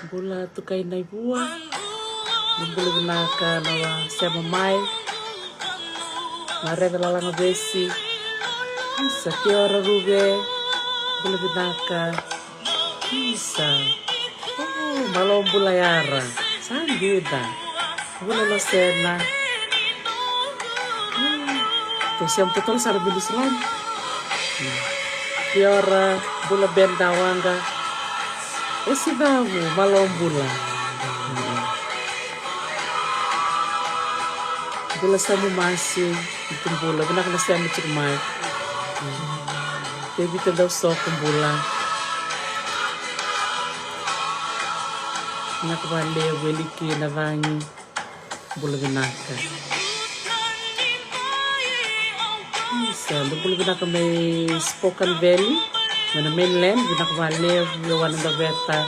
Bula tu kay na ibua. Bula binaka na siya mamay. Mare lang besi. Isa kiora rube. Bula binaka. Isa. Oh, malong bulayara. Sandida. Bula lo sena. Terus yang putol sa bilis lang. Kiora bula bendawanga. Esse davo, malombula. Bula sa mo masi, itong bula. Bula ka na siya mo chikmay. Baby ka daw so kung bula. Nakabali, weliki, navangi. Bula binaka. Isa, bula binaka may Spoken Valley. Mana mainland, binakabali, yawan ng beta.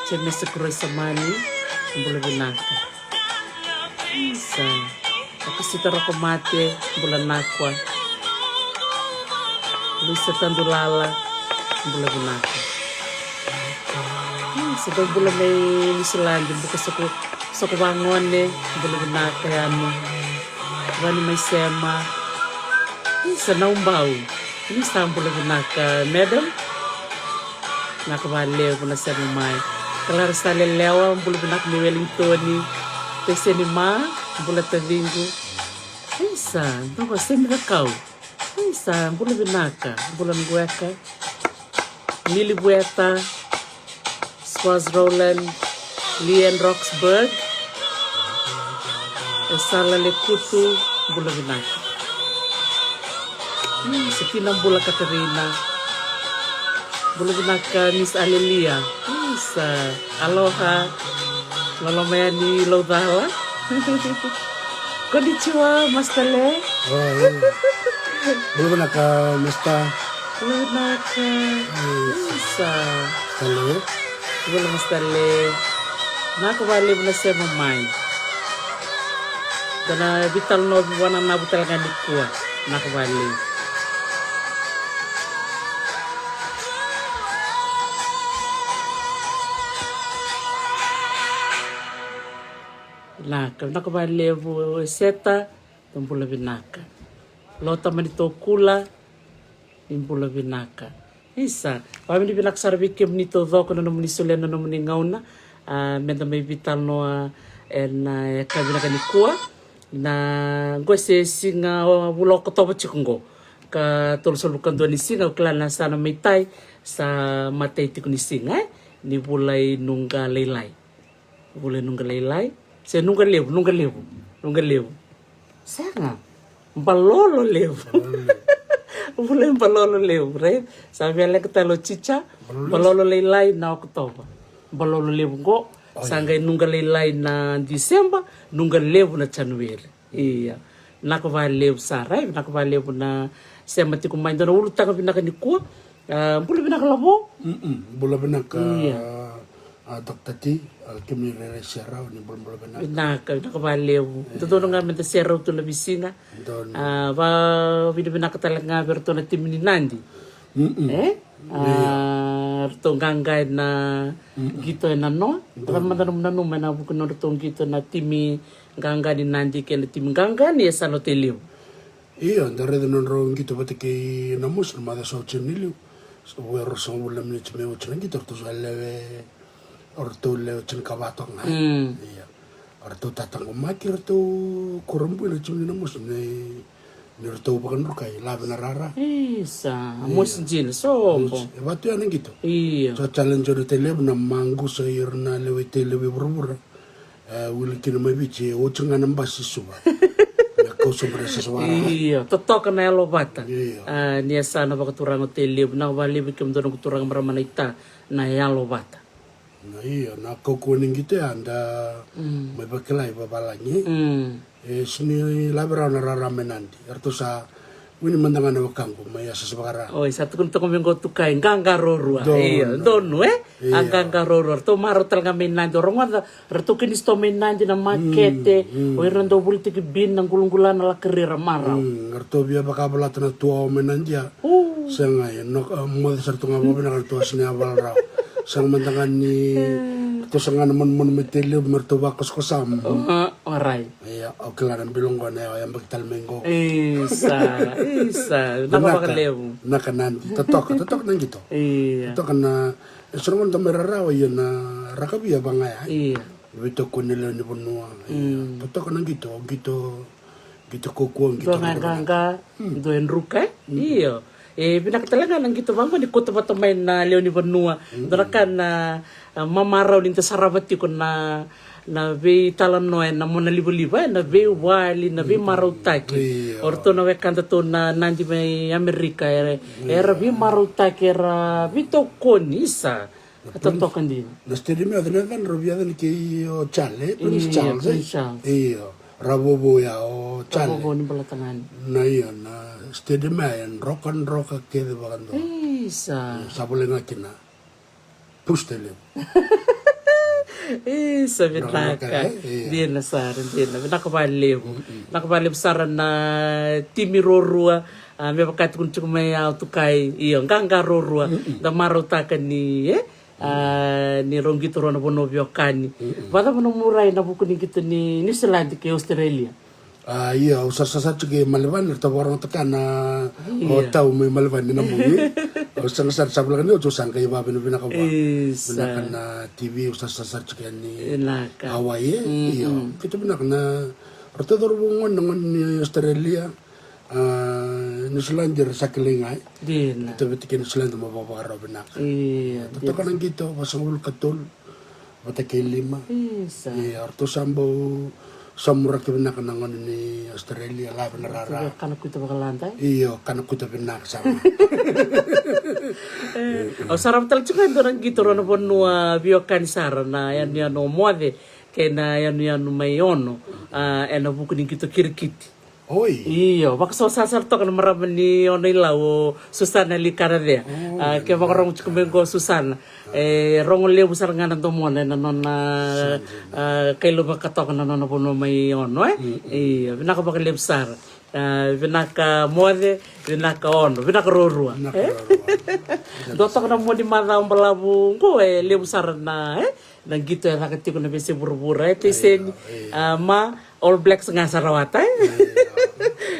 Siya may sakroy sa mani. Bula binaka. Isa. Ako si taro kumate, bula nakwa. Luisa tandulala, bula binaka. Isa daw bula may Nisilandi, bukas sa kubangon bula binaka yan. Wani may sema. Isa naumbaw. Ini sampul binaka, madam. Nakabali ko na sa mamay. Kalar sa lelewa, bula binak ni Wellington ni Teseni ma, bula tadingo. Isa, ito ko semi kau. Isa, bula binaka, bula ngueka. Lily Bueta, Swaz Roland, Lian Roxburgh. Esala Lekutu, bula binaka. Sa Tinambula Katerina. Bula binaka Miss Alelia. Sa Aloha. Lalomaya ni Laudala. Konnichiwa, Master Le. Bula binaka Mr. Bula binaka. Sa Hello. Bula Master Le. Nakabali mo na siya mamay. Kana vital no buwan na nabutal ka nikwa. Nakabali. Naka, nakabali po seta, itong bula binaka. Lota manito kula, yung bula binaka. Isa, kami ni pinaksarabikim nito do, kung ano muni sulen, ano muni ngauna, menda may vital no, kami na kanikua, na gue singa bulok kotopo chikungo, ka tulsolukan doon ni singa, uklan na sana may tay, sa matay tiko ni singa, ni bulay nungga laylay. Bulay nungga laylay. Saya nunca levo. Saya nga, balolo levo. Boleh balolo levo, right? Sabi ala kita lo cica, balolo laylay na Oktober. Balolo levo ko, sangay nunca laylay na Desember, nunca levo na January. Iya, nakava levo sa right, nakava levo na saya mati kumain doon ulo tanga pinakanikua. Boleh pinakalabo? Bula binaka Dr. T. Kami re-share ni bula binaka. Nakabaliw. Totoo nga man ta sero to na bisina. Va binaka talaga berto na tim ni Nandi. To gangay na gito na no. Pagman na no man abu kuno to gito na timi gangay ni Nandi kaya tim gangay ni sa hotelio. Iya, dari non ro gito pati kay namus na mada sa chenilio. So wero sa wala mi chme o chen gito to salve orto le chen kabato nga. Iya. Orto tatang makir to kurumbu na chme namus ni nirto bakan rukai labi na rara. Isa, amos jin so. Batu yan gitu. Iya. So challenge ro tele na mangu sa irna lewe tele berbura. Wili kina mabiche o chunga namba sisuba. Kau sumber sesuara. Iya, totok na elo bata. Iya. Nia sana baka turang hotel na wali bikim doon turang maramanita na yalo bata. Na iya, na kau kuning gitu ya anda may bakilay babalanya. Sini labra na rarame nanti. Arto sa wini mandangan na wakangko may asa sa bakara. Oh, satu kun toko minggo tukay nganggaroro. Iya, dono anganggaroro. Arto maro talaga minandi orang wala arto kinis to minandi na makete. O irando bulti ki bin ng gulunggulan na lakerira maraw. Arto biya baka balata na tuwa o minandi ya. Sa ngayon, mo sarto nga mo binakal tuwa sini abal raw. Sang mandangan ni Terus ngana mon metele mertua kos-kosam. Orai. Iya, oke lah bilong ko na yang begital menggo. Isa. Nakapakalew. Naka nanti totok nang gitu. Iya. Totok na serungan tamerarawa yun na rakabi ya bangaya. Iya. Wito ko nila ni Bonua. Totok nang gitu kukuang gitu. Doa ngangga, doa enruka. Iya. Pinakatalaga nang gitu bang ni kota bata main na Leoni Benua. Darakan na mamaraw din ta sarabati ko na be talan noy na mona libo-liba na be wali na be maraw taki. Orto na we kanta to na nanti may Amerika era be maraw taki era bito konisa. Atotokan din. Na stadium ya dan robiada ni ki o chale, Prince Charles. Iyo. Rabobo ya o chale. Rabobo ni balatangan. Na iya na stadium ya rock ke de bagando. Isa. Sabole ngakina. Pustele. Isa binaka. Dia na saran dia na nakabalew saran na timirorua me bakat kun cuma autukai iyo nganga rorua da marotaka ni ni rongito rona bono biokani. Bada bono murai na buku ni gitu ni New Zealand ke Australia. Iya, usah-usah juga Malvan atau orang tekan tahu Malvan ni namungi. Usah-usah sabulan ni ujusan kayak babi ni binakawa. Binakan na TV usah-usah juga ni Hawaii. Iya, kita binakan na rata dorubungan dengan ni Australia. New Zealand jer sakilingai. Dina. Kita betikin New Zealand mababara binak. Iya. Tato kan gitu, pasang ul katul. Batakin 5. Iya, arto sambo samura kibina kanangon ni Australia la benarara. Kana kuita bakal lantai. Iyo, kana kuita benak sama. Sarap tal juga dorang gitu rona bonua biokan sarana yan yan no mode kena yan yan may ono ena buku ni gitu kirkiti. Oi. Iyo, baka so sasar to kan maraman ni ono ilaw Susana likara dia. Kaya baka rong chukumengo Susana. Rong le busar nga nanto mo na nona kay lo baka to kan nona puno may ono Iyo, binaka baka le busar. Binaka mode, binaka ono, binaka rorua. Doto ka na mo di mada ang balabong ko le busar na nang gitu ya nakati ko na besi buru-buru tesen ma All Blacks nga sarawata.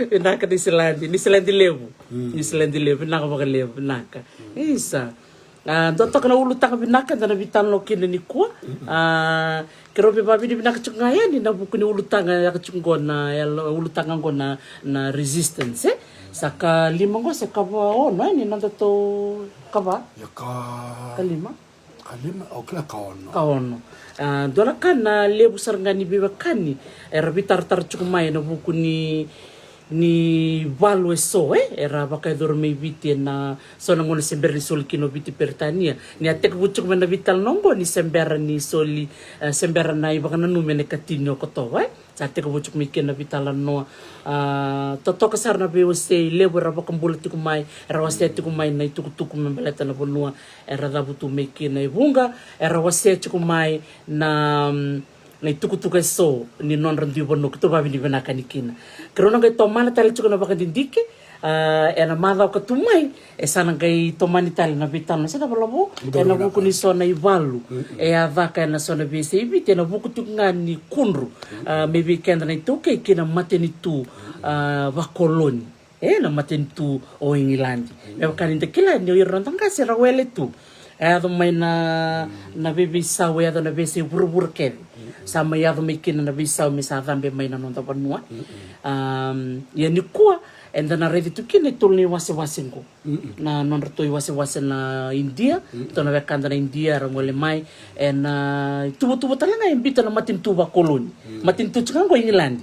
Pinaka di Zealand lebu. Di Zealand lebu pinaka baka lebu pinaka. Isa. Doto ka na ulutang pinaka na nabitan lo kina ni kuwa. Kerobe babi di pinaka chungaya ni nabuku ni ulutang ya kachunggon na ulutang ko na resistance. Saka 5 ko sa kaba ono ni nandato kaba. Ya ka 5. Kalima okla kaono. Kaono. Dola kan na lebu sarangani bebakani. Era bitar-tar cukumay na buku ni Value so era baka dorme biti na so na ngone sember ni sol kino biti pertania. Ni atek bucuk na vital nongo ni sember ni soli sember na ibaka na numene katino ko to sa atek bucuk miken na vitalan no toto kasar na bewo se lebu ra baka mbulati kumay era waseti kumay na itukutuku membaleta na bonua era dabutu miken na ibunga era waseti kumay na itukutuka so ni non randu bono kito babi ni benaka nikina kerona ngai tomana tali chuko na baka dindiki ena madha ka tumai sana ngai tomani tali na bitana sana balabo ena buku ni sona ivalu avaka ena sona bese ibi tena buku tungani kunru maybe kenda na ituke kina mateni tu vakoloni na mateni tu o England me bakani tekila ni irantanga sera wele tu ado mai na bebe sawe ado na bese buru-buru ken sama ya do mikin na bisa misa dambe mai na nonta panua ya ni kuwa enda na ready to kin tul ni wase-wase ko na non rto wase-wase na India to na bekanda na India rangole mai tubo talanga imbita na matin tuba koloni matin tu tsango England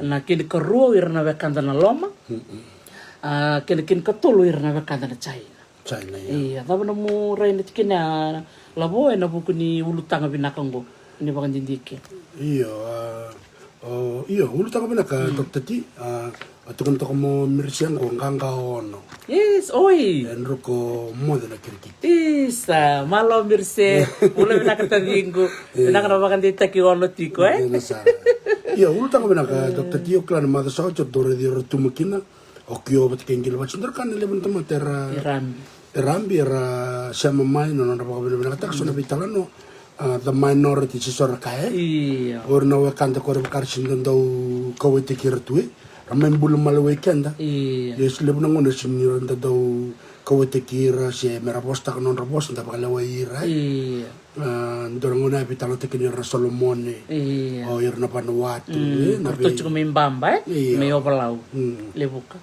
na kin karuo irna bekanda na Loma kin katolo irna bekanda na China iya daba na mo rai na tikina labo na buku ni ulutanga binakango ni baka dindiki. Iyo, ulutang binaka doktati atukon to mo mirsian ko nganga ono. Yes, oi. Enro ko mo de na kirki. Isa, malo mirse, ulo binaka tadingo. Binaka na baka dita ki ono tiko Iyo, ulutang binaka doktati o klan mada sa cho dore di rotumukina. Okyo bat kengil bat sundar kan le bentama terra. Rambi era siamo mai non era proprio bene tak sona bitalano the minority sisora kae Iya. orna wakanda ko karsin daw kawete kirtue ramay bulu malwe kenda Iya. yes lebna ngona sinir daw kawete kira si meraposta non raposta bakala waira Iya. ndoro ngona bitalo tekini Solomone Iya. o irna Vanuatu na Porto chuko mimbamba Iya. me obalau. Lebuka.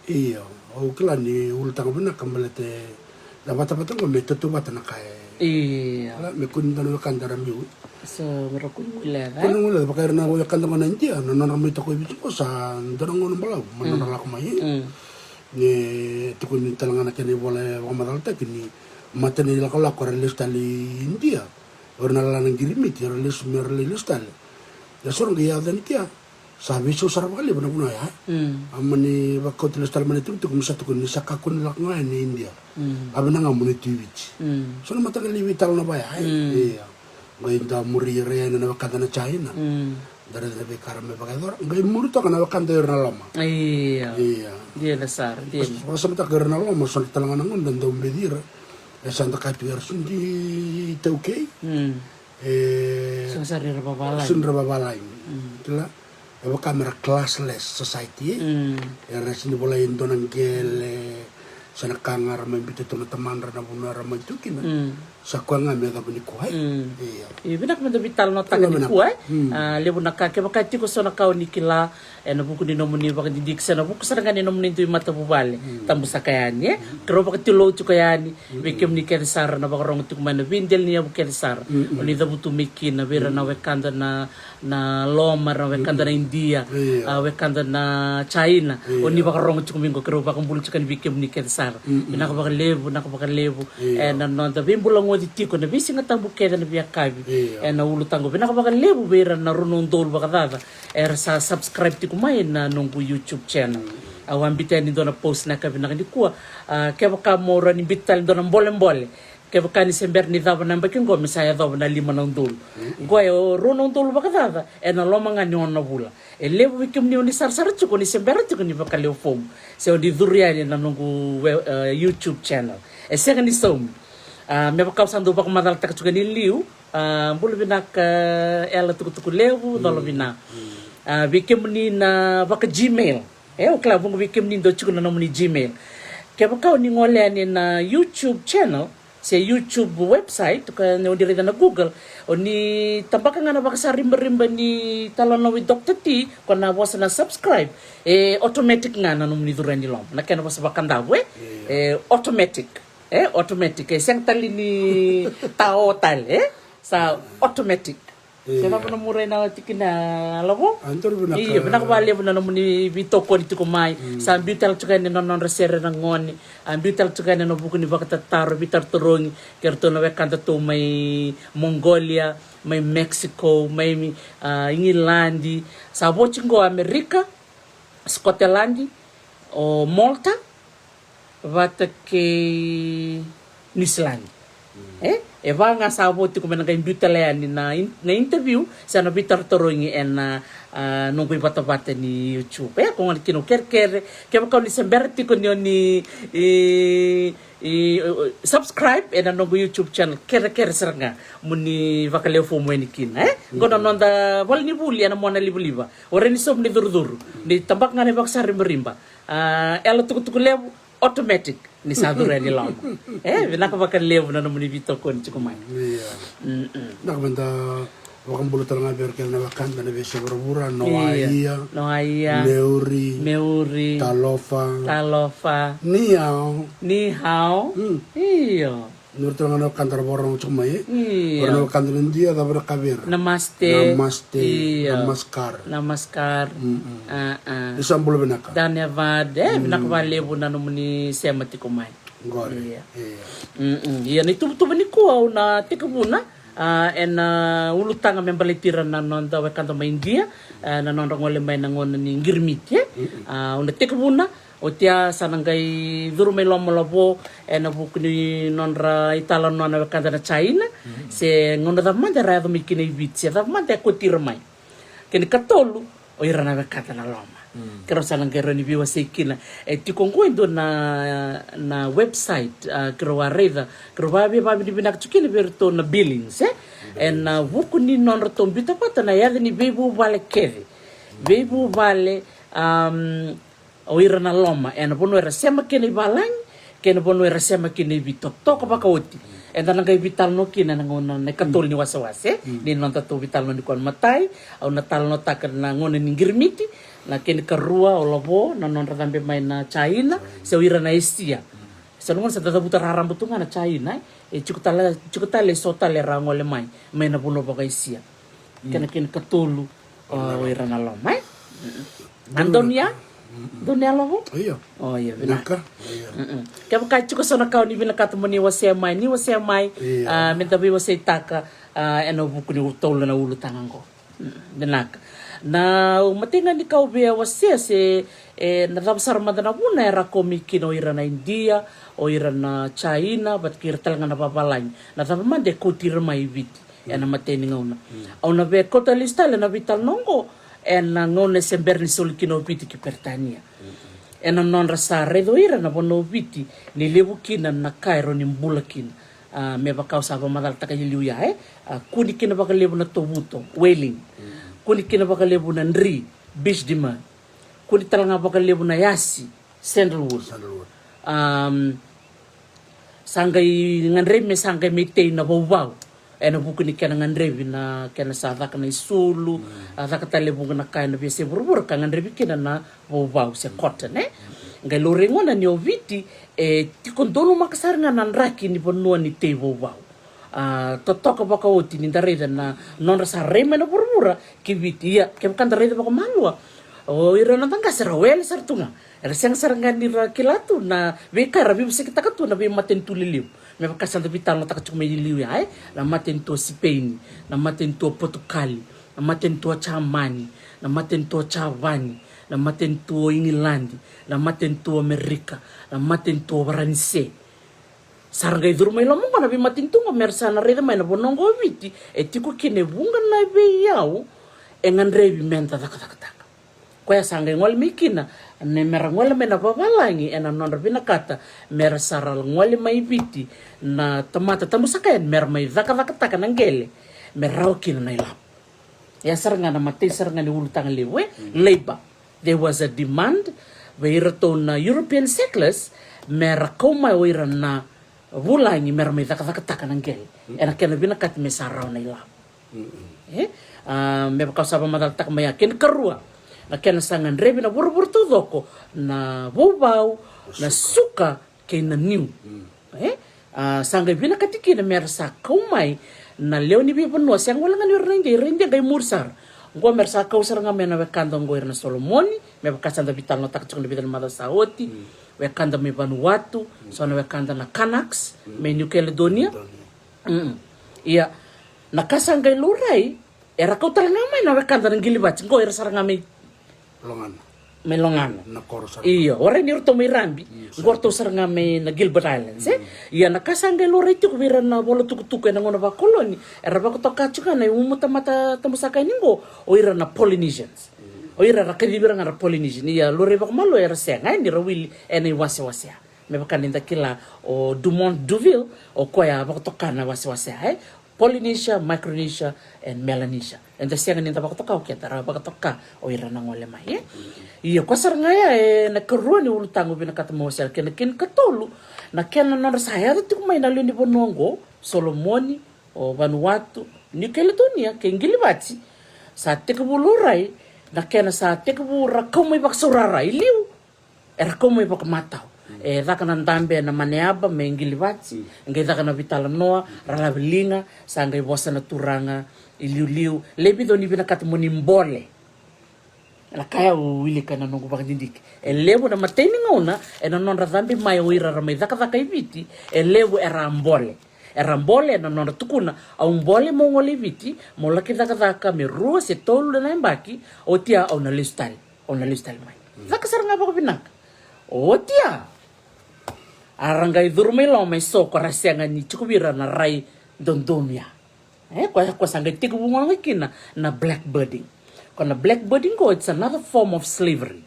iyo o klani ultang bena kambalete la bata ngo meto bata na kae Iya. la me kun dano kandara miu So merokun mulai. kono ngula bakar na ko kandara na india no na ramita ko bitu ko sa ndoro ngono balau manana la ko mai ni tukun talanga na kene bola wa madalta kini matene la ko la ko relistali india orna la nang girimit relis merlistali ya sorong ya dan kia sabi so sarap kali benar-benar ya amani bakau tulis talman itu kum satu kun sakakun laknga ni india abana ngamuni twitch so na matagal vital na ba ya iya ngayon muri re na wakanda na China dari be karame bagador ngayon muri to kana wakanda na lama Iya. iya Dia dasar. Dia. masa mata karena lama so talangan ngon dan dom bedira santa kapiar sundi tauke Sasari rababala. sundra babalai kila eba kamera classless society ya resini bola indo nang gele sana kangar membita teman-teman rana bunar ramai tu kina sakwa ngame ga buni kuai iya Ibinak man vital no taka ni kuai. Lebu nakake makati ko sona kau nikila na buku ni nomuni baka didik sana buku sana ngani nomuni tu mata bubale tambu sakayani kero baka tilo tu kayani bekem ni ker sar na baka rong tu mana bindel ni abu ker sar oni da butu mikin na bera na wekanda na loma na wekanda na India wekanda na China oni baka rong tu mingo kero baka bulu tu kan bekem ni ker sar nak baka lebu na no da bimbulang di tiko na bisi nga tambu keda na biya kabi na ulu tango bina ka baka lebu bera na runong dol baka dada sa subscribe tiko may na nunggu YouTube channel awan bitan ni do na post na kabi na kuha kaya baka mora ni bital do na mbole kaya baka ni sember ni daba na bakin go misaya daba na 5 ng dol goy runong dol baka dada na loma nga ni na bula lebu bikim ni sar tiko ni sember tiko ni baka leo fom so di durian na nunggu YouTube channel sega ni som me bakau sandu bak madal tak juga ni liu bulu binak ela tuku lewu dolo bina bikim ni na bak Gmail o kla bungu bikim ni do chuku na nomuni Gmail ke bakau ni ngole ni na YouTube channel se YouTube website ka ne odire na Google oni tambaka nga na baka sa rimba ni talon no with Dr. T ko na was na subscribe automatic nga na nomuni durani lom na kena basa bakanda we automatic automatic siyang tali ni tao tal sa automatic Sina po na muray na tikin na labo. Antor po Iya, pinakabali po na naman ni Vito ko dito kumay. Sa ambital tsaka ni non resere ng ngoni. Ambital tsaka ni nabuko ni Bakatataro, Vitar Turong, kerto na wekanta to may Mongolia, may Mexico, may Ingilandi. Sa boching ko Amerika, Scotland, o Malta, vata kay Nisland. Eva nga sabot ko man nag-imbita yan na interview sa Vitar Turong nung ko'y bata-bata ni YouTube. Kung ano kinuker-ker, kaya makaw ni Semberti ko niyo ni subscribe nung YouTube channel, ker-ker sir nga, muni vakalefo mo ni kin. Kung ano da, wala ni buli, ano mo na libo-liba. Wala ni sob ni dur-dur. Ni tambak nga ni baksa rimba-rimba. Ela tukutukulew, automatic ni sadura ni lama. Nakabaka levo na naman ni Vito ko ni Chukumay. Iya. Nakabanda wakang bulutan nga berkel na wakanda na besi berbura no iya. No iya. Meuri. Talofa. Ni hao. Iya. Nurut nga kantor borong Chukumay. Iya. Borong kantor India da berkabir. Namaste. Namaskar. Isang bulu benaka. Danyavad. Binakabalevo na naman ni Semati Kumay. Gore. Iya. Itubutuba ni Kuaw na tikabuna. Ulutang ang membalitiran na nonda wakanda ma India. Na nonda ngole may nangon ni ngirmit. Una tikabuna. O tia sanangay duro may lomolabo nabuk ni nonra italan nona wakanda na China. Se ngona da manda rado mi kinay bitsi. Da manda ko tirmay. Kini katolu o irana wakanda na loma. kero salang kero ni biwa sekina tiko ngoindo na website kero wareda kero babi ni binak chukini berto na billings en vuku ni non ratombita pata na yade ni bebu vale oira na loma en bono era sema kene balang kene bono era sema kene bitok baka oti en tanang kay vital no kina ngona na katol ni wasawase ni non tato vital no ni kon matai au natal no takar na ngona ni girmiti na kene karua o lobo na non radambe mai na China se oira na Asia se non sa tata buta rarambutunga na China chukutale sotale rangole mai na bono baka Asia kene katolu oira na loma Antonia Dunia lobo? Iya. Oh iya Binaka. Kaya kacho ko sa nakaw ni binakato mo ni wasaya mai mintabi wasay taka ano buku ni utol na ulutangan ko. Binaka. Na umatingan ni kau bia wasaya se nadabsar madana buna era komikin o ira na India o ira na China bat kira talaga napapalain. Natapaman de kutir mai viti. Yana mateni ngauna. Au na be kota lista na vital nongo. En ngone sember ni solikino piti ki pertania. En non rasa redoira na bono piti ni lebukina na kairo ni mbulakin. Me bakau sabo madal takayiliu ya kuni kina baka lebu na tobuto, wailing. Kuni kina baka lebu na nri, bishdima. Kuni talanga baka lebu na yasi, sandalwood. Sangay ngandre me sangay mitay na bawbaw. Ena buku ni kena ngandrevi na kena sadaka na isulu adaka talebu na kaya na biase burbur ka ngandrevi kena na bau se cotton ngai lorengo na ni oviti ti kondono makasar nga nanraki ni bonua ni te bau totoka baka oti ni dareda na non rasa rema na burbura ki viti ya kem kan dareda baka malua o ira na tanga serawel sartunga era sang sarangan ni kilatu na bekara bi kita katu na bi maten tuliliu me bakasan da vital no takachuk me liu ya na maten to Spain na maten to Portugal na maten to Chamani na maten to Chavani na maten to England na maten to Amerika na maten to Baranse sarga idur mai lomo na bi maten to mersana reda mai na bonongo viti tiko kene bunga na be yau engan rebi menta taka Koya sangay ngol mikina ne mera ngol me na babalangi ena non rabina kata mera saral ngol mai biti na tamata tamusakayan mera mai daka taka nangele mera okina na ilap ya saranga na matay saranga ni ulutang liwe labor there was a demand wairato na European settlers mera koma waira na bulangi mera mai daka taka nangele ena kena bina kata me sarau na ilap me bakau saba madal tak mayakin karua na kena sangan rebi na buru tudoko na bobau na suka kay na niu sangay bina katiki na mersa kaumay na leo ni bibanwa siyang wala nga ni rende kay mursar ngwa mersa kausar nga mena wekanda ngoir na Solomoni me bakasanda bital no takchuk na bital mada saoti wekanda me Vanuatu so na wekanda na Canucks me New Caledonia iya nakasangay luray era kautal nga may na wekanda ng gilibat ngoir sar nga may melongana na korosar iyo ora ni urto may rambi gorto saranga may na Gilbert Islands iya nakasangay lore ti kubira na bolo tukutuku na ngona ba koloni era ba ko tokachuka na umuta mata tamusaka ningo o ira na Polynesians o ira ra kadibira nga Polynesian iya lore ba malo era senga ni rawili ene wase me ba kaninda kila o Dumont Duville o koya ba ko tokana wase Polynesia, Micronesia, and Melanesia. And the second in the Bakatoka, Ketara Bakatoka, or Iranangolema. Iya, kwasar nga ya, nakaruan ni ulutang binakatamosel, kin katolu, na kena na rasaya, tukumay na luni bonongo, Solomoni, o Vanuatu, New Caledonia, Kengilibati, sa tekabuluray, na kena sa tekabura, kumay baksuraray, liw, kumay bakmataw. Daka na ndambe na maneaba mengilibati ngai daka na vitala noa ralavilinga sa ngai bosa na turanga iliu lebi do ni binakata mo nimbole la kaya uwili kana nungu bakadindik lebu na mateni ngona na non radambe mai oira ramai daka ibiti lebu era mbole na non tukuna au mbole mo ngole viti mo laki daka me rua se tolu na mbaki o tia au na listal mai daka saranga ba ko binaka o tia arangay durmay lo may soko rasya nga ni chukubira na ray dondomia kwa sangay tikubungan kina na blackbirding Kona blackbirding ko, it's another form of slavery.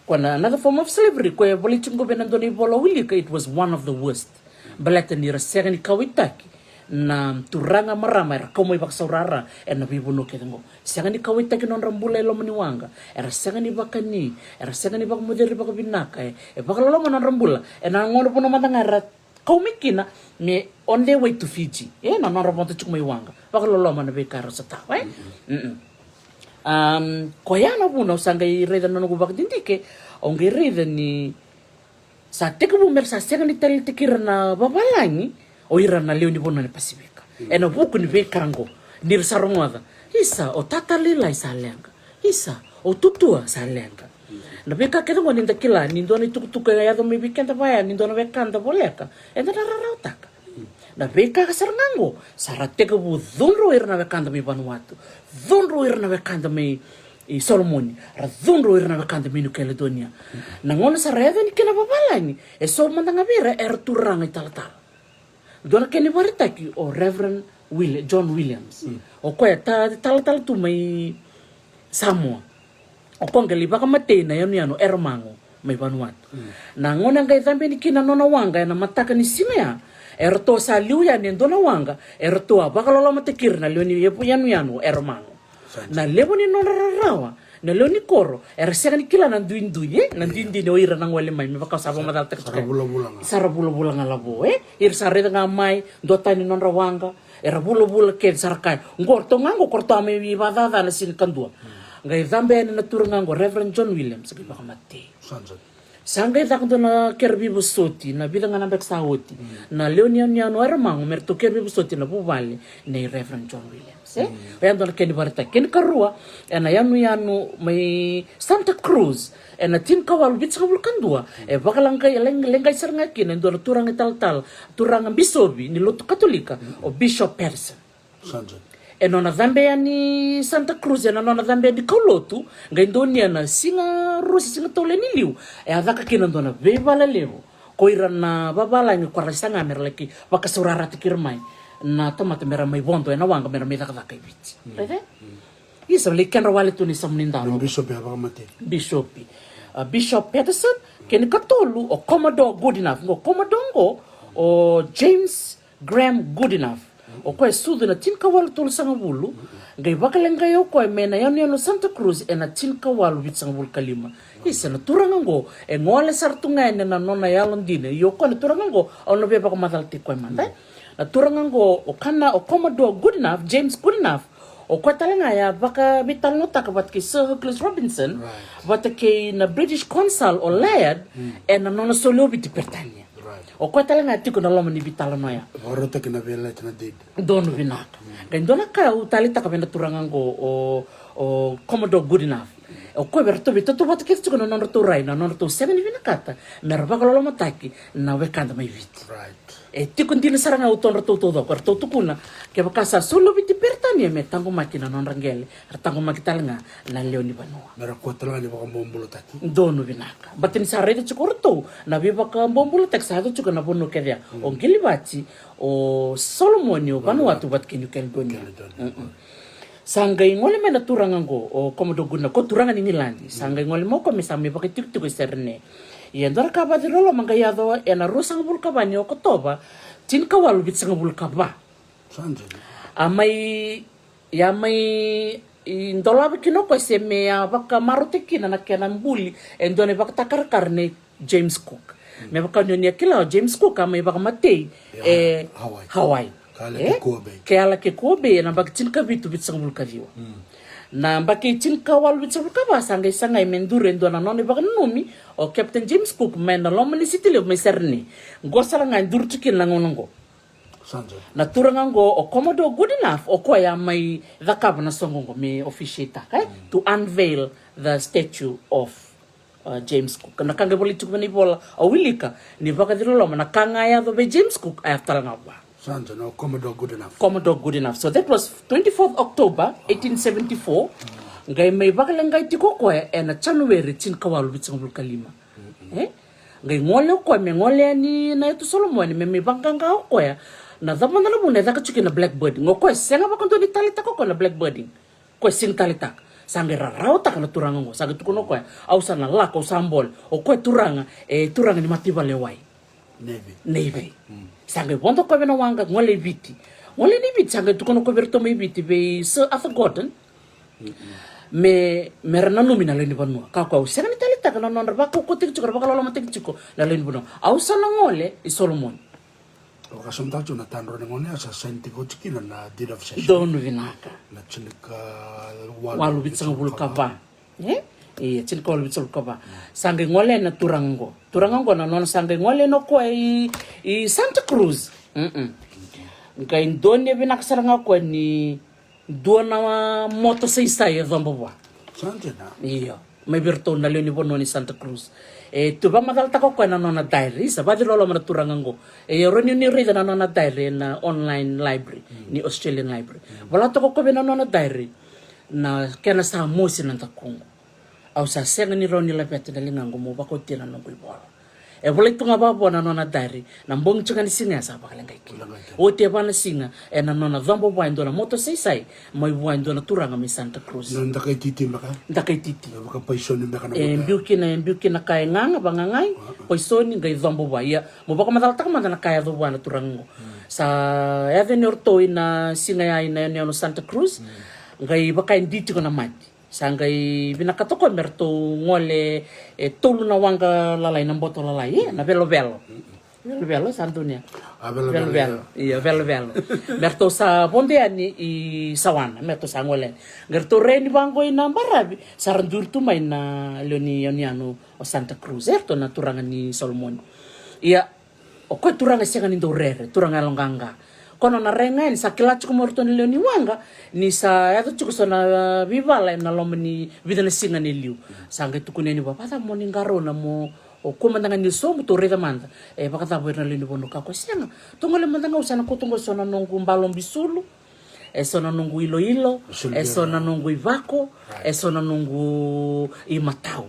Kona another form of slavery, ko bali chungo benandoni bola wilika, it was one of the worst. Balata ni rasega ni kawitaki na turanga marama era como ibak saurara na bibuno kedengo. Sega ni kawitaki non rambula elo maniwanga. Era sega ni bakani, era sega ni bak moderi bak binaka bakalo non rambula. Na ngono puno matangara kaumikina me on their way to Fiji. Na non rabonta chukmaiwanga. Bakalo na bekara sa tao, koyana puno sangai reda no gubak dindike onge reda ni sa teka bumer sa sega ni tali tekira na babalangi o ira na leo ni bona ni pasifika ena buku ni bekango ni sarongwada isa o tatalila isa lenga isa o tutua sa lenga na beka kedo ngoni ndakila ni ndona tukutuka ya do mibikenda baya ni ndona bekanda boleka ena rarautaka na beka kasarango sarateka bu dhunro ira na bekanda mi Vanuatu dhunro ira na bekanda mi Solomoni ra dhunro ira na bekanda mi New Caledonia na ngona sareva ni kena babalangi so mandanga bira turanga italata dona keni baritaki o Reverend John Williams o koya talatala tu mai Samoa o kongali baka matena yanu ermango mai Vanuatu na ngona ngai zambe ni kina nona wanga na mataka ni simea to sa liuya ni dona wanga to bakalo matekir na leoni yepu yanu ermango na lebo ni nona rawa na leoni koro sega ni kila na duinduye na duindi no ira nang wale mai me baka sabo madal tek sarabula ngalabo sareda ngamai dota ni nona wanga bula ke sarkai ngorto ngango korto ame wi badada na sin kandua ngai zambe na turangango Reverend John Williams ke baka mate Sangay takdo na kerbi busoti na bidang na beksawoti na leonian niya no ermango merto kerbi busoti na bubali na Reverend John Williams kaya doon keni barita keni karua na yanu may Santa Cruz na tin kawal bit sa bulkandua bakalang kay lengay sarngakin doon turang italtal turang bisobi ni Luto Katolika o Bishop Peterson nona zambe ni Santa Cruz nona zambe di Kaulotu ngaindonia na singa rusi singa tole ni liu adaka kina dona bebala levo koira na babala ni kwarasanga merleki bakasurara tikirmai na tomate mera mai bondo na wanga mera meda kadaka ibiti rede isa lekan rawale tu ni samnindano bishop ya bakamate Bishop Peterson keni katolu o Commodore Goodenough ngo Commodore o James Graham Goodenough o koe sudu na tin kawalu tolu sanga bulu ngai bakalengai o koe mena yanu Santa Cruz na tin kawalu bit sanga bulu kalima isa na turanga ngo ngole sartunga na nona yalon dine yo koe na turanga ngo ono be baka madalti koe manda na turanga ngo o kana o Commodore Goodenough James Goodenough o koe talanga ya baka bital nota ka bat ki Sir Hercules Robinson bata ki na British Consul o Laird na nona solo biti pertanya o koe talanga tiko na loma ni bitala noya orota kina vela tena did dono vinaka kan dona ka utalita ka benda turangango o Commodore Goodenough o koe berto bito bata kito tiko na nono turai na nono tu 7 vinakata merba ka loma taki na wekanda mai viti tiko ndina saranga uton rato todo ko tukuna ke bakasa solo biti pertania me tango makina non rangele tango makitalanga na leoni Vanua mera ko talanga ni baka bombulo taki dono vinaka batin sarede chikorto na biba ka bombulo tak sa to na bono kedia o ngilibati o Solomon o Vanuatu bat ke New Caledonia sangai ngole mena turangango o Commodore Goodenough ko turanga ni Nilandi sangai ngole mo ko mesame baka tik serne yendor ka ba dirolo mangayado na rusang bulka ba nyo ko toba tin kawalu bit sang bulka ba amai indola bikino ko se me baka marutekina na kenan buli endone baka takarkar ne James Cook me baka nyonya kila James Cook amai baka matei Hawaii kala ke Kobe na baka tin ka bitu bit sang bulka diwa na mbaki tin kawal bit sang bulka ba sangai mendure ndona noni baka numi o Captain James Cook men na lomani sitile me serni ngosala ngai durtukin na ngonongo na turangango o Commodore Goodenough o koya mai dhakab na songongo me officiata to unveil the statue of James Cook na kanga boli tukmani bola o wilika ni baka dirolo na kanga ya do be James Cook after ngaba no Commodore Goodenough so that was 24th October 1874 ngai mai baka lengai tiko ko na January tin kawalu bitsangul kalima ngai ngole ko me ngole ni na itu Solomon me banganga ko ya na zaman na muna daka chuki na blackbird ngo ko senga ba kanto ni talita ko na blackbirding ko sing talita sange rarau takana turanga ngo sange tukono ko au sana lako sambol o ko turanga turanga ni matiba le wai neve sange bondo ko bena wanga ngole viti sange tukono ko berto mai viti be so afgotten me merana nomina le ni banua ka ko sange ni talita kana non ba ko tik chiko ba kala matik chiko la le ni banua au sana ngole i Solomon o ka somta tuna tanro ni ngone asa senti ko chikina na deed of session don vinaka na chilika walu bitsang bulkava chilika walu bitsang bulkava sange ngole na turango na non sange ngole no ko i Santa Cruz ngai ndone vinakasaranga ko ni dona moto sai dhombo sante na iyo may birto na le ni bono ni Santa Cruz tu ba madal tako ko na nona diary sa ba lolo mana turangango roni ni read na nona diary na online library ni Australian library wala tako ko na nona diary na kena sa mosi na takungo au sa senga ni roni la pete na lingango mo ba ko tira no ko bola wala tunga ba bona nona diary na mbong tsuga ni singa sa ba kalengai ki o te bana singa na nona dhambo ba ndona moto sai mai ba ndona turanga mi Santa Cruz no ndakai titi baka paisoni baka na mbiukina kai nganga bangangai paisoni ngai dhambo ba ya mo ba ko madal tak mandana kai do bana turango sa even orto ina singa ya ina no Santa Cruz ngai baka nditi ko na mati sangai binakatoko merto ngole tolu na wanga lalai na boto lalai na velo santunia velo merto sa bondeani i sawana merto sa ngole gerto reni bango ina barabi sarandur tu mai na leoni oniano o Santa Cruz erto na turanga ni Solomon ia o ko turanga senga ni dorere turanga longanga kono na renga ni sakila chuko morto ni leoni wanga ni sa yato chuko sona vivala na lomani vidana singa ni liu sangai tukune ni baba ta moni ngaro na mo o komandanga ni so mo to reda manda baka ta boina leoni bono ka ko senga tongole mandanga usana ko tongo sona nongu mbalom bisulu sona nongu ilo sona nongu ivako sona nongu imatau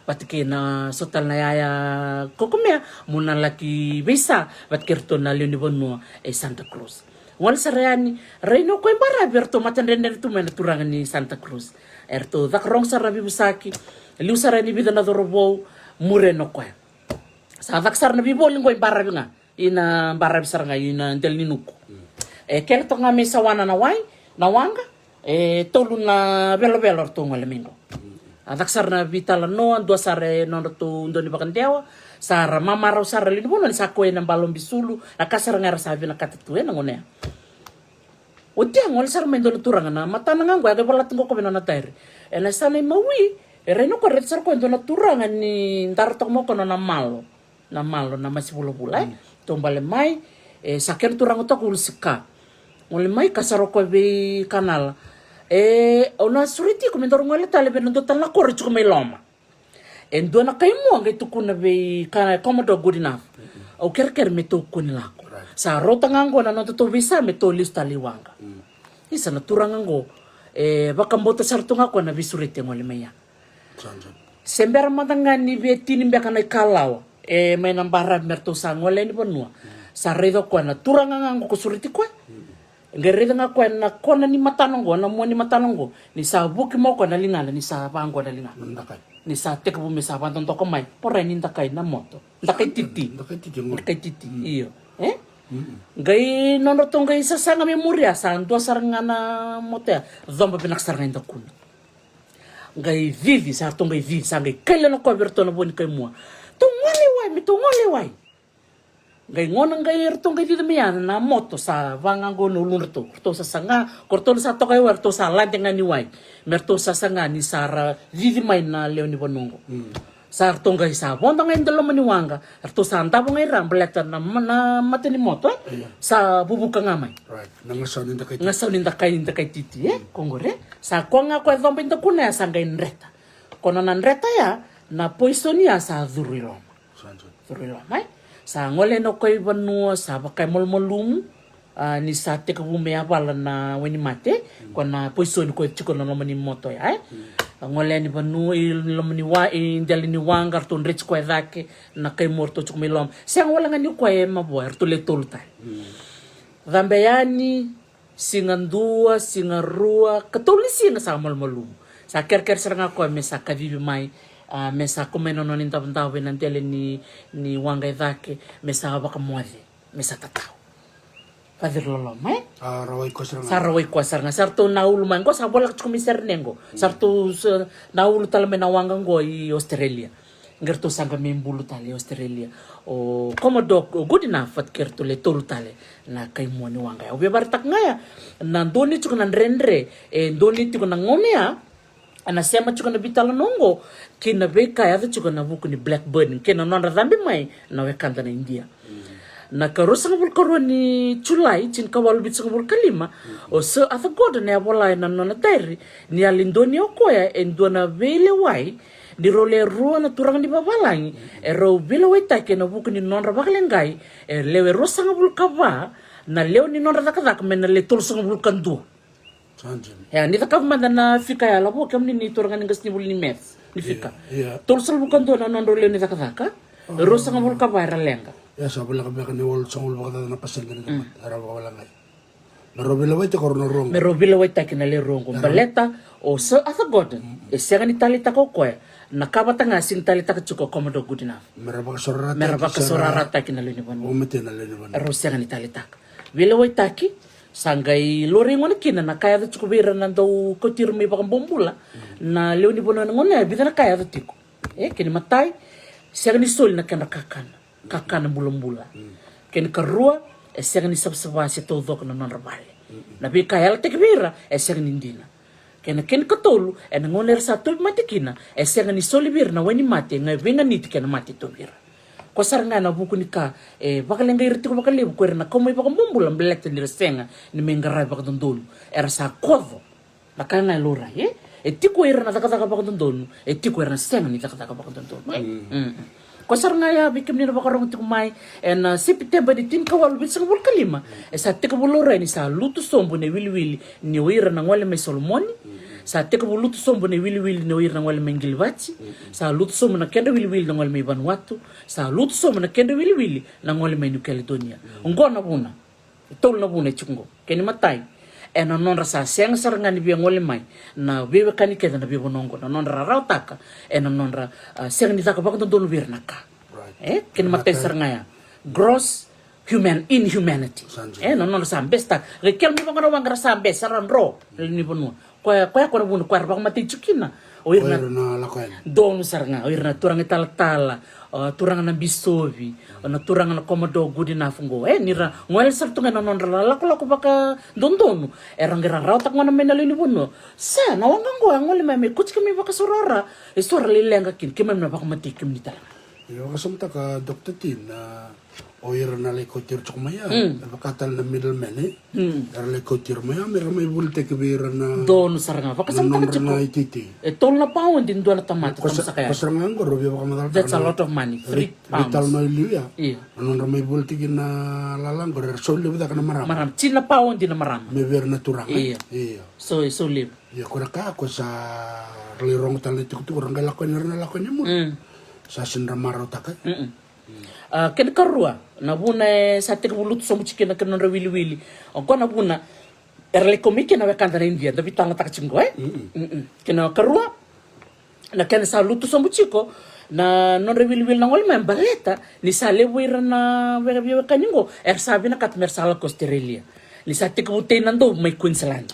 batike na sotal na yaya kokomea muna laki bisa batkerto na leoni bono Santa Cruz wal sarani reino ko embara berto matandender tu mena turanga ni Santa Cruz erto dakrong sarabi busaki liu sarani bidana dorobo mureno ko sa daksar na bibo lingo embara binga ina bara bisaranga ina delninuko kerto nga mesa wana na wanga tolu na belo to ngalemingo Adaksar na vitala no ando sare no to ndoni bakandewa sara mama ro sara lini bono ni sakwe na balom bisulu na kasara ngara sabi na katatu na ngone otia ngol sar mendo turanga na matana ngangwa ga bala tungo ko na tairi ena sana mawi reno ko ret sar ko ndo na turanga ni ndar to mo ko na malo na masibulo bulai tombale mai saker turanga to kulsika ngol mai kasaro ko be kanal ona suriti ko mendor ngole tale be ndo tan la kor chu me loma endo na kai mo ngai tu kuna be kana komodo good enough o kerker me to kun lako sa rota ngango na no to visa me to lista liwanga isa na turanga ngo baka mbota sartu ngako na bisuriti ngole meya sembera matanga ni be tini be kana kalawa may nambara merto sa ngole ni bonua sa redo ko na turanga ngango ko suriti ko ngereda nga kwa na kona ni matanongo na mo ni matanongo ni sa buki mo ko na lingala ni sa bango na lingala ni sa tek bu me sa banton to ko mai pora ni ndakai na moto ndakai titi iyo gai nono to gai sa sanga memoria sa ndo saranga na motea zomba pinaksar na ndakuna gai vivi sa to gai vivi sa gai kele no ko berto no boni kai mo to ngole wai gai ngona gai erto gai di meana na moto sa vangango no lunto to sa sanga korto sa to gai werto sa landenga ni wai merto sa sanga ni sara vivi mai na leoni bonongo sa to gai sa bonda ngai ndelo mani wanga erto sa ndabo ngai rambleta na mateni moto sa bubuka ngamai right ngasauni ndakai titi kongore sa konga ko zombe ndakuna sa ngai nreta kono na nreta ya na poisonia sa dhuriloma mai sa ngole no koi vanua sa bakai molmolum ni sa te ku me abala na weni mate kona poison ko chiko no mani moto ya ngole ni vanua il mani wa indel ni wanga to rich ko dake na kai morto chuk melom sa ngola ngani ko e maboer to le tolta dambeyani singandua singarua katolisi na sa molmolum sa ker seranga ko mesa kavivi mai mesa kumeno no ninta bentawe nantele ni wanga idake mesa baka moade mesa tatau Father lolo mai rawai ko seranga sarawai ko seranga sarto naulu man ko sa bola komisar nengo sarto naulu talme na wanga ngo i Australia ngerto sanga membulu tali Australia o komodo good enough fat kerto le tolu tale na kai moni wanga o be bartak ngaya na doni tuko na rendre doni tuko na ngomea ana sema tuko na bitala nongo kina beka ya tuko na buku ni Blackburn kina nonra dhambi mai na wekanda na India na karosa ngabul karo ni Julai chin kawalu bit ngabul kalima o so atha goda ne abola na nona tairi ni alindoni okoya endona vele wai di role rua na turang di babalangi ro bila wai take na buku ni nonra bakalengai lewe rosa ngabul kava na leo ni nonra takada kamena le tol ngabul kandu ya ni takam na fika ya labo kam ni turang ngas ni bul ni meth ni fika tol ngabul kandu na nonro le ni takada rosa ngabul kava era lenga ya sabula ka beka ni wol songul baka na pasen ni ara wala ngai merobila wai te korno rong merobila wai take na le rongo baleta o so atha goden senga ni talita ko koe na kabata nga sin talita ka chuko komodo good enough merabaka sorara take na le ni ban o mete na le ni ban ro senga ni talita vile wai take sangai lori ngona kina na kaya da chuko bira na do ko tirmi baka bombula na leo ni bono ngona bidana kaya da tiko kini matai senga ni sol na kana kakana bulan-bulan. Kena kerua, eseng ni sabsabasi todo kena non rabale. Nabi kaya tek bira, eseng ni ndina. Kena ketolu, ngoler satu mati kina, eseng ni solibir na wani mati, ngai venga niti kena mati to bira. Ko saranga na buku ni ka, bakalenga irti ko bakalebu ko na komo ibaka bumbulan belekte ni resenga ni mengarai baka dondolu. Era sa kovo. Nakanga lora, tiko era na takataka baka dondolu, tiko era na senga ni takataka baka dondolu. Ko saranga ya bikim ni bakarong tikumai en september di tin kawal bit sa kalima sa tekabulora ni sa lutu sombo ne wili ni wira na ngwale me solomoni sa tekabulutu sombo ne wili ni wira na ngwale me ngilvati sa lutu sombo na kenda wili na ngwale me Vanuatu sa lutu sombo na kenda wili na ngwale me New Caledonia ngona buna tol na buna chungo keni matai na non rasa seng saranga ni biang ngole mai na bebe kani keda na bebe nongo na non rara taka na non ra seng ni taka bakon don wir naka ken matai saranga ya gross inhumanity na non rasa besta rekel mi bakon wang rasa besta ran ro ni bonu ko ko bonu ko bak mati chukina o irna don saranga o irna turang tala turang na bisovi na turang na komodo good enough ngo nira ngwel sartunga na non lako baka dondonu erangira rautak ngana menali ni bono sa na wanga ngo ngole me kuchka mi baka sorara sora lilenga kin kemem na baka mati kim ni tala yo kasumta ka Dr. Tim na oira na le kotir chukmaya bakatal na middleman era le kotir maya mera may bulte ke bira na don saranga baka samta ka na ititi tol na pound din do na tamata tam sakaya pasaranga ngo robi baka madal that's a lot of money 3 pounds vital na liya non may bulte na lalang go sol le bida kana maram china pound din na maram me ver na turang so live ya ko ka ko sa lirong tal itu tu orang galakon na lakon mo sa sinra maro taka ken karua na buna sa tek bulut so muchike na kenon wili ko na buna erle komike na wakanda na India dabi tanga taka chingo ken karua na ken sa lutu so muchiko na non wili na ngol membaleta ni sa lewira na wega kaningo sabi na kat mersala ko Australia ni sa tek butay nando may Queensland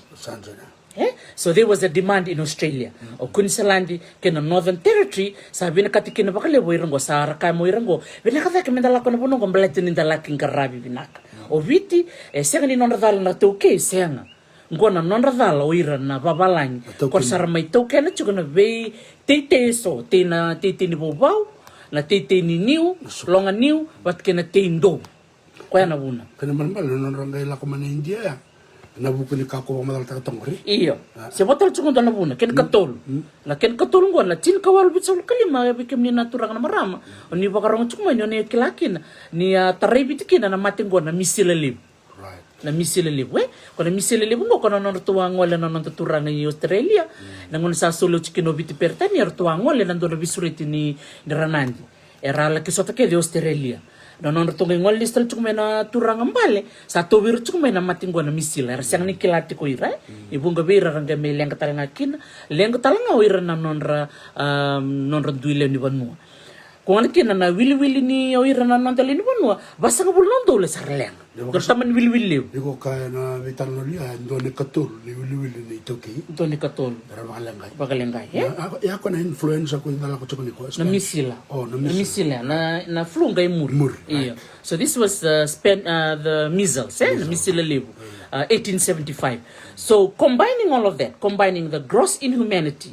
so there was a demand in Australia o Queensland kena Northern Territory sabi na katikina bakale boirango sa raka mo irango bina kata kemendala ko na puno kombalete ni dalaking karabi binaka o viti senga ni non radal na toke senga ngona non radal o ira na babalang ko sar mai toke na chuko na ve tete so tena tete ni bobau na tete ni niu longa niu wat kena tendo ko na buna kena malmal non rangai la ko man India na buku ni kako madal ta tongri iyo se botol chungo na buna ken katol na ken katol ngona chin kawal bitsul kalima bikem ni naturang na marama oni bakarong chungo ni kilakin ni tarai bitikina na mating ngona misilelib na misilelib ko na misilelib ngo kono non tuang wala non tuturang ni Australia na ngona sa solo chikino biti pertani tuang wala nan do bisuriti ni ranandi era la kisota ke de Australia na non to ngol listal chuk mena turang mbale sa to wir chuk mena matingo na misila sang ni kilati ko ira ibunga bira ranga me leng talanga kin leng talanga ira na non duile ni banua ko ngani kin na wili ni ira na non tali ni banua basa ngabul non dole sarleng ko taman wili iko kaya na vital no lia ndone katul ni wili ni toki dole katol era bakalengay bakalengay ya ko na influenza ko dala ko chukuni ko na misila na misila na flu ngay mur iya so this was the measles the misila level 1875 so combining all of that combining the gross inhumanity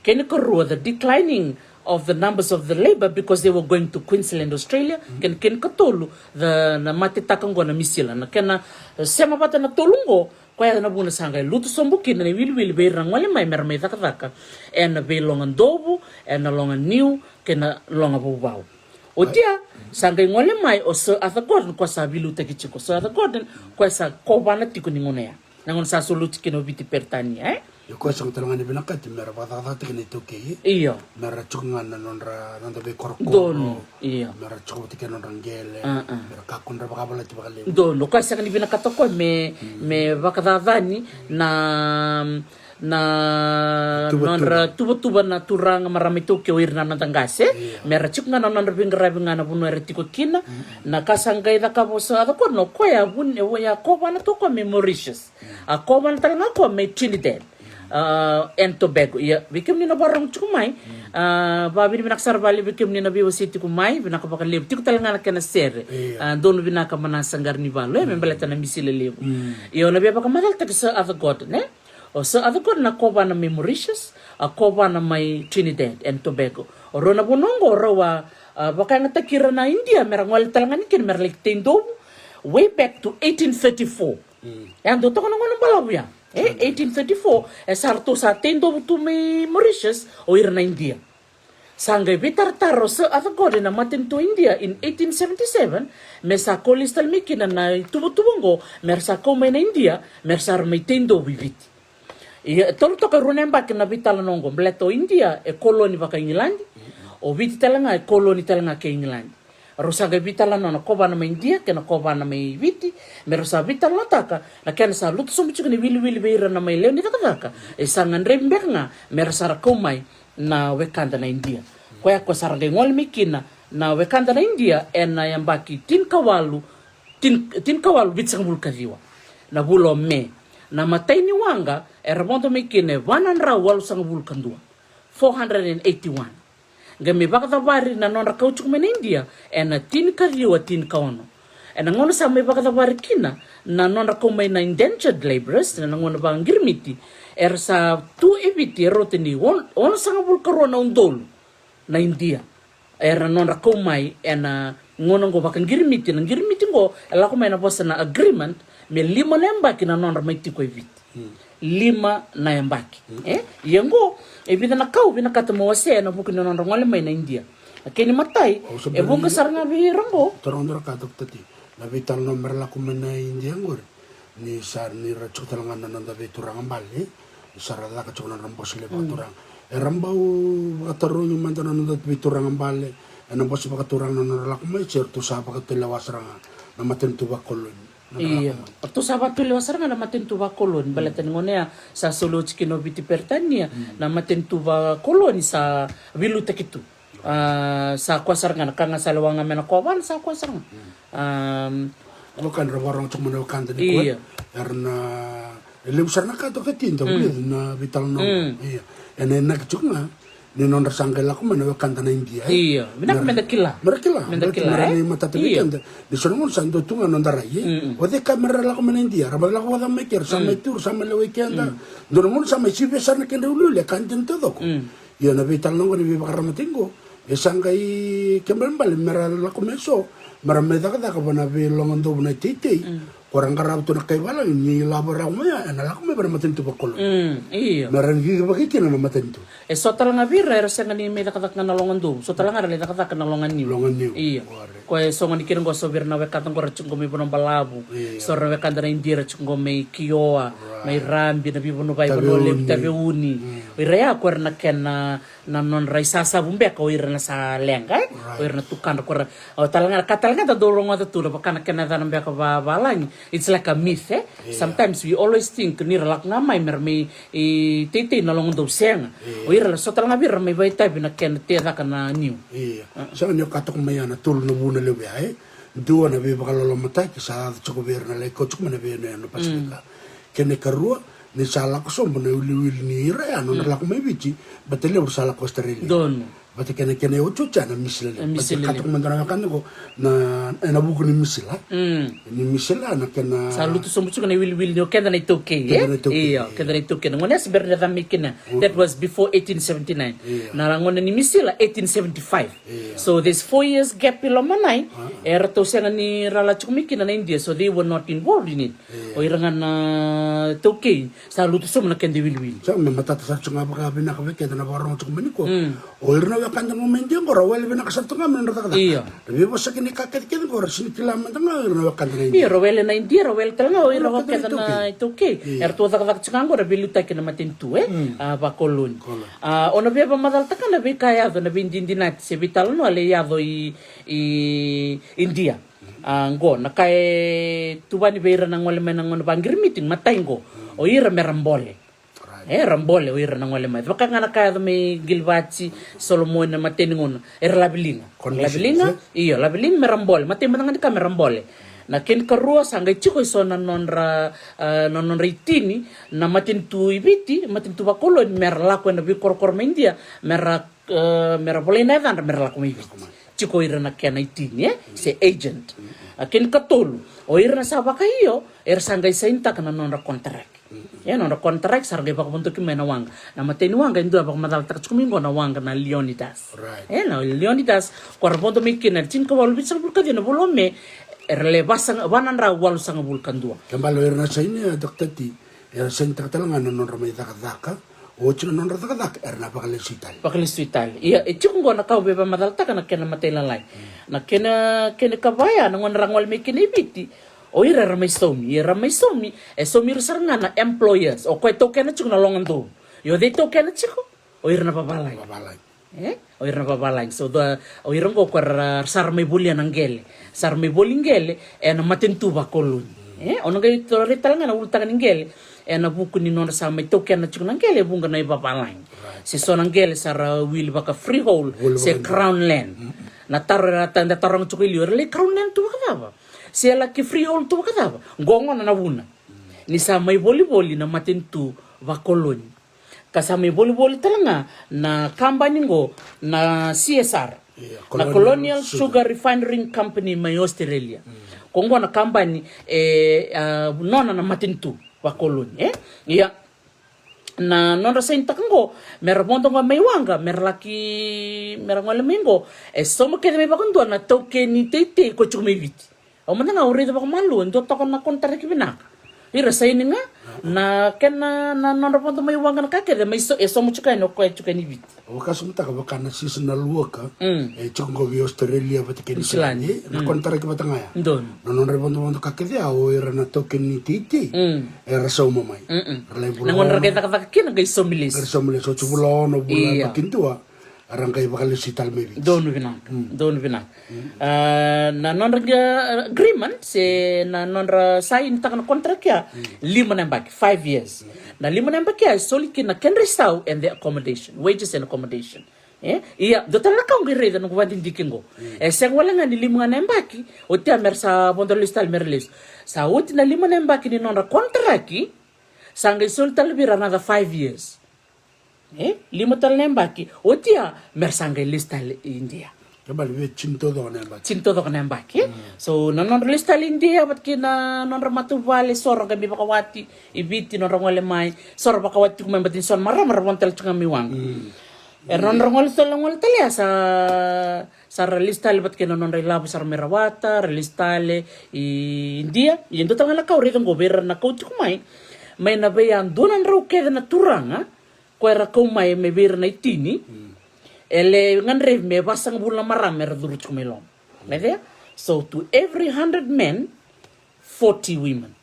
can the declining of the numbers of the labor because they were going to Queensland, Australia, ken katolu the na matitakango na misila na kena sema bata na tolungo kwaya na buna sanga lutu sombuki na wil be rangwale mai mermai takataka and be longan dobu and longan new kena longa bubau otia sanga ngole mai o so atha gordon kwa sa bilu tekichiko so atha gordon kwa sa kobana tiko ningonea nangon sa soluti kino biti pertania ko sang talanga ni binakat mera bata tekni toki iyo mera chukungan na nonra nanda be korko dono iyo mera chukuti ke nonra ngele mera kakundra bakabala tibakale dono kwa sang ni binakato ko me bakadadani na nonra tuba na turang maramito ke wirna na tangase mera chukungan na nonra bingra na buno eretiko kina na kasangay da kabosa ada ko no ko ya bun ya ko bana to ko me Mauritius a ko bana talanga ko me Trinidad and Tobago ya bikim ni na barang chukumai babi ni binaksar bali bikim ni na biwa city kumai binakapaka lebu tiku talanga na kana ser dono binaka mana sanggar ni balo membeleta na misile lebu iyo na biya baka madal tak sa other god ne o sa other god na koba na may Mauritius a koba na may Trinidad and Tobago o ro na bunongo rawa baka nga takira na India merangwal talanga ni kin meralik tendo way back to 1834 yan do to ko nang balaw ya 1834 sarto sa tendo tu may Mauritius o ira na India sangay bitartaro sa other god na matin to India in 1877 mesa kolistal mikina na tubutubongo mersa ko may na India mersar may tendo bibiti tolo to karunen bak na vital nongo bleto India e koloni baka England o biti talanga e koloni talanga ke England rosaga vitala na koba na India kena koba na may viti merosa vitala taka na kena sa luto sumbichu ni wili beira na may leo ni takaka e sangan rember nga merosa rakomai na wekanda na India kwaya ko sarangay ngol mikina na wekanda na India na yambaki tin kawalu bitsang bulkadiwa na bulo me na matay ni wanga ramondo mikine 100 sang bulkandua 481 gami bakata bari na non rakauchuk men India na tin kariwa tin kaono na ngono sa may bakata bari kina na non rakau may na indentured laborers na ngono bang girmiti sa tu eviti rotini on sanga bulkaro na undol na India non rakau may na ngono go bakang girmiti ngo ko may na bosa na agreement me lima nembaki na non ramay ko eviti lima na yambaki yengo ebida na kau bina katamo wase na bukin na ngole may na India akini matay bunga saranga bi rambo torondra katok tati na vital nomor la kumena India ngor ni sar ni rachuk talanga na nanda turang ambali sar la ka chukna rambo sile turang rambo ataro ni mantana nanda turang ambali na bosi baka turang na la kumay certo sa baka tilawasranga na maten tuba kolon iya to sabat tu lewasar nga na matin tuba kolon balatan ngonea sa solo chikino biti pertania na matin tuba kolon sa bilu tekitu sa kwasar nga kanga sa lawanga mena koban sa kwasar nga bukan rawarong cuma na kanta ni ko erna lebusar na ka to ketinta na vital no iya ene nagchuk nga ni non rasanggal ako man kanta na India iya binak mendakila ni matatabikan di sono mo sando tunga non darai o de kamera la ko man India rabal la ko da maker sa may tour sa may weekend do mo sa may sibe sa na kende ulule kantin todo ko ya na vital no ni bakaramatingo e sangay kembal mera la ko meso mara me da ka bana be longondo na titi orang karab tu nak kaibala ni labora umaya na la ko me baramatin tu bakolo iya mara ngi bakiti na matin tu so tala nga bira era sa nga ni may nakatak na longan do so tala nga rin nakatak na longan niyo longan niyo iya Koe songa ni kira ngoso vir na wekata ngora chungo me bono balabu. So ra wekata na indira chungo me kioa, me rambi na bibono bai bono le tabe uni. Ira ya ko na ken na non raisasa bumbe ko ira na sa lenga. O ira na tukan ko o talanga katalanga da dorong ada tu ba kana ken na nambe ka ba balang. It's like a myth. Sometimes we always think ni relak na mai mer me tete na long do senga. O ira so talanga bir me bai tabe na ken te da kana niu. Sa nyo katok maya na tul no buna le ai. Dua na be bakalo mata ki sa choko ber na le ko choko na be no pasika. Kene karua ni sala ko sombo na uli ni ira no na lak me bici batele ursala ko Australia. Don. Bate kene o chucha na misile. Bate katok mandara kan ko na buku ni misila. Ni misila na kena Saluto sombo chuka na will no kenda na itoke iya kenda na itoke ngone asber na mikina that was before 1879 na ngone ni misila 1875 so there's 4 years gap ilo manai era to senga ni rala chukmikina na India so they were not involved in it o irangan na toke saluto sombo na kenda will sa me matata sa chunga ba ka bina ka kenda na barong chukmani ko o irna wa kanda mo mendi ngora wala bina ka sa tunga men rata iya be bosa kini kaket kini ngora sini kilama tanga irna wa kanda iya rowele na India rowele tanga o ira kenda na itoke to tak chkango ra biluta kina matintu ba kolon ona be ba madal takana be kaya do na bindindinat se vital no ale yado India ngo na kay tubani be ira nang wala menang bangir meeting mataingo o ira merambole rambole o ira nang wala mai baka ngana kaya do me gilvaci solomon na mateningon labilinga iyo labiling merambole matemanang ka merambole na ken karua sanga chiko so na nonra itini na matintu ibiti matintu bakolo mer lako na bi korkor mendia mera boleh na dan mer lako mi chiko ira na ken itini se agent ken katolu o ira na sabaka hiyo sanga isainta kana nonra contract nonra contract sarga pa punto ki mena wanga na mateni wanga indu pa madal tak kumingo na wanga na Leonidas na Leonidas korbondo mikina tinko wal bisal bulka dina bolome relebasang banan ra walu sang bulkan dua kembalo erna saini doktati era senta katalanga non ramai takadaka o chino non takadaka erna pakale suital iya chungo na kau beba madal takana kena matela lai na kena kabaya ngon rangwal mekini biti o ira ramai somi somi rusaranga na employers o ko to kena chuna longan do yo de to kena chiko o ira na babalai o ira na babalai so o ira ngo kwar sarmai bulia nangele sarmai bolingele na matentu bakolun ono ga to retalanga na ultanga ningele na buku ni nona sa mai to kena chuna ngele bunga na babalai si sonangele sara will baka freehold se crown land na tarra tanda tarang chukilio le crown land tu kadaba si ala ki freehold tu kadaba ngongo na buna ni sa mai boli na matentu bakolun kasama boli talanga na company ngo na CSR na Colonial Sugar Refining Company mai Australia kongo na company nona na matintu wa koloni iya na nona senta kango mermondo nga may wanga merlaki merangole mengo somo kede me bakondo na tokeni tete ko chumiviti o mananga urido ba malu ndo to na kontare kibinaka ira saini nga na kena na nonraponto may wanga na kakede may somo chuka no ko chuka ni bit o kaso mata ka baka na seasonal worker chungo vi Australia batikeni silani na kontare ki batanga ya don no nonraponto kakede o ira na tokeni titi era somo mai na ngonra kita kata kina ga somilis so chubulo no bula bakintua arangkai bakal sital maybe don vina na nonra agreement se na nonra sign takana kontrak ya 5 nembak 5 years na 5 nembak ya soliki na ken restau and the accommodation wages and accommodation iya dotal na kang gire no wadin dikingo seng wala nga ni 5 nembaki o ti amersa bondalistal merles sa uti na 5 nembaki ni nonra kontraki sanga sultal bira another 5 years lima tal nembaki otia mersanga listal India kabal we cinto do nembaki so non listal India bat kina non ramatu vale sor gabi bakawati ibiti non rangole mai sor bakawati kumembatin son maram wontel chungami wang non rangol solongol talia sa listal bat kina non relabo sar merawata relistale India yendo tangala ka uri goberna na kau kumai may nabayan donan raw keda na turanga kuera kau mai me bir na itini ele nganre me basang bulan maram mer duru chumelom mede So to every 100 men, 40 women.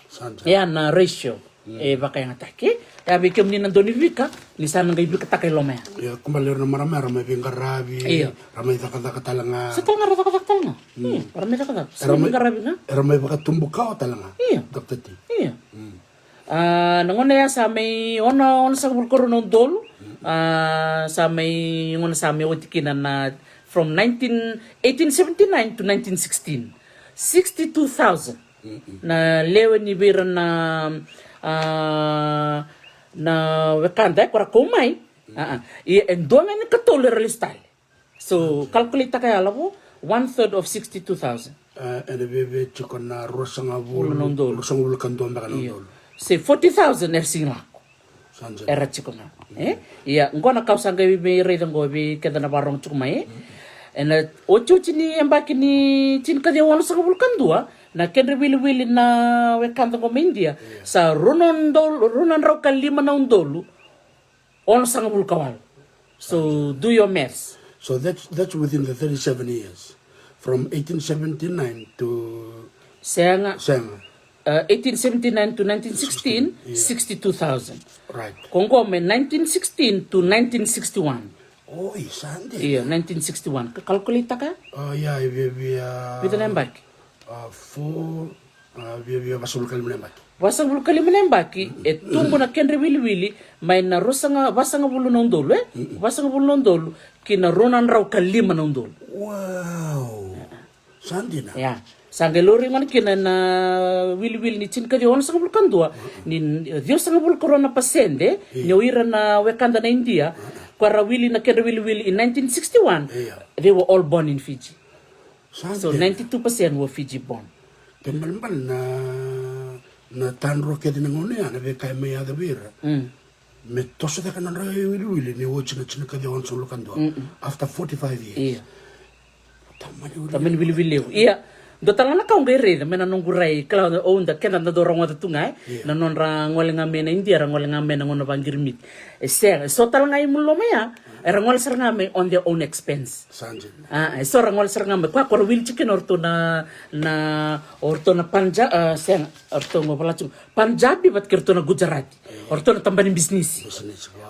Sanja. Yan na ratio. Baka yung atake. Yabi kem ni nandoni vika, ni sana nga ibika takay lomaya. Ya kumalir na marami binga rabi. Iya. Ramay taka talanga. Sa tanga rata nga. Parang may taka. Sa binga rabi nga. Ramay baka tumbuk ka o talanga. Iya. Daktati. Iya. Nangona ya sa may ono sa bulkoro ng dol. Sa may yung sa may utikinan na from 1879 to 1916. 62,000 na lewe ni bira na wekanda kora kumai endome ni katoleralista. So calculate kaya labo 1/3 of 62,000. Ene bebe chiko na rosanga Nondolo. rosanga bulu kandombe kanondolo. Say 40,000 ersingako. Sanja. Era chiko na. Iya ngona kausanga bibi reda ngobi keda na barong chukumai. Ena ochuchi ni embaki ni tin kadi wano sa bulkandua na kenre wili na wekanda ko India sa runan raw kalima na undolu on sa bulkawal. So do your maths. So that's within the 37 years. From 1879 to Saya nga 7. 1879 to 1916, 62,000. Right. Kung ko may 1916 to 1961. Oh, isande. Iya, 1961. Kalkulita ka? Yeah, we Pito na embaki. we basul kalmina baki. Wasang bulu kali menembaki, tumbo na kenre wili may na wasang bulu nondolo wasang bulu nondolo kina ronan raw kalima nondolo. Wow. Sandi na. Ya. Sangelori man kina na wili ni chin kadi on sang bulu kandua ni Dios sang bulu corona pasende nyawira na wekanda na India kwara wili na kenre wili in 1961 they were all born in Fiji. So 92% were Fiji born. Kembal na tanro kedi ngone ana be kai me ada bira. Me toso da kanan rai wili ni wo china kadi on sulu kandua after 45 years. Iya. Tamani Tamen wili. Iya. Do talana ka ngai reda mena nongurai kala onda kena na dorong wata tungai na nonra ngole ngame na India ngole ngame na ngono bangirmit. So talanga imulo maya era ngole ser ngame on their own expense. Sanje. So ngole ser ngame kwa wil chicken orto na panja sen orto ngopala chung Punjabi bat kerto na Gujarati. Orto na tambanin business.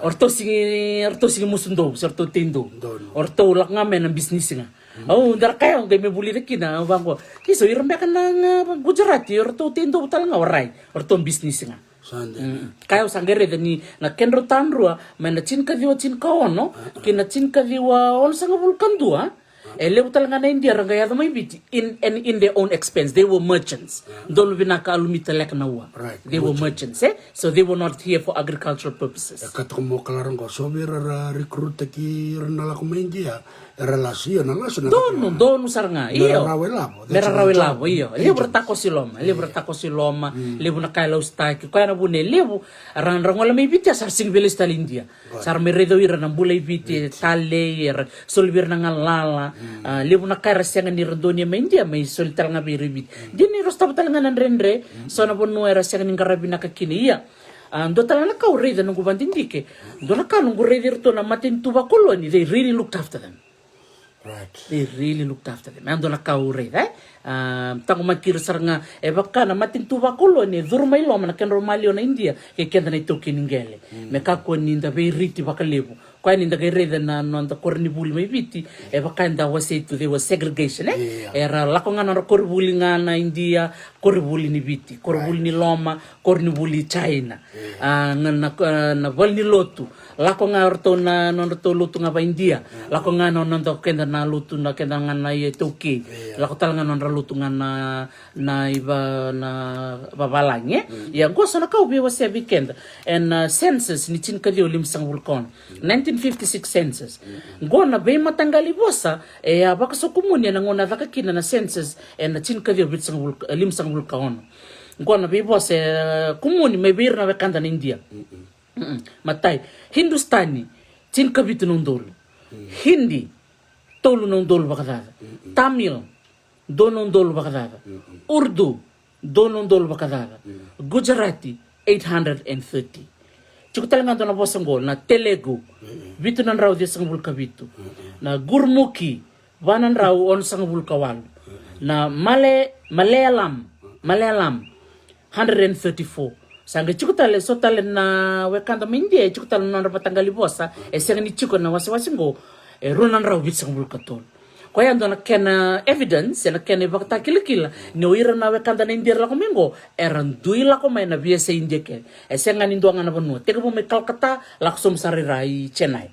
Orto singi musundo orto tindo. Orto ulak ngame na business nga. Oh, dar kayo ngay may buli na kina bangko. Kiso irembe ka ng Gujarati or to tindo tal nga waray or to business nga. Sande. Kayo sangere ni na kenro tanrua may na chin ka ono kina chin ka diwa on sa bulkan dua. Lew talaga na India rangaya da may biti in their own expense. They were merchants. Dolo binaka alumita lek na wa. Right. They were merchants, so they were not here for agricultural purposes. Katok mo kalaran ko so bira recruit ki renala ko India. Relasi na laso na. Dono saranga. Iyo. Mera labo. Iyo. Libre tako si loma. Libre na kailaw staki. Kaya na bune. Libre. Arang wala may biti. Sar singbilis tal India. Sar may redo ira ng bulay biti. Tale. Solbir na nga lala. Libre na kaya rasya nga ni Randonia may India. May solital nga biri biti. Di ni rostabatal nga nan renre. So na bono era rasya nga ni ngarabi na kakiniya. Do talaga ka ureda nung gubandindike. Do na ka nung ureda rito na matin tuba koloni. They really looked after them. Right. They really looked after them. Ando na kaure, tango makirasar nga, baka na matintuwa koloni, durmay lo, manakan romalyo na India, kaya na ito kiningele. Mekako ninda bay riti baka lebo. Kaya ninda kay reda na nanda kornibuli may biti, baka nda was ito, there was segregation, Era lako nga na koribuli nga na India, koribuli ni biti, koribuli ni Loma, kornibuli China. Na bal ni lotu. Lako nga orto na nonto luto nga ba India. Lako nga nonto kenda na luto na kenda nga na Toki. Lako talaga nonra luto nga na iba na babalanya. Yang ko sana ka ubi was weekend. And census ni chin kadi ulim sang vulkan. 1956 census. Go na bay matanggali bosa baka so kumunya na ngona daka kina na census and chin kadi ubi sang lim sang vulkan. Go na bay bosa kumuni may bir na bekanda na India. Matay Hindustani chin kabitu nung dolo. Hindi tolo nung dolo bakadada. Tamil do nung dolo bakadada. Urdu do nung dolo bakadada. Gujarati 830. Cukup talaga na bosang gol na Telugu bitu nan raw di sang bulka bitu. Na Gurmukhi banan raw on sang bulka wal. Na Malayalam 134. Sanga chukutale sotale na wekanda India chukutale na rapatangali bosa eseng ni chuko na wasiwasi ngo runan raw bitsang bulkatol. Kaya ndo na kena evidence na kena bakta kilikila ni uira na wekanda na India la komengo eran duila ko may na biya sa India ke eseng ani ndo nga na bonu teka mo me Calcutta laksom sarirai Chennai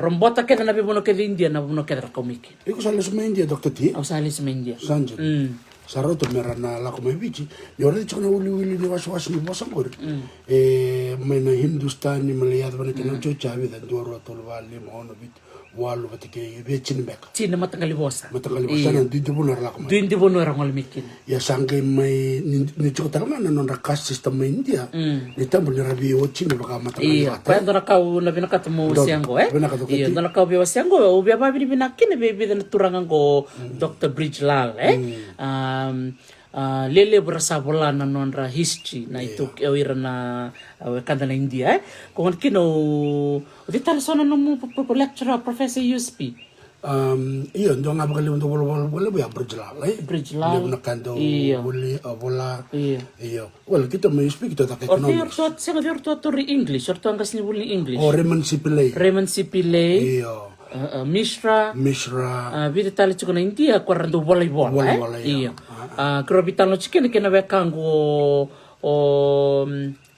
rombota kena na bibono ke India na bono ke rakomiki. Iko sale sa India Dr. T. Au sale sa India. Sanjay. Saroto merana la come bici, yore chona uli ni was ni bosangor. May na Hindustani Malayad bana kena chocha vida doro tolvali mono bit walu batike bechin beka. China matagali bosa na dito bunar la come. Duindi bono ngol mikin. Ya sangke may ni chota na non rakas system India. Ni tambo ni rabi o china baka matagali. Quando na kau na binakatmo siango Iyo na kau biwa siango o biya ba binakin be na turangan ko Dr. Bridgelal lele berasa bola na nonra history na itu ira na kanda na India kung kino dital sona no lecturer Professor USP iyo ndo nga bakali ndo bola ya Bridgelal na kando bola iyo well kita may speak to the economics or sanga to English or to angas ni English o Raymond Sipilay iyo Mishra vita tali chuko na India kwa rando volleyball iyo kro bitalo chikene kena wekango o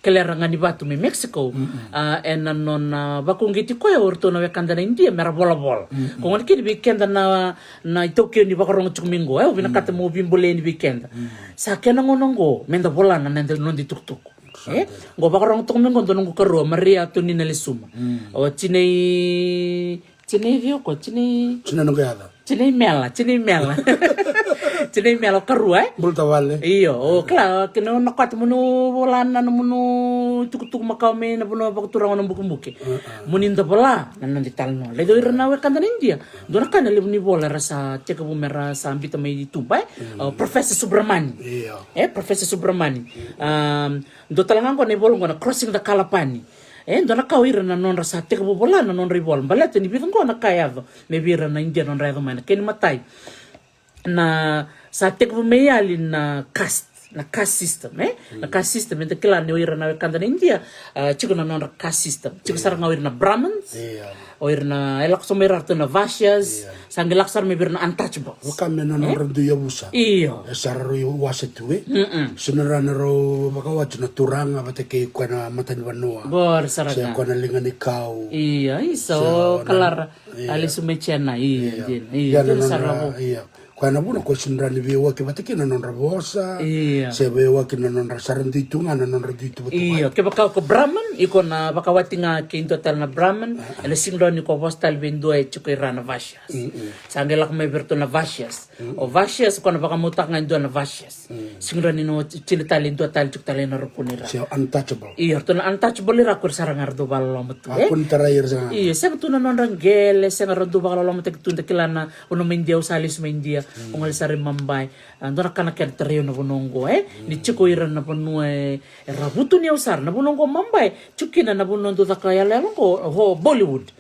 keleranga ni batu me Mexico non bakungiti ko ya orto na wekanda na India mera volleyball ko ngani kini weekend na Tokyo ni bakarong chumingo ubina kata mo bimbole ni weekend sa kena ngonongo menda bola na nende non di tuktuk ngo bakarong tumingo ndongo karo Maria Tonina Lesuma o Cine vio ko cine nungada. Cine mela. Cine mela karua Bulta vale. Iyo, claro, que no nakat munu volana no munu tuk makau me na puno bakturang no bukumbuke. Muninda bola nan ditalno. Le do irna we kanda India. Do na kana lebni bola rasa teka bumera sa ambita may ditumpa Professor Subramani. Iyo. Professor Subramani. Do talangan ko ne bolong na crossing the Kalapani. Ndo na kawira na non rasa teka bola na non ribol balete ni bitong ko na kayado me bira na India non rado man ken matay na sa teka mayali na caste system na caste system ndo kila ni ira na kanda na India chiko na non caste system chiko sarang awir na Brahmins o ira na elak somera to na Vaishyas sangelak sar me bir na untouchable wakame na non rando yabusa iyo sararo wasetue sunara na ro bakawa na turanga bateke ko na matan banua bor saraga sa ko na lingan ikaw iya iso kalar ali sumechena iya sarabo iya Kana buna ko sunrani be waki bateke na non rabosa se be waki na non rasarandi tunga na non raditu iya ke baka ko Brahman iko na baka watinga ke total na Brahman ele singlo ni ko postal bendo e chuko irana Vaishyas sangela ko may berto na Vaishyas o Vaishyas ko na baka mutak nga ndo na Vaishyas singlo ni no chilitalin total chuk talin na rupunira so untouchable iya to na untouchable ra ko sarangar do ballo mutu akun tarayer sa iya se to na non rangele se nga do ballo mutu tunda kilana uno India usalis ma India ungal sari mambay ando kana ker teryo na bunongo ni chiko ira na bonu rabutu ni usar na bunongo mambay chukina na bunondo takaya lelongo ho Bollywood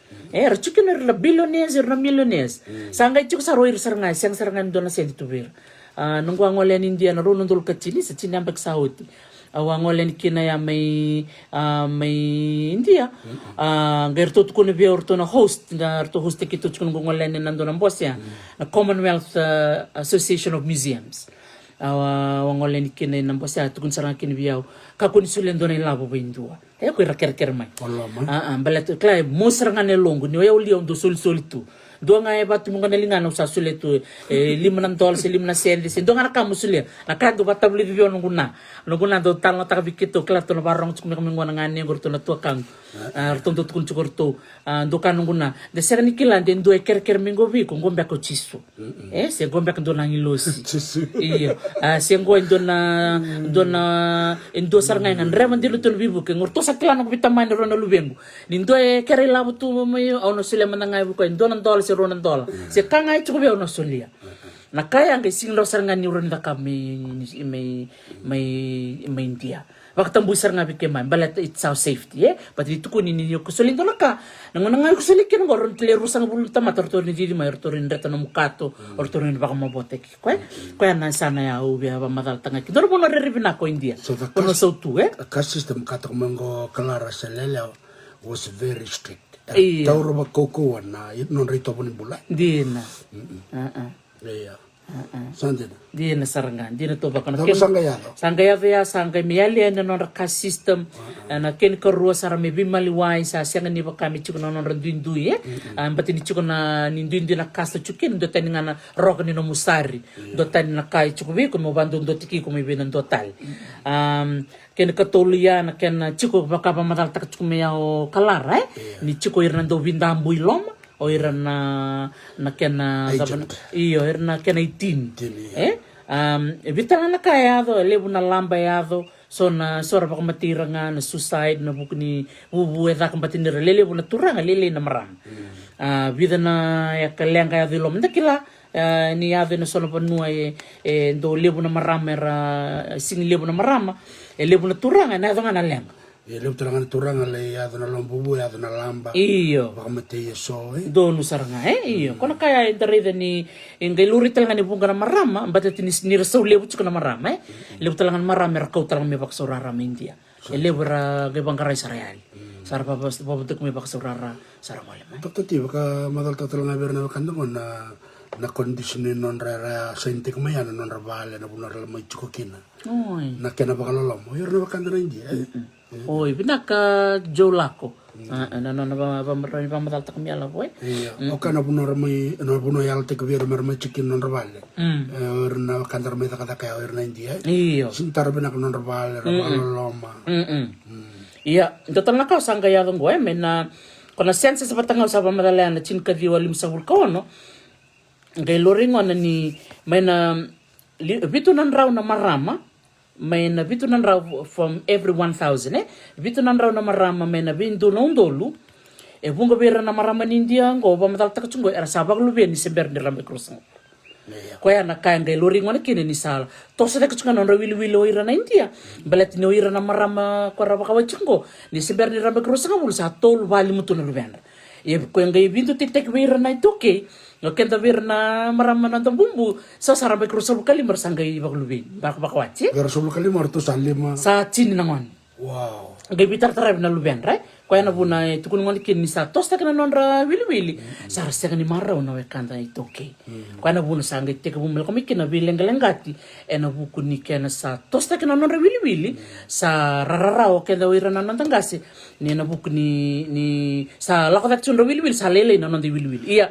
chukina la billionaires na millionaires sangay chuk saro ir sarnga sang sarangan do na sedi tubir nungwa ngolen India na runo dul kachini sa chinambek sauti awangolen kina ya may India gerto ko ni biorto na host kito kun ngolen nando ng boss ya na Commonwealth Association of Museums awangolen kina ng boss ya tukun sarang kin biaw kakun sulen do na labo bindua ko iraker mai balat klay mo sarangan longo ni yaw liom do sul tu do nga batu mo nganalingan sa suletu $5 $5 do nga nakamu sulia nakado batabli vivyo nunguna do tal na takabikito klato na barong tsuk mi ngona ngani gorto na tuakang artondo tukun chukorto do kanunguna de serani kilan den do ker mingo vi ko ngombe ko chisu se ngombe ko do na ngilosi iyo se ngombe do na endo sarnga ngan reman dilu tun bibu ke ngorto sa kilan ko bitamay ro na lubengo nindo kere labu tu mo ono sile manangay bu ko endo nan dol si ronan dola si kangay chuko be ono sulia nakaya ang singlo sarnga ni ron da kami may India wakatambusar nga bike mai balat it's our safety but itu kun ini yo kusulin to naka nangonanga kusulin kin ngoron tleru sang bulu tama tortor ni didi mai tortorin reta no mukato tortorin baka mabote ki ko na sana ya ubi ba madal tanga ki dorbo no reribina ko india kono so tu a system kato mango Clara Selele was very strict tauro ba koko na non rito pun bula dina Sandina. Dina sarangan, dina to bakana ken. Sangayado ya sangay miali na non ka system na ken ko ruwa sara me bimali wai sa senga ni bakami chuko non randuindu bati ni chuko na ninduindu na kasta chukin do tani ngana rok ni no musari do tani na kai chuko be ko mo bando do tiki ko me benan total ken katolia na ken chuko bakaba madal tak chuko me o kalara ni chuko irnando vindambu iloma o irana na kena iyo irana kena 18 vitanga na kaya do lebu na lamba yado so na sora pa matiranga na suicide na bukni bubu eda kampatin ni lebu na turanga lele na maram vida na ya kalenga yado lo mendakila ni yado na sono panua do lebu na maram era sing lebu na marama lebu na turanga na yado na lenga Ele utranga turanga le ya na lombubu ya na lamba. Iyo. Baka mate so Donu saranga iyo. Kono kaya interida ni ngeluri talanga ni bunga na marama, mbata tinis ni rasaw lebu chuko na marama Lebu talanga marama rakau talanga mi baksurara India. Lebu ra gebangkarai sarayali. Sara papatuk mi baksurara saramale. Takto ti baka madal talanga berna kandong na kondisyon non rara saintik mayan non rabale na bunar lamay chuko kina. Oy. Na kena baka lolom. Yorna bakanda na India. Oy, binaka Jolako. Ba madal tak mi ala boy. Iya. Oka na bunar may na buno yal tek ver mer may chikin non rabale. Na kandar may takataka yorna India. Iyo. Sintar binak non rabale loma. Iya, total na ka sanga yadong gue mena kona sense sa patanga sa pamadala na chin kadiwa lim sa vulkano. Ngay loringo na ni mena bitunan raw na marama may na bitunan raw from every 1,000 bitunan raw na marama may na bindu nondolu bunga bera na marama ni India ngo ba matal tak chungo era sabag lu ni sember ni rambe krusang ko ya na kaya ngay loringo na kini ni sala to sa tak chunga non rawili wilo ira na India balat ni ira na marama ko ra baka chungo ni sember ni rambe krusang bul sa tol bali mutu na lubenda ko ngay bindu titek bera na itoke no kenda vir na marama na bumbu sa sarabe krusal kali mersanggai baklubin bakwachi Rasul kali marto salima sa chini nangon wow ngai bitar tarab na luben right ko yana buna tukun ngol kin ni sa tosta kana nonra wili sa rasa ni marau na wekanda itoke ko yana buna sangai tek bumel ko mikina bilengalengati ena buku ni kana sa tosta kana nonra wili sa rararao kenda wira na nantangasi ni na buku ni sa lakotak chunra wili sa lele na nondi wili iya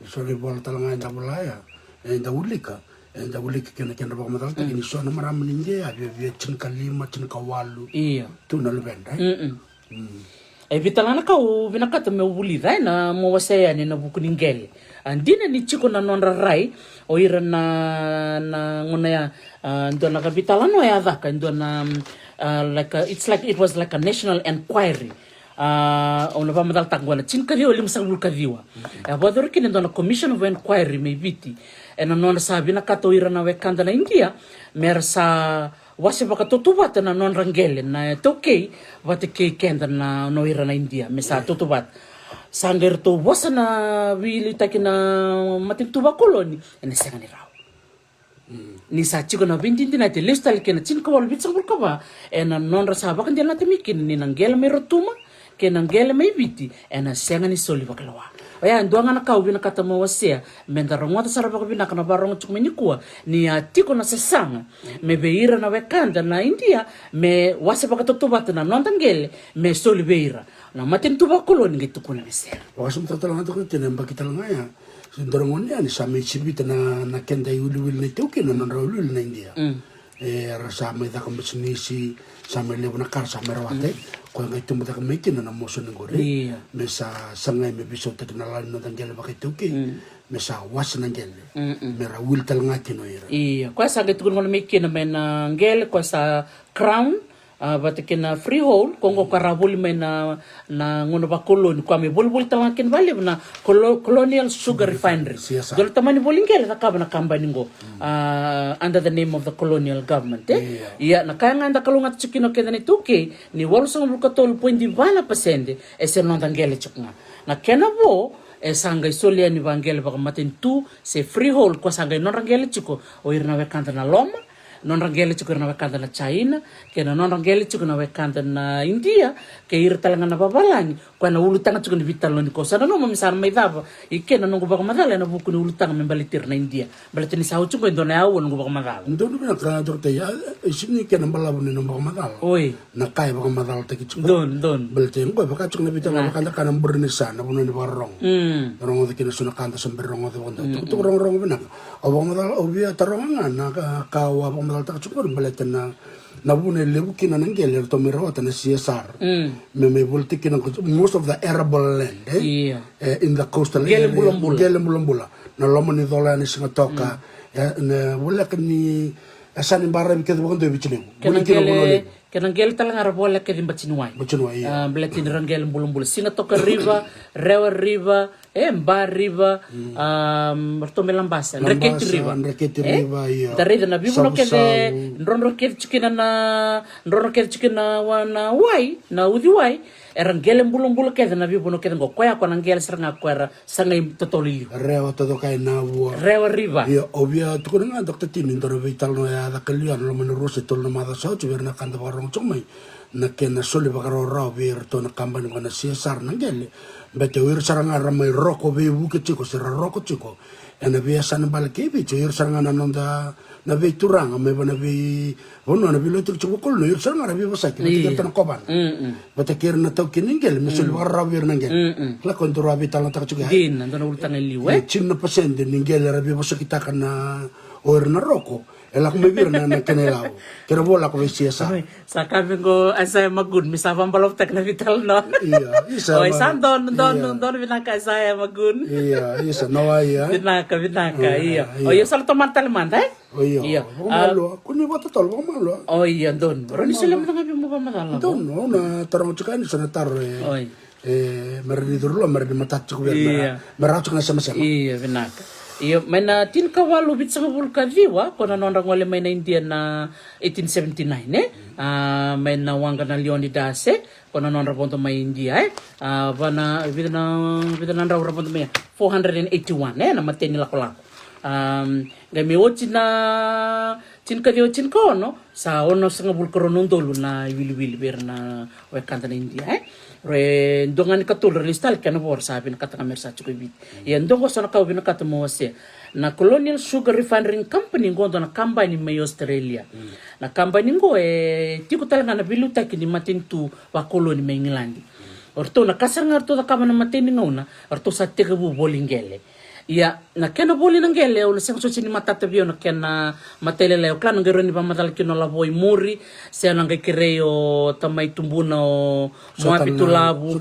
Sorry bola talanga enda bulaya enda ulika kena baka matal ini so na marama ninge abi chin kalima chin kawalu iya tu na lubenda vitalana ka vinakata me ubulida na mo wasaya ni na buku ningel andina ni chiko na nonra rai o ira na ngona ya ndo na vitalano ya daka ndo na it was like a national inquiry ona ba madal tangwana chin kadiwa lim sangul kadiwa abador kin ndo na commission of inquiry me viti ena non sabi na katoira na wekanda na India mersa wasi baka tutubat na non rangele na toke wate ke kenda na noira na India mesa tutubat sanger to wasa na wili takina matin tuba koloni ena sanga ni raw ni sa chiko na bintin na te listal kena chin kawal bitsang bulkaba ena non rasa baka ndela temikin ni nangela merotuma kenangele may viti ena senga ni soli bakalawa aya nduanga na kaubi na katama wasea mendarongwa ta saraba ko bina kana barong chuk menyukua ni atiko na sesanga me beira na wekanda na India me wase baka totobat na nontangele me soli beira na matin tuba koloni ngitukuna mesera wakasum tatalanga to kene mbakita langa ya sindorongon ya ni sami chibita na kenda yulu na toke na nonrawulu na India rasa me da kombisnisi sama lebu na kar sama rawate ko ngai tumbu ta mekin na moso ngore me sa sangai me biso ta na lan na ngel ba kituki me sa was na ngel me ra wil tal ngati no ira iya ko sa gitu ngono mekin na men ngel ko sa crown batakina freehold kongo karabuli may na ngono ba koloni kwa me bolbol tamakin vale na colonial sugar refinery dol tamani bolingel na kaba na kambani ngo under the name of the colonial government ya na kaya nganda kalungat chikino kedani tuke ni walsong bulkatol poindi vala pasende ese nondangele chuknga na kenabo sanga isolia ni vangele baka matin tu se freehold kwa sanga non rangele chiko o irna wekanta na loma non rangele chiko na wekanta na China kena non rangele chiko na wekanta na India ke irtalanga na babalani kwa na ulutanga chiko ni vitalo ni kosa no mamisana maidava ikena nungu baka madala na buku ni ulutanga membalitir na India balatini sa chiko ndona yawo nungu baka madala ndono bina kana dorte ya isini kena mbalabu ni nungu baka madala oi na kai baka madala taki chiko don balatini ngo baka chiko na vitalo baka kana mburni sana buno ni barong rong de kina suna kanta sambil rong de wanda tu rong bina abang madala obia taronga na kawa dal tak cukur baletena na bune lebu kina nangel to merota na CSR me volti kina most of the arable land in the coastal area gelembulambula na lomo ni dola ni singa toka na wala kani asani bara bi kedo ngondo bichine kenang gel talang arabola ke dimbachinuai belatin rangel mbulumbul singa toka river rewa river mba river bertomelambasa reketi river iya tare na bibu no kede ndrono kede chikina wana wai na udi wai rangel mbulumbul kede na bibu no kede ngokoya kwa nangel seranga kwera sanga totoli rewa todo kai na rewa river iya obia tukuna dokter tini ndoro vital no ya da kalian lo menurus tol no mada so berna kan chomai na kena soli bakaro rao bir to na kambani ngana CSR nangele bete wir saranga ramai roko be buke chiko sera roko chiko ena biasa na balke bi wir saranga nonda na be turanga me bana be wono na bi lo chiko kol no wir saranga rabi basaki na tigata na koban bete kir na to kiningel me soli bakaro rao bir nangel la kontura bi talanta chiko din ndona ultanga liwe chinna pasende ningel rabi basaki takana or na roko elak mebir na kenelao kera bola ko CSR sakabi ngo asaya magud misafam balok tak na vital no iya isa oi san don binaka asaya magun iya isa nawa iya binaka iya oh iya sal toman talman iya malo kuni bota tol malo oh iya don roni selam na ngabi mo ba madala don no na tarang chukani sana tar oi merdi durlo merdi matat chuk merat na sama-sama iya binaka iyo mena tin kawalu bit sa bulka viwa kona nonrang wale may na India na 1879 may na wanga na Leonidas kona nonrang ponto may India bana bida raw ponto may 481 na matay nila ko lang gami ochin na chin ko no sa ono sa bulka ronondolo na wili ber na wekanta na India re ndongan katul relistal kana bor sabi na katanga mersa chuko bit ya ndongo sana ka ubina katamo wase na Colonial Sugar Refinery Company ngondo na company may Australia na company ngo tiko talaga na biluta kini matintu wa koloni may England orto na kasanga orto da kama na matini ngona orto sa tega bu bolingele ya na kena boli nangele o se so chini matata bio na kena matelele o klano ngero ni pamadal kino la boy muri se na ngekireo tamay tumbuna o moapitu labu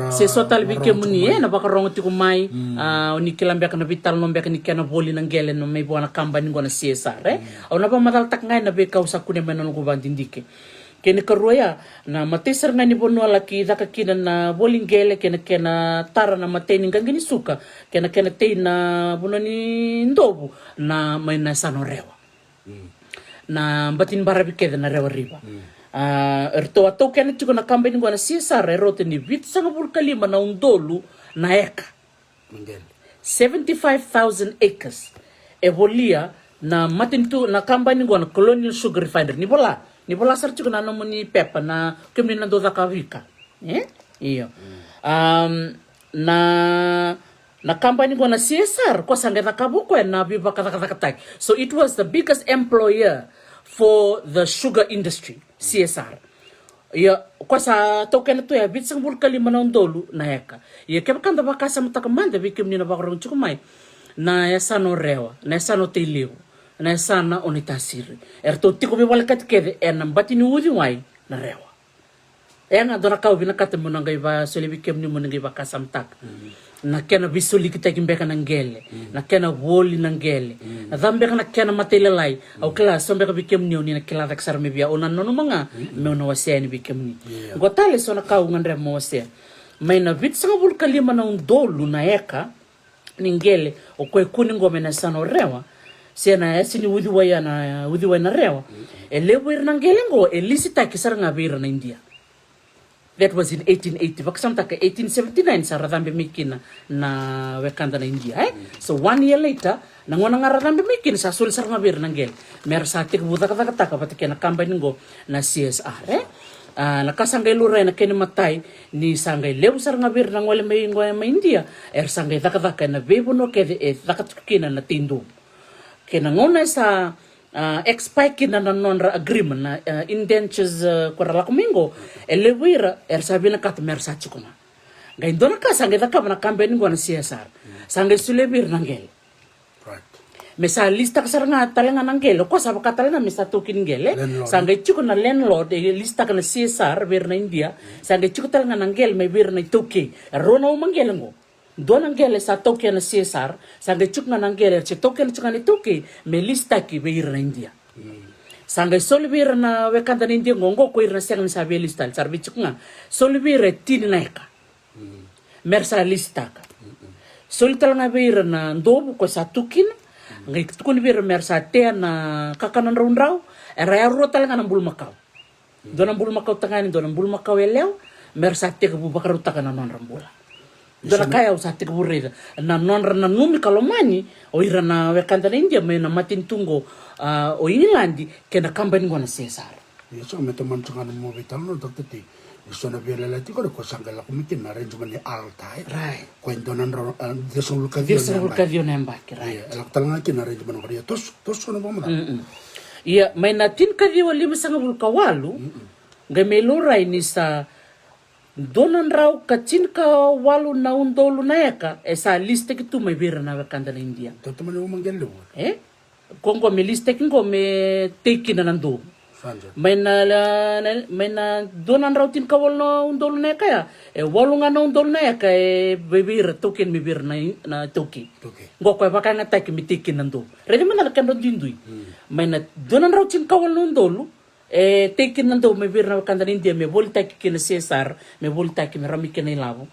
se sotal bike muni na bakarong ti kumai oni kilambia kana vital nombia ni kena boli nangele no may buana kambani ngona CSR o na pamadal tak ngai na be kausa kune menon ko bandindike kene karoya na matesar nga ni bono laki daka kina na bolingele kena tara na mateni ngangini suka kena te na bono ni ndobu na may na sano rewa na batin barabi keda na rewa riba erto ato kena chuko na kambeni ngwana CSR erote ni bit sanga bulkalima na undolu na eka 75,000 acres ebolia na matintu na kambeni ngwana Colonial Sugar Refinery ni bola sar chuko na no ni pepa na kemni na do da kavika iyo na company ko na CSR ko sanga da kabuko na biba kata so it was the biggest employer for the sugar industry CSR ya ko sa token to ya bitsang bulkali manondolu na eka ya kebakanda bakasa mutakamanda bikemni na bakarong chuko mai na yasano rewa na yasano tiliu na sana onitasiri erto tiko be wala katkede enam batini udi wai na rewa nga dona ka ubina katemo nang iba solibi kem ni mo nang iba kasamtak na kena visuli kita kimbeka na ngele na kena woli na ngele na dhambe na kena matelelai au kla sombe ka bikemni oni na kila daksar me bia ona nono manga me ona waseni bikemni gotale sona ka ngandre mo wasea mai na vit sanga bul kalima na undolu na eka ningele o kwe kuni ngome na sana rewa sena esini wudi wayana rewa elewe na ngele ngo elisita kisara ngabira na India. That was in 1880. Vaksamtaka 1879 sa radhambe mikina na wekanda na India. So 1 year later, nangona nga radhambe mikina sa sul sarang ngabira na ngele. Mer sa tik buta kata patike na kambay ningo na CSR. Nakasangay luray na kinimatay ni sangay lew sarang ngabira na ngwale may India. Sangay dakadaka na bebuno kede dakatukina na tindo. Kinangona sa expire na non agreement na indentures kwa lakumingo elewira sabi na kat mersa chukuma gaindo na ka sange da ka na kambe ningo na CSR sange sulebir nangel Right. mesa lista ka saranga talenga nangel ko sa bakatale na mesa tokin ngele sange chuko na landlord lista ka na CSR bir na India sange chuko talenga nangel may bir na toki rona umangel ngo Dona ngele sa toke na CSR, sange chuk na ngele che toke na chukani toke, me lista ki beir na India. Sange solibir na wekanda na India ngongo ko irna siang na sabi lista, sarbi chuk nga. Solibir tin na eka. Mersa lista ka. Solital nga beir na ndobu ko sa tukin, ngai tukun beir mersa te na kakanan raundraw, era ro talaga ng bulmakaw. Dona bulmakaw tangani, dona bulmakaw elew, mersa te ka bubakar utaka na non rambula. Dona kaya usah tik burida na non na numi kalomani o ira na wekanda na India me na matintungo o Ingilandi kena kambani ngona CSR. Yeso me teman tungan mo vital no totiti. Yeso na biela lati ko sangala kumikin na arrangement ni altai. Right. Kwento nan deso lukadio. Deso lukadio na mbaki. Right. Alak talanga kin arrangement ko tos sono bomda. Iya may natin kadio lima sanga bulkawalu. Gameluray ni sa donan raw kacin ka walu na undolu na eka esa liste ki tu may bira na wekanda na India. Toto man mo mangelo. Kongo me liste kingo me teki na nando. May na donan raw tin ka walu na undolu na eka ya. Walu nga na undolu na eka bibira token mi bira na toki. Ngo ko baka nga taki mi teki nando. Rede man na kando dindui. May na donan raw tin ka walu na undolu tekin nando me bir na kanda India me volta ki na CSR me volta ki na rami ki na ilavo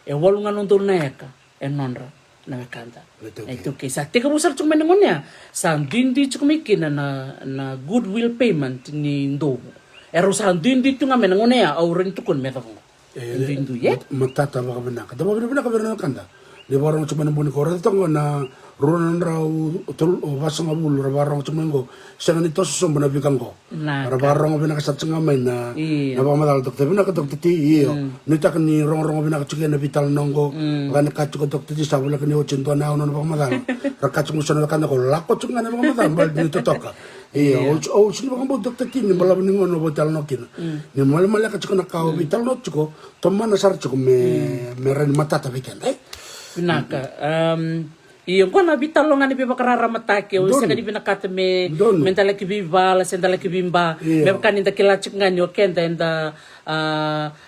walunga nando na eka nonra na kanda ito ke sa teka busar chung menongonya sa dindi chung mikina na goodwill payment ni ndobo sa dindi chung menongonya au rentukon me tavo dindu ye matata ba bana ka daba bana ka bana kanda de barang chung menong ko ra tongo na ronan raw tul wasang abul rabarang chumengo sangan ito sumbana bikango rabarang bina kasatsinga may na napamadal dokte bina ka dokte ti iyo nita kan ni rong bina ka chuken na vital nongo kan ka chuk dokte ti sabula kan ni ochinto na ono napamadal rakachung sono kan ko lako chunga na napamadal bal dito toka iyo o sino ba kambo dokte ti ni bala ni ngono vital nokin ni mal ka chukna ka vital no chuko tomma na sar chuko me ren matata bikan Pinaka iyo ko na bitalongan ni bibakarara matake o sa kani binakata me mentala ki bibala sendala ki bimba me kaninda kilachik nganyo kenda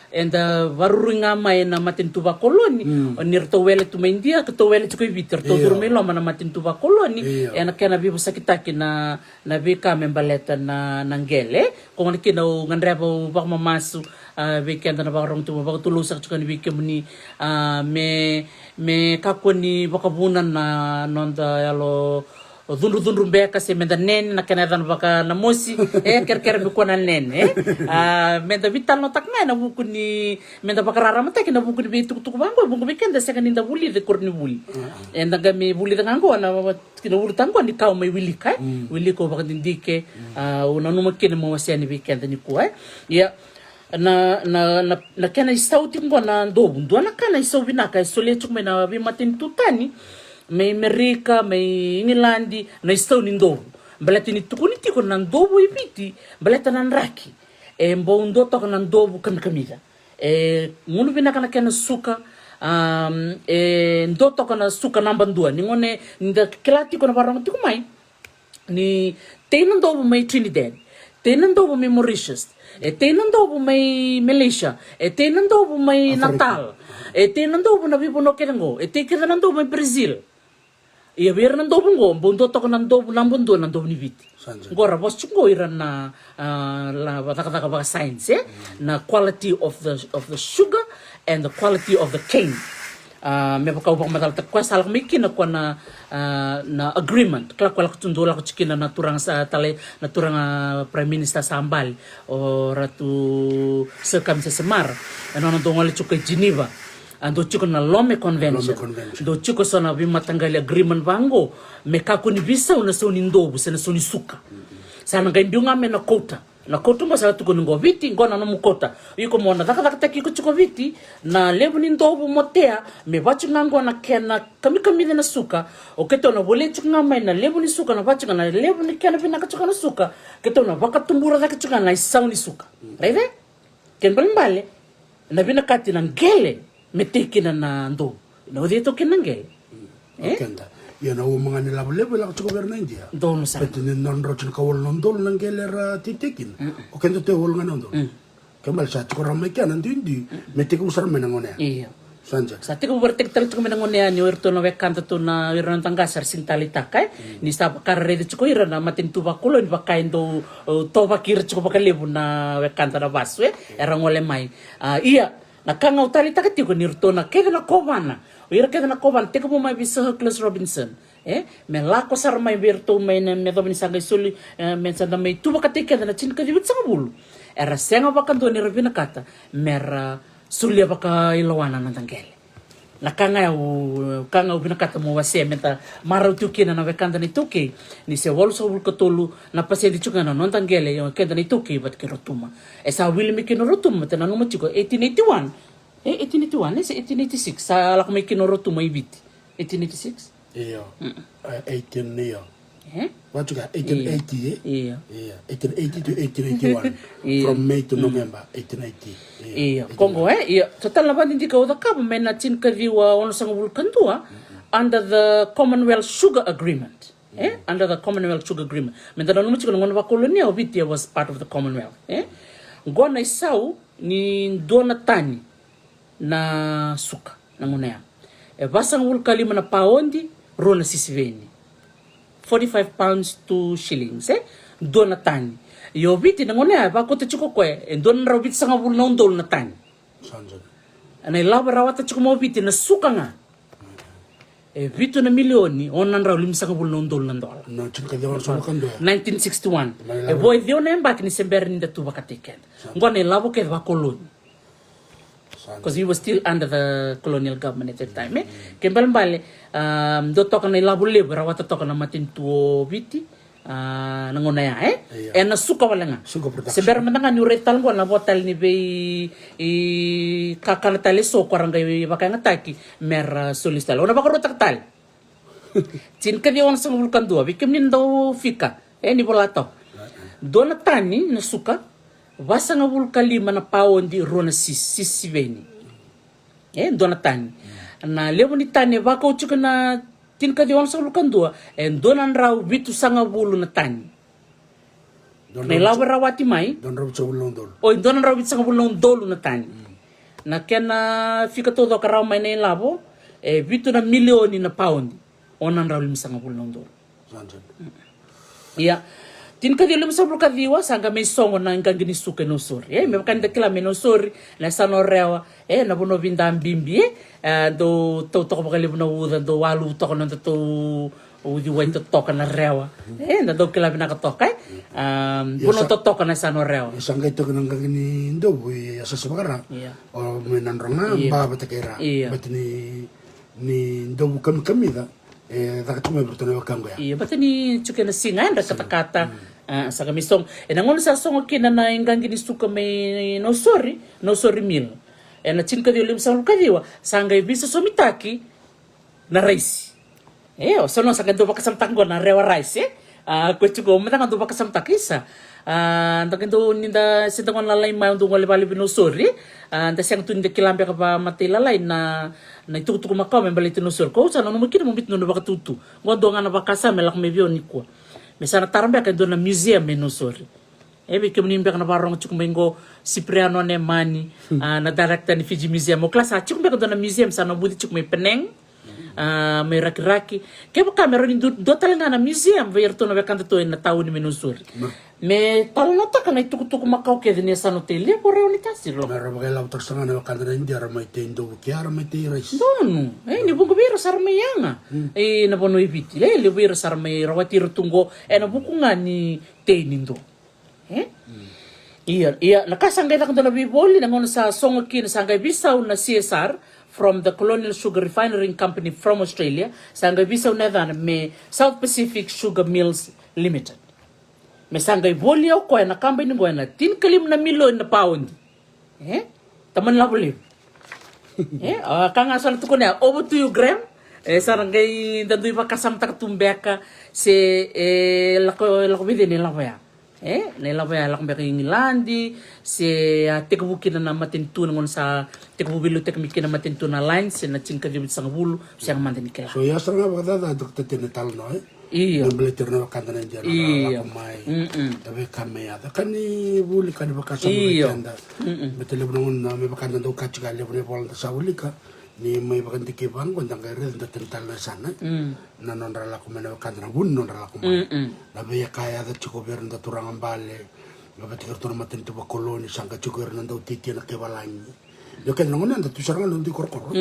enda varuringa mai na matintuba koloni nirto wele tu India to wele tu bitter to durmelo mana matintuba koloni ena kana bibu sakitaki na bika membaleta na nangele ko ngani na ngandrebo bak mamasu weekend na barong tu bak tulusak chukan weekend ni me kakoni bakabunan na nonda yalo dundu beka se menda nen na kanadan baka na mosi ker bi kona nen menda vital no takna na bukuni menda bakarara mata kina bukuni be tuk bango bungo bekenda se kaninda buli de korni buli enda game buli da ngango na kina buli tango ni kaw may wili kai wili ko baka dindike una numa kina mo wasiani bekenda ni ko ya na kana istauti ngona ndobu ndo na kana isovina ka soletuk me na bi matin tutani may Amerika, may Ingilandi, na istaw ni ndobu. Balati ni tukuniti ko ng ndobu ipiti, balata ng raki. Mbondo to ka ng ndobu kami-kamida. Nguno binaka na suka, ndoto ka na suka ng bandua. Ningone, kilati ko na parang tikumay. Ni, tayo ng ndobu may Trinidad. tenan daw may Mauritius, tenan daw may Malaysia, tenan daw may Natal, tenan daw na bibuno kinango, tenan daw may Brazil. Iya biar nandob ngo bundo to nandob nambundo nandob ni viti. Ngora bos chungo iran na la bataka ba science na quality of the sugar and the quality of the cane. Me ba ka matal ta kwa sal miki na kwa na agreement kala kwa kutundola ko chikina na turang sa tale na turang prime minister Sambal o ratu sekam sa Semar ano na dongali chukai Geneva ando chuko na Lome Convention do chuko sana bima tangali agreement bango me kako ni bisa una soni ndobu sana soni suka sana ngaindunga me na kota masala tuko ngo viti ngona no mukota yuko mona daka taki ko chuko viti na lebu ni ndobu motea me bachu nango na kena kami na suka o keto na bole chuko ngama na lebu ni suka na bachu na lebu ni kena bina kachuka na suka keto na baka tumbura daka chuka na isau ni suka raive ken balimbale na bina kati na ngele metiki na ndo no dito kinangge kenda ya na mga nilabo la ko goberno India don sa petene non ro chun kawol non dol nangelera titikin o kendo te wol ngano ndo kemal sa ko ramay kan ndi metiki usar menangone iya sanja sa tiko bertek tel ko menangone ani werto no wekanta to na iran tangasar sintalita kai ni sta karre de ko iran na matin tu bakulo ni bakaindo to bakir ko bakalebu na wekanta na baswe era ngole mai iya nakanga utali takatiko nirto na keda na kovana ira keda na kovan teko mo mai bisa Claes Robinson me lako sar mai berto mai na me domini sanga suli men sa mai tu bakate keda na chin kadi bitsa bulu era senga bakando ni rabina kata mera sulia baka ilawana na tangele nakanga binakata mo wase menta marau tukina na vekanda ni tuki ni se wol so bul katolu na pasedi chuka na non tangele yo kenda ni tuki bat ke rotuma esa will mi kino rotuma tena no machiko 1881 1881 se 1886 sa la ko mi kino rotuma ibiti 1886 iyo 18 iyo what you got 1880 iya 1880 to 1881 from May to November 1880 iya Kongo iya total na ba hindi ka uda ka mena chin kadiwa ono sang vulkan tua under the Commonwealth Sugar Agreement under the Commonwealth Sugar Agreement menda no mucho ngono ba kolonia obitia was part of the Commonwealth ngona isau ni dona tani na suka na ngona basang vulkali mana paundi rona sisiveni 45 pounds to shillings dona tani yo biti na ngone ba ko te chuko kwe don robit sanga bul non dol na tani sanja ana laba rawata chuko mo biti na suka nga bitu na milioni onan raw lim sanga bul non dol na dola no chin kadi war so kando 1961 boy dio na mbak ni sember ni datu bakatiken ngone labo ke ba kolon because he was still under the colonial government at that time kembal mbale do toka na labo lebo rawata toka na matin tuo biti nangona ya na suka wala nga seber mananga ni retal ngo na botal ni be kakala tale so kwaranga baka nga taki mer solistal ona baka rotak tal chin ka di on sa vulkan dua bikem ni daw fika ni bolato dona tani na suka basa nga vulkan lima na pawon di rona sisiveni dona tani na lebo ni tani baka uchuka na tin ka di on sa vulkan dua donan raw bitu sanga bulu na tani may lawa rawati mai don raw sa ulong dol donan raw bitu sanga bulu na dolo na tani na kena fika todo ka raw may na labo bitu na milioni na pound onan raw lim sanga bulu na dolo sanja iya tin ka di lim sa bulu ka diwa sanga may songo na ingang ginisuke no sori me bakanda kila me no sori na sano rewa na bono vinda bimbi do to bakali na udan do walu to kono to udi wait to toka na rewa na do kila bina ka toka bono to toka na sano rewa sanga ito kanang kagini ndo buy asa sabara o menan ranga ba batakera bat ni ndo kami da dakatume bertone wakango ya iya batani chukena singan da kata-kata sa kami song nangon sa song kina na ingang ginisuka may no sorry mil na chin ka lim sa kadiwa sanga bisa somitaki na rice o sono sa kando bakasamtak go na rewa rice ko chugo matang do bakasamtak isa ndakendo ninda sintangon lalay ma ndo ngale bali binosori nda siang tunde kilambe ka ba matilalay na itutuko makaw me bali tinosor ko sa no mukina mo bitno no bakatutu ngondo nga na bakasa melak me bioni ko mesana tarambe ka do na museum menosori Ebe ke mnimbe kana barong chukumengo Cipriano Nemani na director ni Fiji Museum. O klasa chukumbe ko na museum sana budi chukume peneng. May raki-raki. Kaya pa kamera ni do talaga na museum verto na bekanta to na tao ni menusuri. Me talo na ta kana itukutuku makau ke ni sa hotel por reunitas lo. Mera bagay lau tersanga na wakanda na hindi ara may tendo kiara may tirais. Dono, ni bungo biro sar may yanga. Na bono ibiti. Le biro sar may rawati rutungo na bukunga ni tenindo. Iya, nakasangay na kung na biboli na sa songokin na sanggay bisaw na CSR from the Colonial Sugar Refinery Company from Australia. Sanggay bisaw na may South Pacific Sugar Mills Limited. May sanggay boli ako na kambay ng na 10 kalim na milyon na pound. Taman lang boli. Kang asal to ko na, over to you, Graham. Sarangay dandoy pa kasam takatumbeka si lako bidin nila pa ya. Nila pa ya lakong beka Ingilandi si tekabukin na matintu ngon sa tekabubilu tekmikin na matintu na lines na cingka jibit sa ngabulu siyang mantin kila. So yasar nga bagada dokter tinatal no Iya. Nambeletir na wakanda na dyan. Iya. Tabi kami yata. Kani buli kani baka sa mga kanda. Betilib na may bakanda daw kachigali po na po sa uli ka. Ni may bakanda kibang kundang kaya rin tintal na sana. Na nonrala ko may na wakanda na bun nonrala ko may. Nabi ya kaya da chuko berin da turang ambale. Nabatikar to na matin ba koloni sangka chuko berin daw titi na kibalangi. Yo kan ngon anda tu sarang nanti korkor.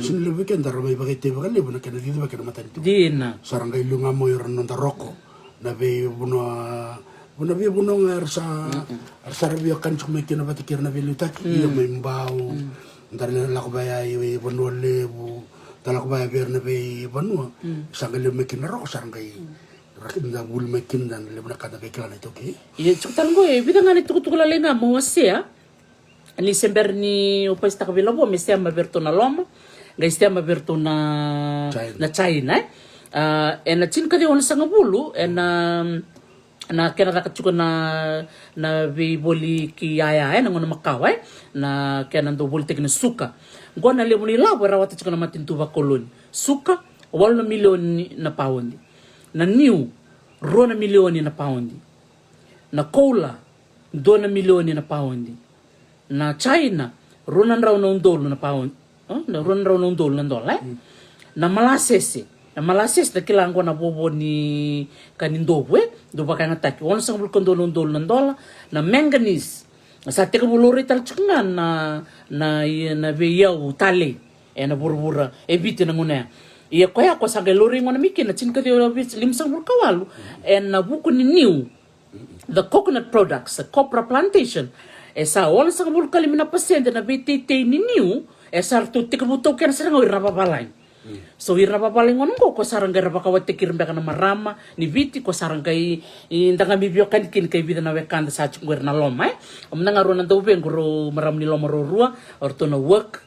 Sin lebih kan dar may bagay tiba kan lebih na kan dito ba kan matan tu. Dina. Sarang kay lunga mo yor nanda roko. Nabi buno ngar sa sarabio kan chumay kinabatikir na bilutaki. Iyo may mbao. Ndar la ko baya i buno lebu. Dala ko baya ber na be buno. Sangal may kinaroko sarang kay rakin da bul may kindan lebu na kada kay klana ito ki. Iya chukutan ko bidang ani tukutula lenga mo wasia. Ni sember ni o país takabilo me stiamo aberto na Loma, ga stiamo aberto na China. Na chin kadi on sa ngabulu na kena kachuko na biboli ki yaya na ngona makawa na kena ndo boli tekna suka. Gona le muni labo rawata chuko na matintu ba kolon. Suka 1 milioni na pound. Na new rona milioni na pound. Na cola 2 milioni na pound. Na China runan raw ng dolo na pound runan raw ng dolo na dola na malases na kailangan ko na bobo ni kanindobo do ba kaya nataki wala sang bulkon dolo ng dolo na dola na manganese sa teka bulori tal chunga na beyaw tali na burbura bitin na nguna iya kaya ko sa galori ngona mikin na chinka dio limsang bulkawalu na buko ni new the coconut products the copra plantation esa wala sa kabul kalim na pasyente na bitite ni niu esa tu tikabuto ken sarang irna papalay so irna papalay ngono ko sarang gara bakawat tikirmbe kana marama ni biti ko sarang kay indanga bibyo kan kin kay bida na wekanda sa chungwer na loma amna ngaro na dobe ngoro maram ni loma rorua orto na work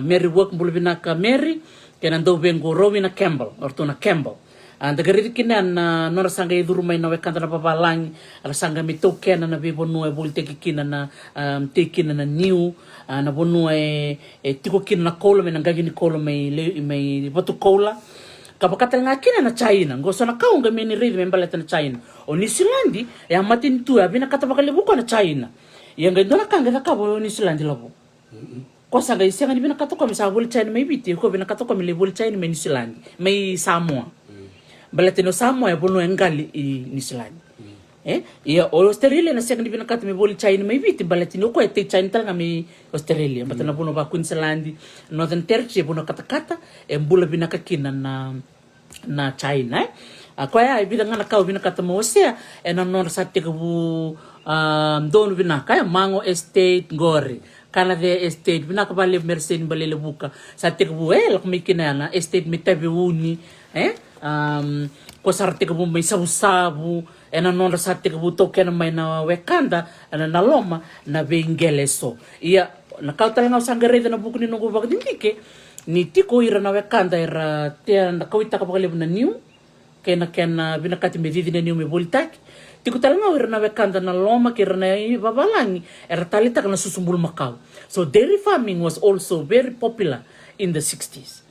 Mary work bulbina ka Mary kenan dobe ngoro wina Campbell orto na Campbell and the great kinan nora sanga idurumay na wekanda na papalang ala sanga mito kenan na bibonu e bulte kinan na tekin na new na bonu e tiko kin na kola men ngagi ni kola may batu kola kapakatal nga kinan na China ngoso na kaunga men ni read men baleta na China o ni Silandi e amatin tu abi na katabakalibu ko na China yang gando na kanga ka bo ni Silandi labo ko sanga isenga ni binakato ko sa bul China may biti ko binakato ko mi bul China may ni Silandi may Samoa balatino Samoa ya bono engali ni Silandi iya Australia na siya kanibina kata may boli China may biti balatino ko ete China talaga may Australia batana bono ba Queensland Northern Territory bono kata embula binakakina na China ko ya ibida nga nakaw binakata mo siya non sa tikabu don binaka Mango Estate Ngori Canada Estate binakabali Mercedes balele buka sa tikabu lakmikina na estate mitabi uni ko sarti ko may sabu-sabu non sarti ko to kena may na wekanda na Loma na bengeleso iya nakautal nga sa gareda na buku ni nungu bagdindike ni tiko ira na wekanda ira tia nakawita ka pakalib na new kena binakati medidi na new me bolitaki tiko talanga ira na wekanda na Loma kira na babalangi ira talita na susumbul Macau so dairy farming was also very popular in the 60s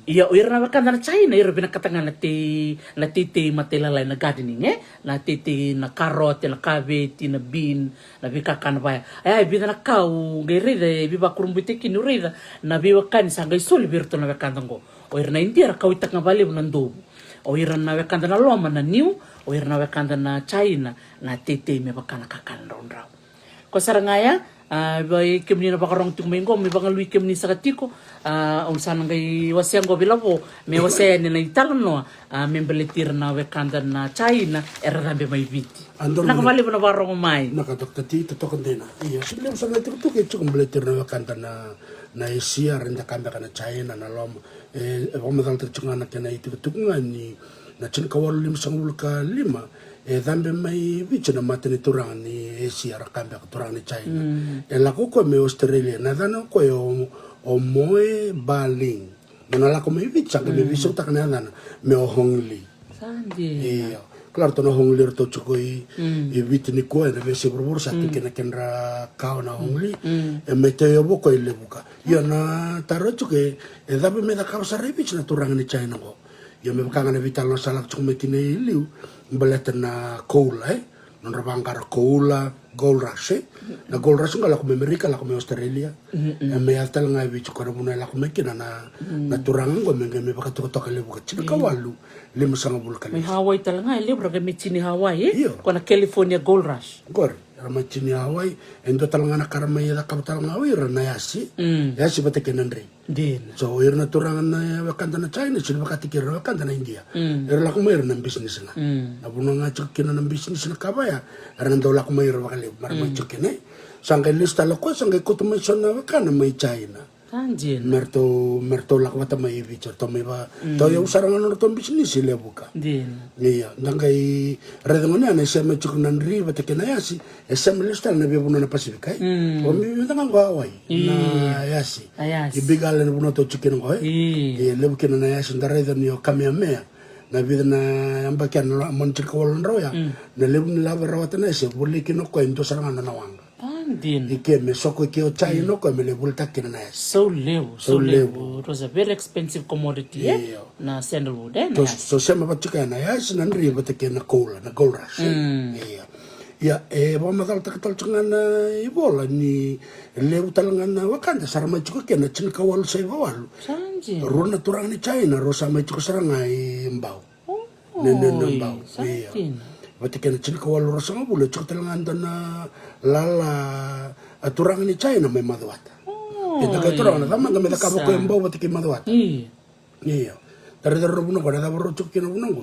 Iya, ira na wakanda na China, ira binakatanga na titi matelalay na gardening, na titi na carrot, na cabbage, na bean, na bikakana baya. Ay, bida na kau, gairida, biba kurumbite kinurida, na biwa kani sa gaisuli birto na wakanda ngo. O ira na India, kawitak nga bali na ndobo. O ira na wakanda na loma na new, o ira na wakanda na China, na titi me wakana kakana raw. Ko sarangaya, bai kemni na bakarong tingmengo mi bangal wi kemni sa katiko on sana ngai wasiang go bilabo me wase ni na italno me beletir na wekanda na China era rambe mai viti na kamali na barong mai nakatokati totokandena iya sile sa na tuku ke chukum beletir na wekanda na Asia renda kamba kana China na lom omadal tchunga na kana itu tukunga ni na chinkawal lim sangulka lima dambe mai bicho na matene turang ni Asia rakambe turang ni China la ko me Australia na dano ko o moe baling na la ko me bicho ke me bicho ta kana dana me o hongli sandi claro to no hongli to chukoi e bitni ko na be se burbur sa ke na kenra ka na hongli e me te yo ko ile buka yo na taro chuke e dambe me da ka sa bicho na turang ni China ko yo me buka na vital no salak chume tine liu baleta na koula non rabangkar koula gold rush na gold rush ngala ko Amerika la ko Australia me altal ngai bicho ko na la ko mekina na turang ngo me baka to le buka chika walu le musanga bulka me Hawaii tal ngai le bra me chini Hawaii ko na California gold rush gor rama chini Hawaii endo tal ngana karma ya ka tal ngawi rana yasi yasi bate kenandre din so irna turang na wakanda na China sila bakati kira wakanda na India la ko mayroon ng business na abuno nga chukin na ng business na kabaya ran daw la ko mayroon bakali marama chukin sangkay lista la ko sangkay ko tumasyon na wakanda may China Anjin. Merto la kwata mai bicho to mai ba to yo sarang no to business ile buka din iya nangai redongone na sema chukunan ri bata kenayasi sema lista na bebuna na Pacific o mi tanga go awai na yasi ibigal na buno to chukin go le bukin na yasi ndare ni o kamea na vida na ambakan mon chikol nroya na le la rawata na se bulikino ko ento sarang na nawanga din ike me soko ke o China ko me le bulta kina na so level it was a very expensive commodity na sandalwood so sema batika na ya sinan ri batike na cola na gold rush ya ba magal taktal chunga na ibola ni le utalanga na wakanda sarama chuko ke na chinka wal sai wal sanji rona turang ni China rosa mai chuko saranga mbao ne mbao Batika na chini kawal rosa ngabula chuko talanga na lala aturang ni China may madwata ito kay turang na tama gamit akabo ko yung bawa batika madwata iya dari buno ko na baro chuk kina buno ko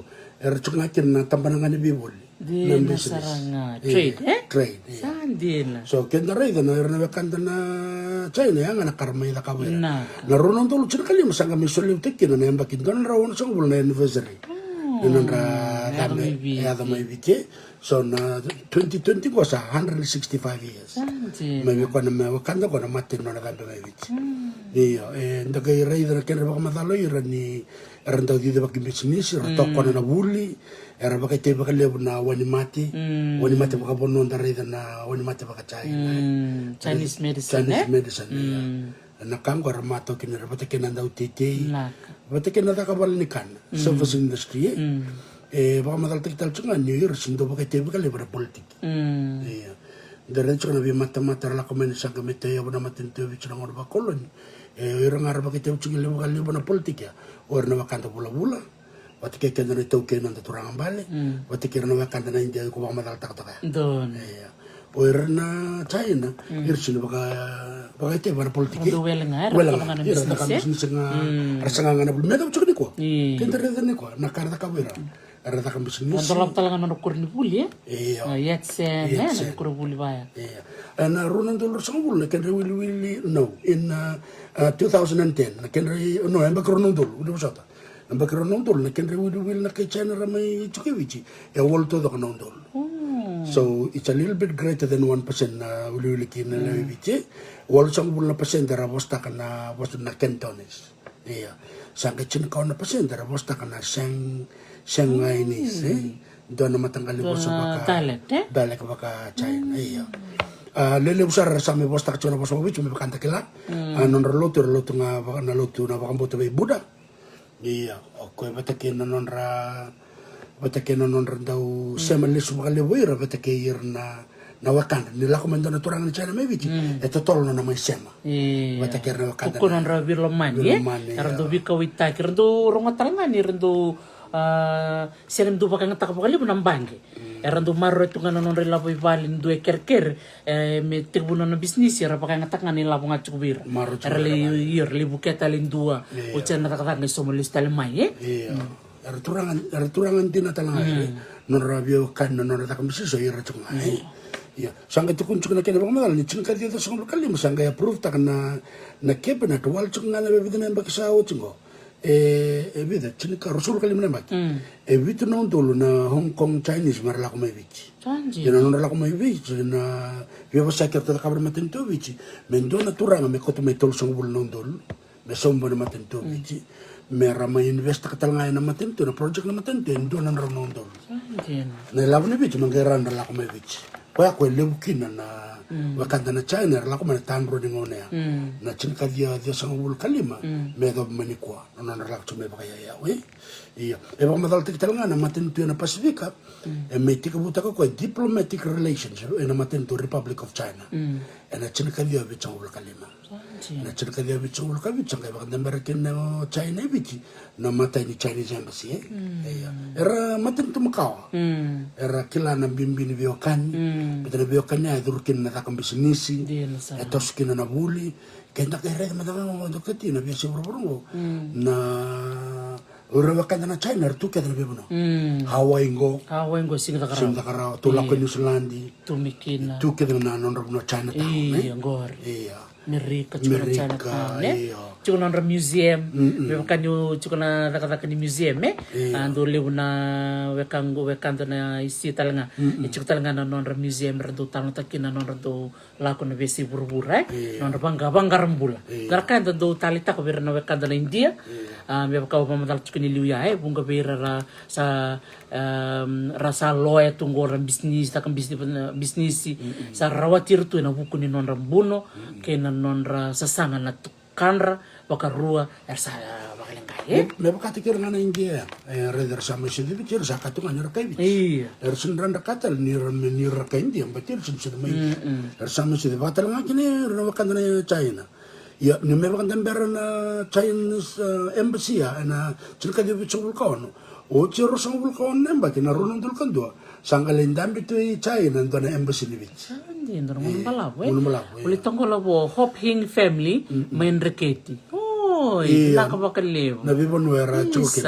chuk ngakin na tampanangan ni bibol na saranga trade sandin so kenda ray na wakanda na China yang anak karmay na kawira na ronon tolo chini kali masanga misuli utekin na yambakin doon rawon sa ngabula na anniversary Nandra may bike so na 2020 was 165 years may ko na wakanda ko na matin na naganda may bike iyo ndagay ray na kenra baka matalo ira ni ran daw dito baka business ira to ko na wuli era baka te baka lebu na wani mati baka bonon da ray na wani mati baka Chinese medicine nakam ko ramato kinara bata kinanda utiti bata kinanda kabal nikan service industry baka madal tal chunga New Year sindo baka tebe kali bara politik dere chunga bi mata la komen sa gamete ya bana matin tebe chunga ngor ba koloni irang ara baka tebe chunga le kali bana politik ya or na wakanda bula bata ke kenana to kenanda turang bale bata kirana wakanda na India ko baka madal tak don Oir na China, irsin baka ite bara politik. Wala nga bisnis nga rasanga nga na bulmeda mo chukni ko. Tendere ni ko nakarata ka wira. Arata ka bisnis. Andolap talaga na kurni buli yetse na kurbuli baya. Na runan dollar sa bul na kenre wili no in 2010 na kenre no amba kronon dol udah usata. Amba kronon dol na kenre wili na kay China ramay chukewichi. Ya wolto do kronon dol. So it's a little bit greater than 1% na uliulikin na lewiche. Walo sang bulan persen dara bosta kana bosta na cantones. Iya. Sang kecil kau na persen dara bosta kana Shanghainese. Doon na matanggal bosta baka dalek baka China. Iya. Lele usar sa me bosta kacuna bosta wich me bakanta kila. Non rolotu nga baka na lotu na baka boto be Buddha. Iya, oke batake nonra dau sema lesu bakale wira batake irna na wakanda ni lako mendona turang ni China mebici eto tolo na mai sema batake na wakanda kuko non ra birlomani rando bika wita rando rongatalngani rando selem du bakang tak bakali bunambange rando marro itu ngana non rela boy balin du kerker me tibuno na bisnis ra bakang tak ngani la bunga cukubir rele buketa lindua ucana tak tak ngeso lista lemai Arturangan tina talanga non rabio kan non tak misi so ira cunga ya sanga tu kuncu na kene bamadal ni cunga dia song kali musanga ya proof tak na kepe na tual cunga na bebida na bakisa o cungo bida cunga rasul kali mana mak bitu non dulu na Hong Kong Chinese marla ko mai bici ya non la ko mai bici na vio sa kerta kabar maten to bici mendona turanga me ko to me tol song bul non dulu me sombo na maten to bici mera ma invest katal ngai na maten to na project na maten to ndo na ron ndo na labu ni bici mangeran la ko me bici ko ya ko lebu kina na wakanda na China la ko na tanro di ngone ya na cinka dia sang bul kalima me do mani ko na la ko me ba ya we iya e ba madal tik tal na maten to na Pasifika e me tik buta ko diplomatic relationship na maten to Republic of China e na cinka dia bi sang bul kalima na cerca dia bicho ul kabi changa ba American na China bichi na mata ni Chinese embassy era maten tu Macau era kila na bimbini biokan betre biokan ya durkin na takam bisnisi etos kina na buli kenda kere mata mo dokati na biasa bro na ora wakanda na China tu keda na bibuno Hawaii ngo singa takara tulak New Zealand tumikina tu keda na non no China ta ngor Mereka Chinatown cuma nonton museum bukan yo cuma kata di museum ando leuna wekan na isi talanga cuma talanga nonton museum rentu tanah takina nonton laku na besi burbura nonton bangga rembula garakan tentu talita ko berna wekan na India me kau pamadal cuma ni liu ya bunga bera sa rasa loe tunggu bisnis takkan bisnis sa rawatir tu na buku ni non rambuno kena non sasanga na kanra bakarua ersa bakalengkai me bakati kira na India reder sama sidi bicara sakatu ngani rakai bi ersun katal ni rakai India batir sun sidi mai ersama sidi batal ngaki ni rawakan na China ya ni me bakan na Chinese embassy ya na cerka dia bicara kawan o ciro sangul kawan nembati na runong dul kandua sanggalin dambi tu China na embassy ni bici ndino malawe ulitongko labo Hop Hing family main reketi ina ka bakalew na bibon wera choke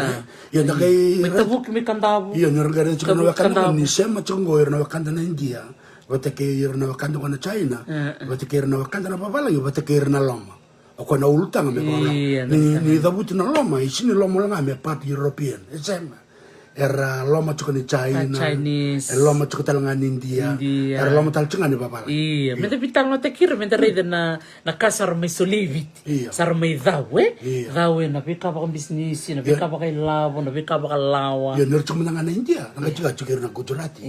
ya na kay metabuk mi kandabu ya nyorgare chukno wakanda ni sema chungo na wakanda na India watake na wakanda na China watake na wakanda na babala watake na loma ako na ultang me ko ni dabuti na loma isini loma nga me part European sema era loma chuka ni China Chinese loma chuka talanga ni India era loma tal chunga ni babala mete pitang no te kira mete rede na kasar me solivit sar me dawe na bika ba business na bika ba kay labo na bika ba lawa ya nur chunga na India nga chuka na Gujarati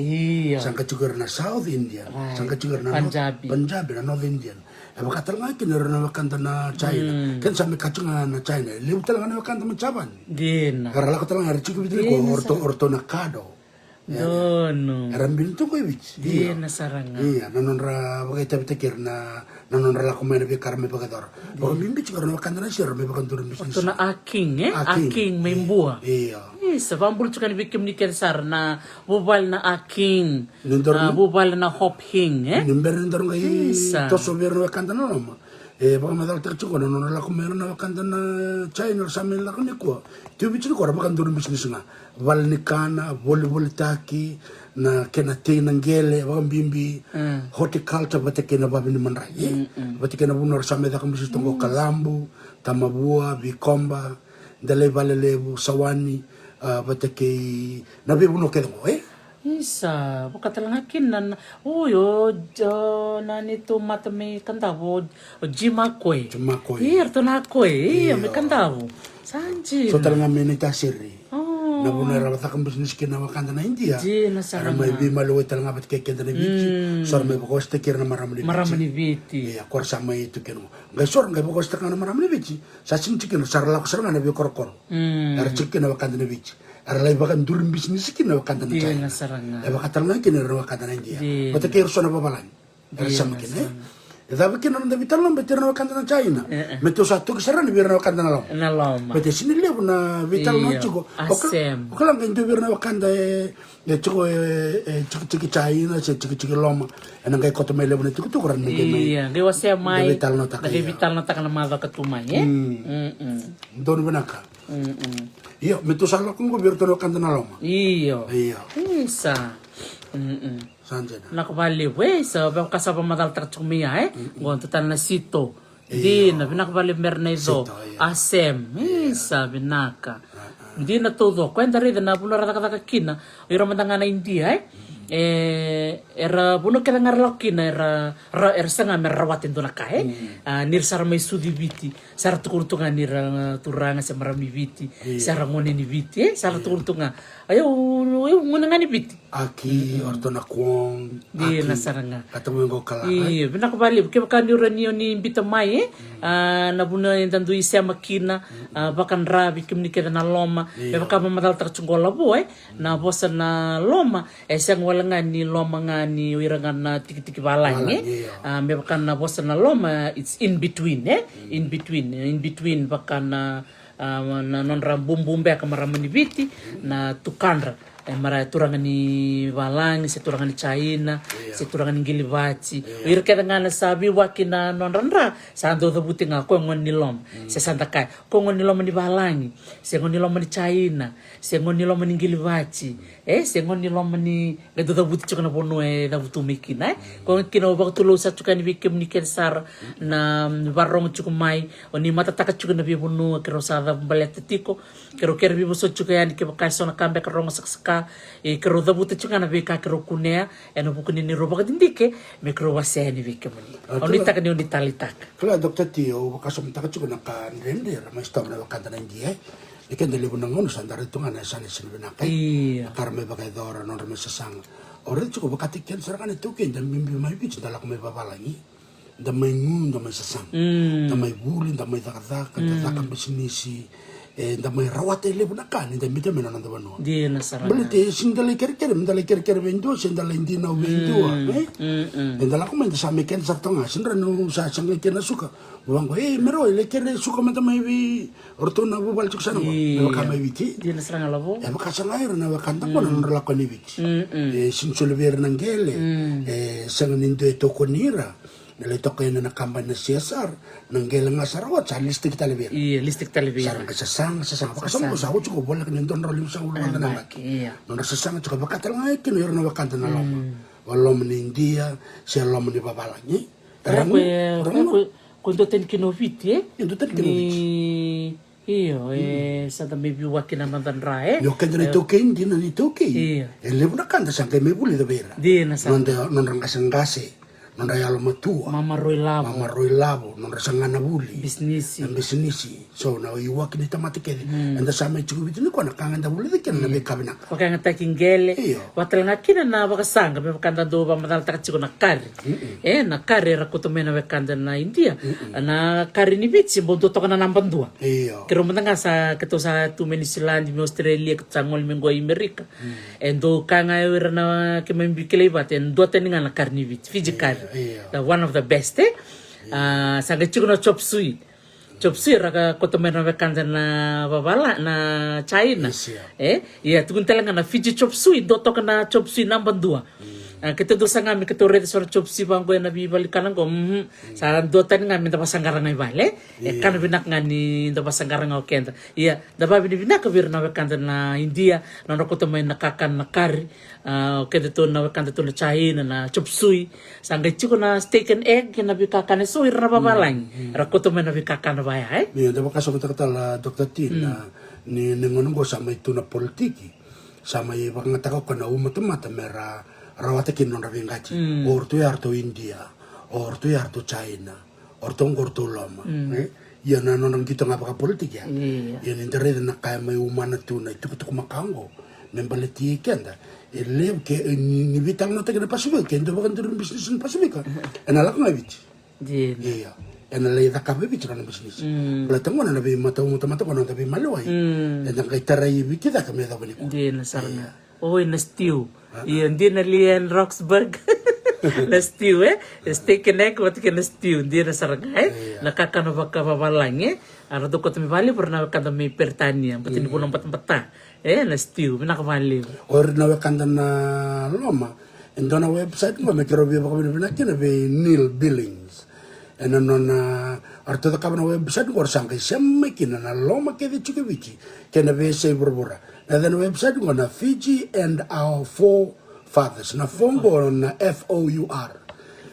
sangka chuka na South India sangka chuka na Punjabi na North Indian aba katal nga kinero na wakanda na China kan sa me kachunga na China liu talanga na wakanda machaban din karala katal nga richu bidri ko orto na kado no rambin tu ko ibich din na saranga nanonra bagay tabi takir na nanonra la kumena bi karme bagador o bimbi chikar na wakanda na sir me bagandur business to na aking aking may buwa sa pambul chukan bikim ni kensar na bubal na aking bubal na Hop Hing nimber ndar ngai to so ber wakanda na loma baka madal tak chuko na la kumena na wakanda na China sa men la ko tu bichi ko ra bagandur business na val ni kana volleyball taki na kena te nangele baka bimbi horticulture batake na babini manrai batake na bunor sa me da kamisi tongo kalambu tamabua bikomba dale vale lebu sawani batake nabi buno kedo isa bukatalangakin nan yo nani to matame kandavo jimakwe to na kwe me kandavo sanji so talanga menita siri na buna ra bata kan business kina wakanda na India Di na ara saranga. mai bi malu ital ngabat ke kenda na bici sor mai bokos te kirna maramli Maramani viti. ya kor sama itu kenu ngai sor ngai bokos te kana maramli bici sa sin chikin sar la kusar na bi kor ara chikin wakanda na bici ara lai bakan durin business kina wakanda na Di China na saranga. ya bakatal ngai kina ra wakanda na India Di. bata ke sona babalan ara sama kina Eda kina na vital na betir na wakanda na China meto satu kisara ni bir na wakanda na lom Na loma. Bete sini lebu na vital no Iya, chico. asem. Okala ngai ndu bir na wakanda chico chiki China chiki loma. Ena ngai koto mai lebu na chico tu kuran ngai mai. Iya, dia wasya mai. Vital no taka. Dari vital na taka na mava katumai, eh? Don benaka. Iyo, meto sala kungo bir to wakanda na loma. Iyo. Iyo. Isa. Sanjena. Nakabali, we, sa kasaba madal takchumia, eh? Gonto tan na sito. Di na binakabali mernaizo. Asem. Isa, binaka. Di na todo. Kwenta rin na puno rata kina. Ira mandanga na India, eh? Era puno kita ngarlo kina era sanga merawatin to nakae nir sara mai sudi viti sara tukurtunga nir turanga sa marami viti sara ngone ni viti sara tukurtunga ayo ngone ngani viti Aki orto na kuong. di nasaranga Katamu ngo kala. iya binak bali ke bakan ni ni bita mai na buna tandu isya makina bakan rabi kimni keda na loma bakan mamadal takchungola boy na bosa na loma esang wala ni loma ngani wirangan na tiki balang me bakan na bosa na loma it's in between in between bakan na non rambum-bumbe kamaramani biti na tukandra mara turangan ni balang se turangan ni China se turangan ni gilivati wir kada ngana sabi wakina non ranra sando the buting ko ngon ni lom se santa kai ko ngon ni lom ni balang se ngon ni lom ni China se ngon ni lom ni gilivati se ngon ni lom ni gado the buti chukana bono da butu mikina ko kino ba tulo sa chukani bikem ni kensar na barong chukumai oni mata taka chukana bi bono kero sa da baletiko kero bi boso chukani ke bakaso na kambe kero sakska kero da buti chukana bi ka kero kunea eno bukuni ni roba kadindike me kero waseni bikem ni oni taka ni oni talitaka Kala dokter tio kaso mtaka chuko na kan render mas tom na wakanda na India. Ikan dali bunang ngono sandar itu ngana sana sini benakai. iya Karme bagai dora non reme sesang. Ore chuko bakati ken sarakan itu ken dan mimbi mai bici dala ko me babalangi. Da mai ngun da mai sesang. Da mai bulin da mai takataka da takam bisnisi. Da mai rawate le bunakan da mite mena nanda bano. di nasaranga Beli te sindale kere vendo sindale indina vendo dala ko menda same ken sartonga sindra no sa sangai ken suka wango mero le kere suka mata mai vi ortona bu bal sana no ka mai viti di nasaranga labo ya baka sangai na wakanda ko no la ko ni viti sin ver nangele sangan indo to konira nele token na kamba na CSR nangele nga sarawat sa listik talibir iya listik talibir sarang sesang baka sama sa ucu ko bolak ni don rolim sa ulo na nang iya non sesang cuka baka talanga kin yor na wakanta na loma walom ni India si lom ni babalangi Quando tem que no viti, Quando tem que no io sa da maybe wakina mandandra yo kenda ni toke indina ni toke Iya. ele buna kanda sangke me buli da vera di nasa non rangasangase non rayalo matua mama roi labo mama roi labo non rasangana buli bisnisi bisnisi so na iwak ni tamati kede anda sama chuku bitini ko nakanga da buli diken na be kabina wakanga takingele Iyo. watalanga kina na wakasanga me wakanda do ba madal takachiko na kari na kari rakutomena wakanda na India na kari ni bitsi bondo toka na nambandua iyo kero mendanga sa keto sa tu Menisilandi me Australia ketangol mengo Amerika endo kanga era na ke membikele bat endo teninga na karni bit Fiji kari Iya. the one of the best sa kechuko na chop suey raka kotomena wakanda na babala na China Yes, yeah. iya tukun talanga na Fiji chop suey do toka na chop suey nambandua kita dosa ngami kita rete sor chop si bangko na bibalikan ko sa dotan ngami ta pasanggarang ay bale kan binak ngani ta pasanggarang o kenta iya da ba binak bir na wakanda na India na ko to may nakakan na kari keda to na wakanda to na China na chop suey sangga chiko na steak and egg na bikakan so ira babalang ra ko to may na bikakan na baya ni da baka so kata dokter tin na ni ngono go sama itu na politiki sama i baka ngata ko na umata mera rawate kin non ravingati orto yarto India orto yarto China orto ngorto loma ya na nonang kita ngapa politik ya Iya. ya ni dare na kaya may umana tu na itu kutu makango membaleti kenda ele ke ni vitang no te na Pasifika kendo bakan turun bisnis na Pasifika enalak na bit Din. iya enalay da kabe bit na bisnis platang na be mata kono tabi malwai enang kay taray bit kita kami da balik Din na saranga. Oy, na stew. Iyan din na liyan Roxburgh. Na stew steak and egg wat na stew din na saranga nakakano baka babalang ano to ko tumibali pernah kada may pertanian pati ni pulang patempata na stew pinakabali. or na wakanda na loma endo na website mo may kero biya kami na be Neil Billings eno na arto da kami na website ko sangkay siyempre kina na loma kaya chikevichi kaya be say burbura na then website ko na Fiji and our four fathers na phone ko na FOUR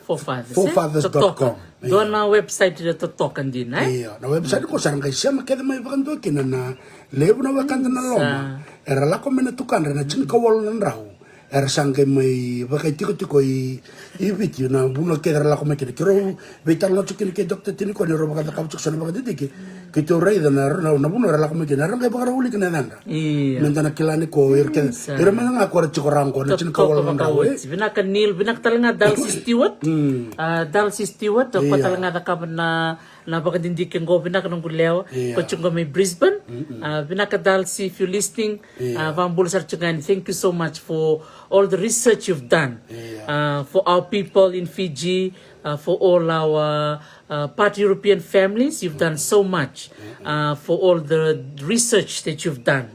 fourfathers.com doon na website na totokan din iya na website ko sangkay siyempre kaya may bakando kina na lebo na wakanda na loma era la ko menatukan na chinkawal na raw era sangkay may bakay tiko ibit yun na buno kaya la ko may kiro betal no chikin kay doktor tiniko ni roba kada kapchuk sana bakada diki kito ray na buno era la ko may kina kay bakara uli kana nanda iya nanda na kilani ko era man nga ko chikorang ko na chinkawal na raw binaka Neil binak talanga dal si Stewart pa talanga da kaban na bakadindikin go binaka ng guleo ko chunga may Brisbane binaka dal si if you listening vambul sar chungan thank you so much for all the research you've done for our people in Fiji for all our part European families you've done so much for all the research that you've done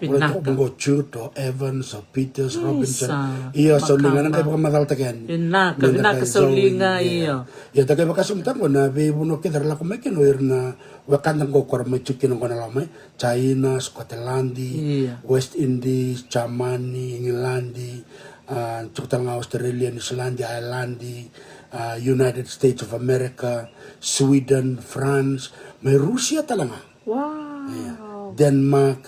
wala ko bungo Chuto Evans o Peters Robinson iya so linga nang kay baka madaltagan binaka sa linga iya ya tagay baka sumtan ko na be buno kidar la ko may kinoir na wakandang ko kor may chikin ko na lamay China Scotland West Indies Germany England chutal nga Australia New Zealand Ireland United States of America Sweden France may Russia talaga Denmark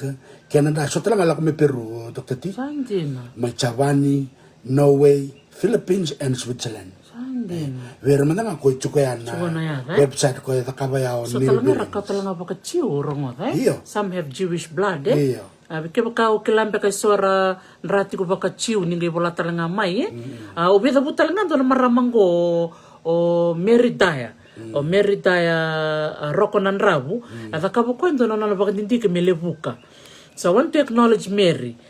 Canada so talaga la ko may Peru Dr. T may Chavani Norway Philippines and Switzerland Where man nga ko chukayan na website ko ta kabayaw so talaga raka talaga baka chiurong some have Jewish blood Bike baka kilambe kay suara nrati ko baka chiu ningai bola talaga mai ubeda bu talaga do maramang go o meridaya rokonan rabu ata kabo kwendo na baka dindike melebuka so I want to acknowledge Mary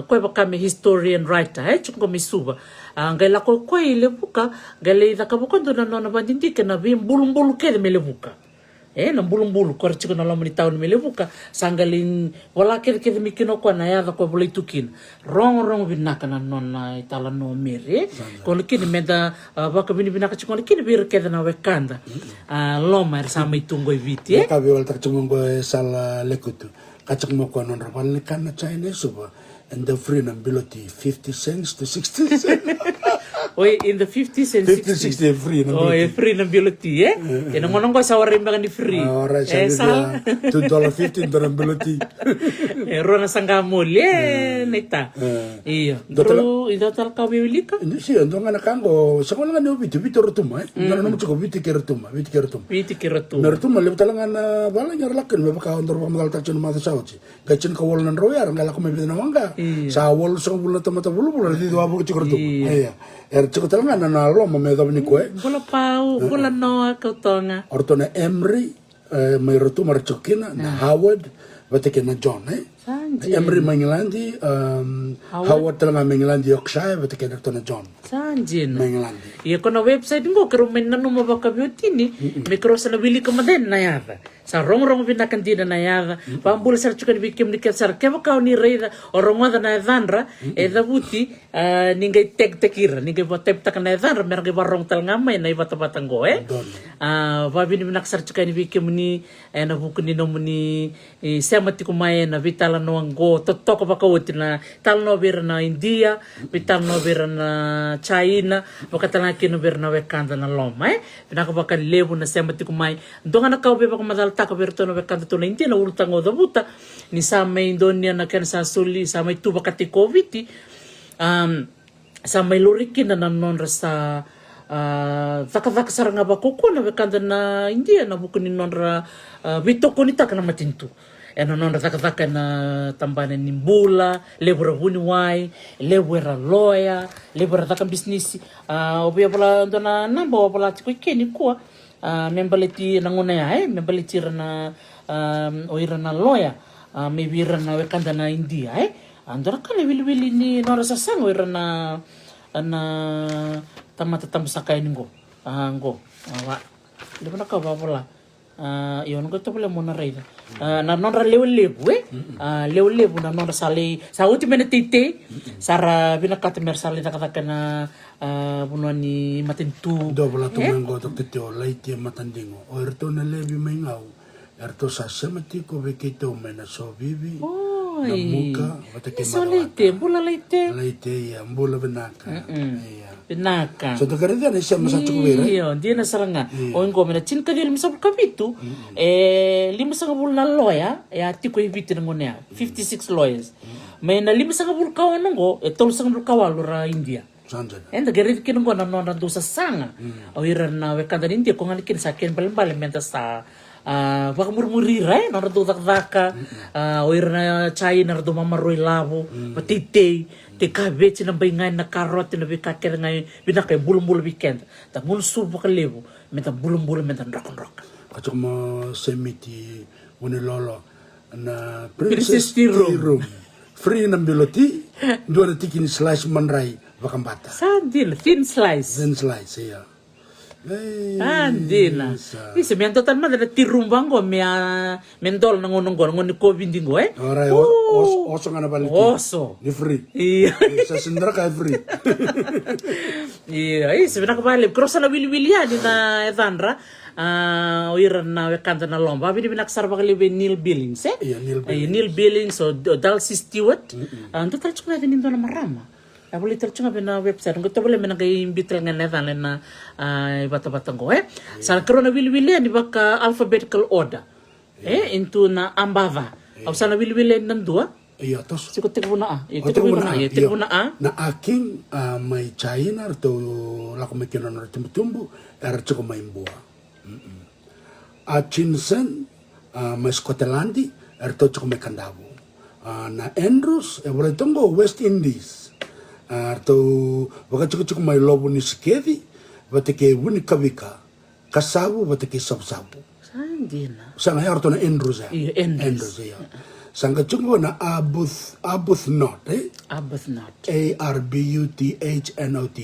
ko baka me historian writer chungo misuba ngaila ko lebuka gale ita kabo kwendo na bandindike na bim bulum ke melebuka na bulum ko chiko na lamani taon melebuka sangalin wala kede mikino ko na yada ko boleh tukin rong binaka na non na itala no mere ko kini meda baka binaka chiko kini bir kede na wekanda loma sama itungo viti ka be wal tak chumongo sala lekutu kachak mo ko non rapal ni kana China suba and the free na biloti 50 cents to 60 cents in the 50s and 60s free na free na biloti yan ang ngonong ko sa warin baka ni free $2.50 na biloti rona sangamuli neta iyo bro ito tal ka bibili ka si ando nga nakango sa ko nga no bito rutuma ngano mo ko bito kertuma mertuma le talanga na bala ngar lakken me baka ondor ba madal tachon ma sa uchi gachin ko wol nan royar ngala ko me bina wanga sa wol so bulla tamata bulu di do abu chikortu iya chikotal nga na lo me do ni ko bola pau bola no ka tonga ortona Emery may rutuma chokina na Howard bateke na John Emery Manglandi Howard talaga Manglandi Yorkshire bateke na John Sanjin Manglandi iya ko na website mo karo men nanu mabaka beauty ni me cross na bili ko maden na yada sa rong binakan dina na yada pambul sar chukan bikim ni kesar keba kau ni reida orongada na vandra da buti ningai tekira ningai botep tak na vandra mergi barong tal ngamay na ibata batang go babi ni naksar chukan bikim ni na buku ni nomuni semati kumay na vitala no go totok baka uti na tal no bir na India vital no bir na China baka tal kino bir na wekanda na loma pinaka baka lebu na semati kumay donga na kau be baka madal taka berto no bekanta to na India na ultang o dabuta ni sama Indonesia na kan sa suli sama tuba kati COVID sa may lurikin na nanon sa Zaka saranga ba kokoa na vekanda na India na buku ni nondra vitoko ni taka na matintu. Ena nondra zaka na tambana ni mbula, lebura huni wai, lebura loya, lebura zaka bisnisi. Obia pala ndona namba wapala tiko ikeni kuwa. Membaleti na ngona ya membaleti rana oira na loya. Maybe rana vekanda na India Andora kale wili ni nora sasang oira na tamata tamsaka ini ngo wa lepo na ka babala yon go to pala mona reida na nonra lewu lewu na nonra sali sa ultima tite sara bina katamer sali takataka na bunwani matentu dobla to mengo to tito laiti matandingo o erto na levi mengau erto sa sematiko vekito mena so vivi na muka watake so leite bula leite ya mbula benaka Pinaka. So takarida na siya masachuk vera. Iyo, di na saranga. O ingo mena chin ka di lima sa kabitu. Lima sa kabul na loya, tiko ibiti na ngunya. 56 lawyers. May na lima sa kabul kawan ngo, tol sa kabul kawal ra India. Sanjana. And garit kinungo na nona do sa sanga. O ira na wekanda India kung alikin sa akin paling menta sa baka murmurira nara do dakdaka. O ira na chai nara do mamaroy labo, patitay. Te kabeti na baingai na karot na bikakera ngai binakay bulum-bulum weekend. Ta mulsu ka lebu, meta bulum-bulum meta rock. Kacok mo semiti lolo na Princess Tea Room. Free ng biloti, doon na tikin slice manray bakambata. Sandil, thin slice. Thin slice, iya. Andina. Isi mianto tan madala tirumbango mendol na ngonong ngoni ko bindingo Oray, oso nga na balik. Oso. Di free. Iya. Sa sindra ka free. Iya, isi binakabalib. Krosa na wili-wili yan na Evandra. Oiran na wekanda na lomba. Bini binaksar bakalibe Neil Billings Iya, Neil Billings. Neil Billings o Dulcie Stewart. Ando tacho natin nindo na marama. Boleh tercunga na website. Nggak tahu boleh menanggai imbitel ngan na bata-bata ngo Sa karona wili-wili ni baka alphabetical order. Into na ambava. Au sana wili-wili nandua. Iya, tos. Sikot tek na Na aking may China to lako may kinon tumbu ercho may mbua. Chinsen may Scotland erto choko may Kandavo. Na Andrews boleh tunggu West Indies. Arto wakachuk may lobo ni sikedi batike wuni kawika kasabu batike sabsabu Sandina sanga arto na Andrews Iya Andrews ya sanga chungo na Arbuthnot Arbuthnot ARBUTHNOT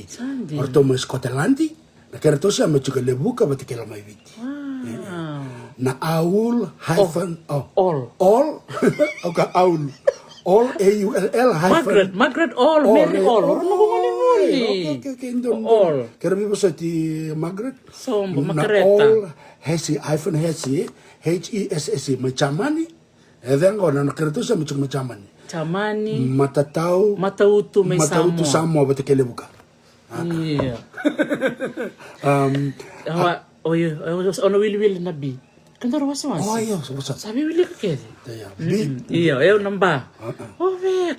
arto may Scotland na kerto siya may chuka lebuka batike lamay viti na aul hyphen all okay aul all AULL hyphen Margaret all Mary all okay all kaya mo sa ti Margaret so na all hesi hyphen hesi HESS may chamani then ko na nakirito sa may chamani matautu Samoa bata kelebuka iya ono wili nabi Kantaro wasa-wasa. Oh iya, wasa. Sabi wili ka kedi. Iya, Iyo namba.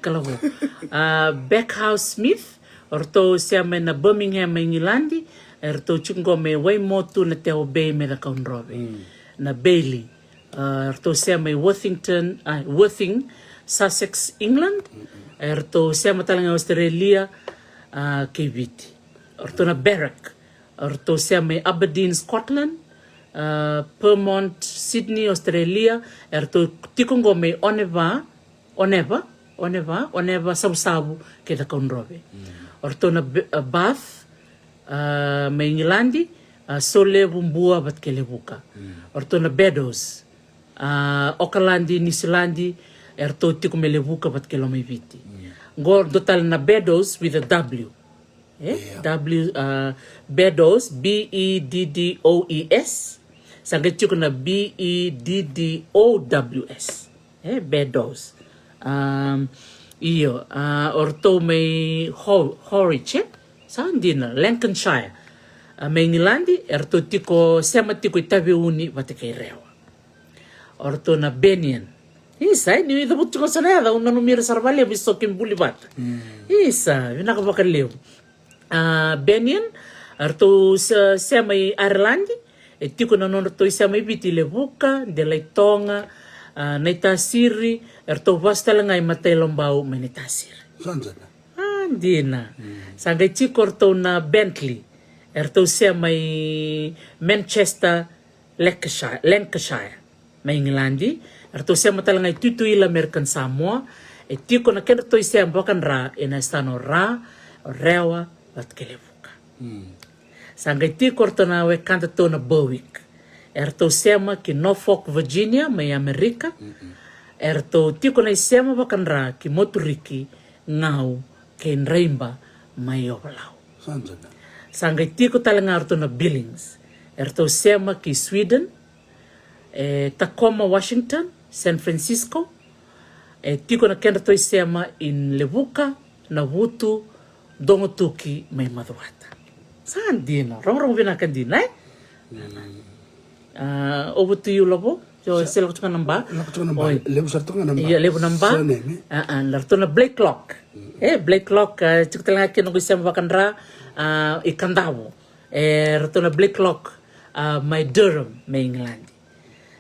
Kalau Beckhouse Smith, orto siya may na Birmingham may Ngilandi, orto chungo may Waimotu na Teo Bay may na Kaunrobe. Na Bailey, orto siya may Worthing, Sussex, England, orto siya matalang Australia, Kibiti. Orto na Berwick, orto siya may Aberdeen, Scotland, Permont, Sydney, Australia, erto tikongo may Oneva, sabu kita Kaunrobe. Orto na Bath, may Ngilandi, Sole Bumbua bat kelebuka. Orto na Beddoes, Aucklandi, Nisilandi, erto tiko melebuka bat kelomay viti. Ngor total na Beddoes with a W. Beddoes, BEDDOES. Sangat cukup na BEDDOWS. Beddoes. Orto may Horwich. Saan din na? Lancashire. May Ngilandi, erto tiko, sema tiko itabiuni, batikay rewa. Orto na Benian. Isa, ni ito po tiko sanada, una numira sarvali, bisto kimbuli bat. Isa, yun nakabakaliw. Benian, Arto se mai Ireland e tiko na non to se mai biti levuka de leitonga na tasiri arto vastala ngai matelombau meni tasiri. Sanjana. Andina. Sanga tiko arto na Bentley arto se mai Manchester Lancashire mai England arto se matala ngai tutuila American Samoa e tiko na kena to se ambakan ra ena stano ra rewa at kelevuka. Sanga tiko arto na we kanta to na Berwick. Erto sema ki Norfolk, Virginia, mai Amerika. Erto tiko na sema bakanra ki Moturiki, ngau, ke Nreimba, mai Ovalau. Sanjana. Sanga tiko talanga arto na Billings. Erto sema ki Sweden, Tacoma, Washington, San Francisco. Tiko na kenda to sema in Levuka, na Wutu, Dongotuki, mai Maduata. Sandina, rong binakan din, over to you, Lobo. So, sila ko namba. Lebu sarto nga namba. Iya, lebu namba. Larto na Blakelock. Blakelock, cik talaga kinong isang bakandra, ikandawo. Larto na Blakelock, may Durham, may England.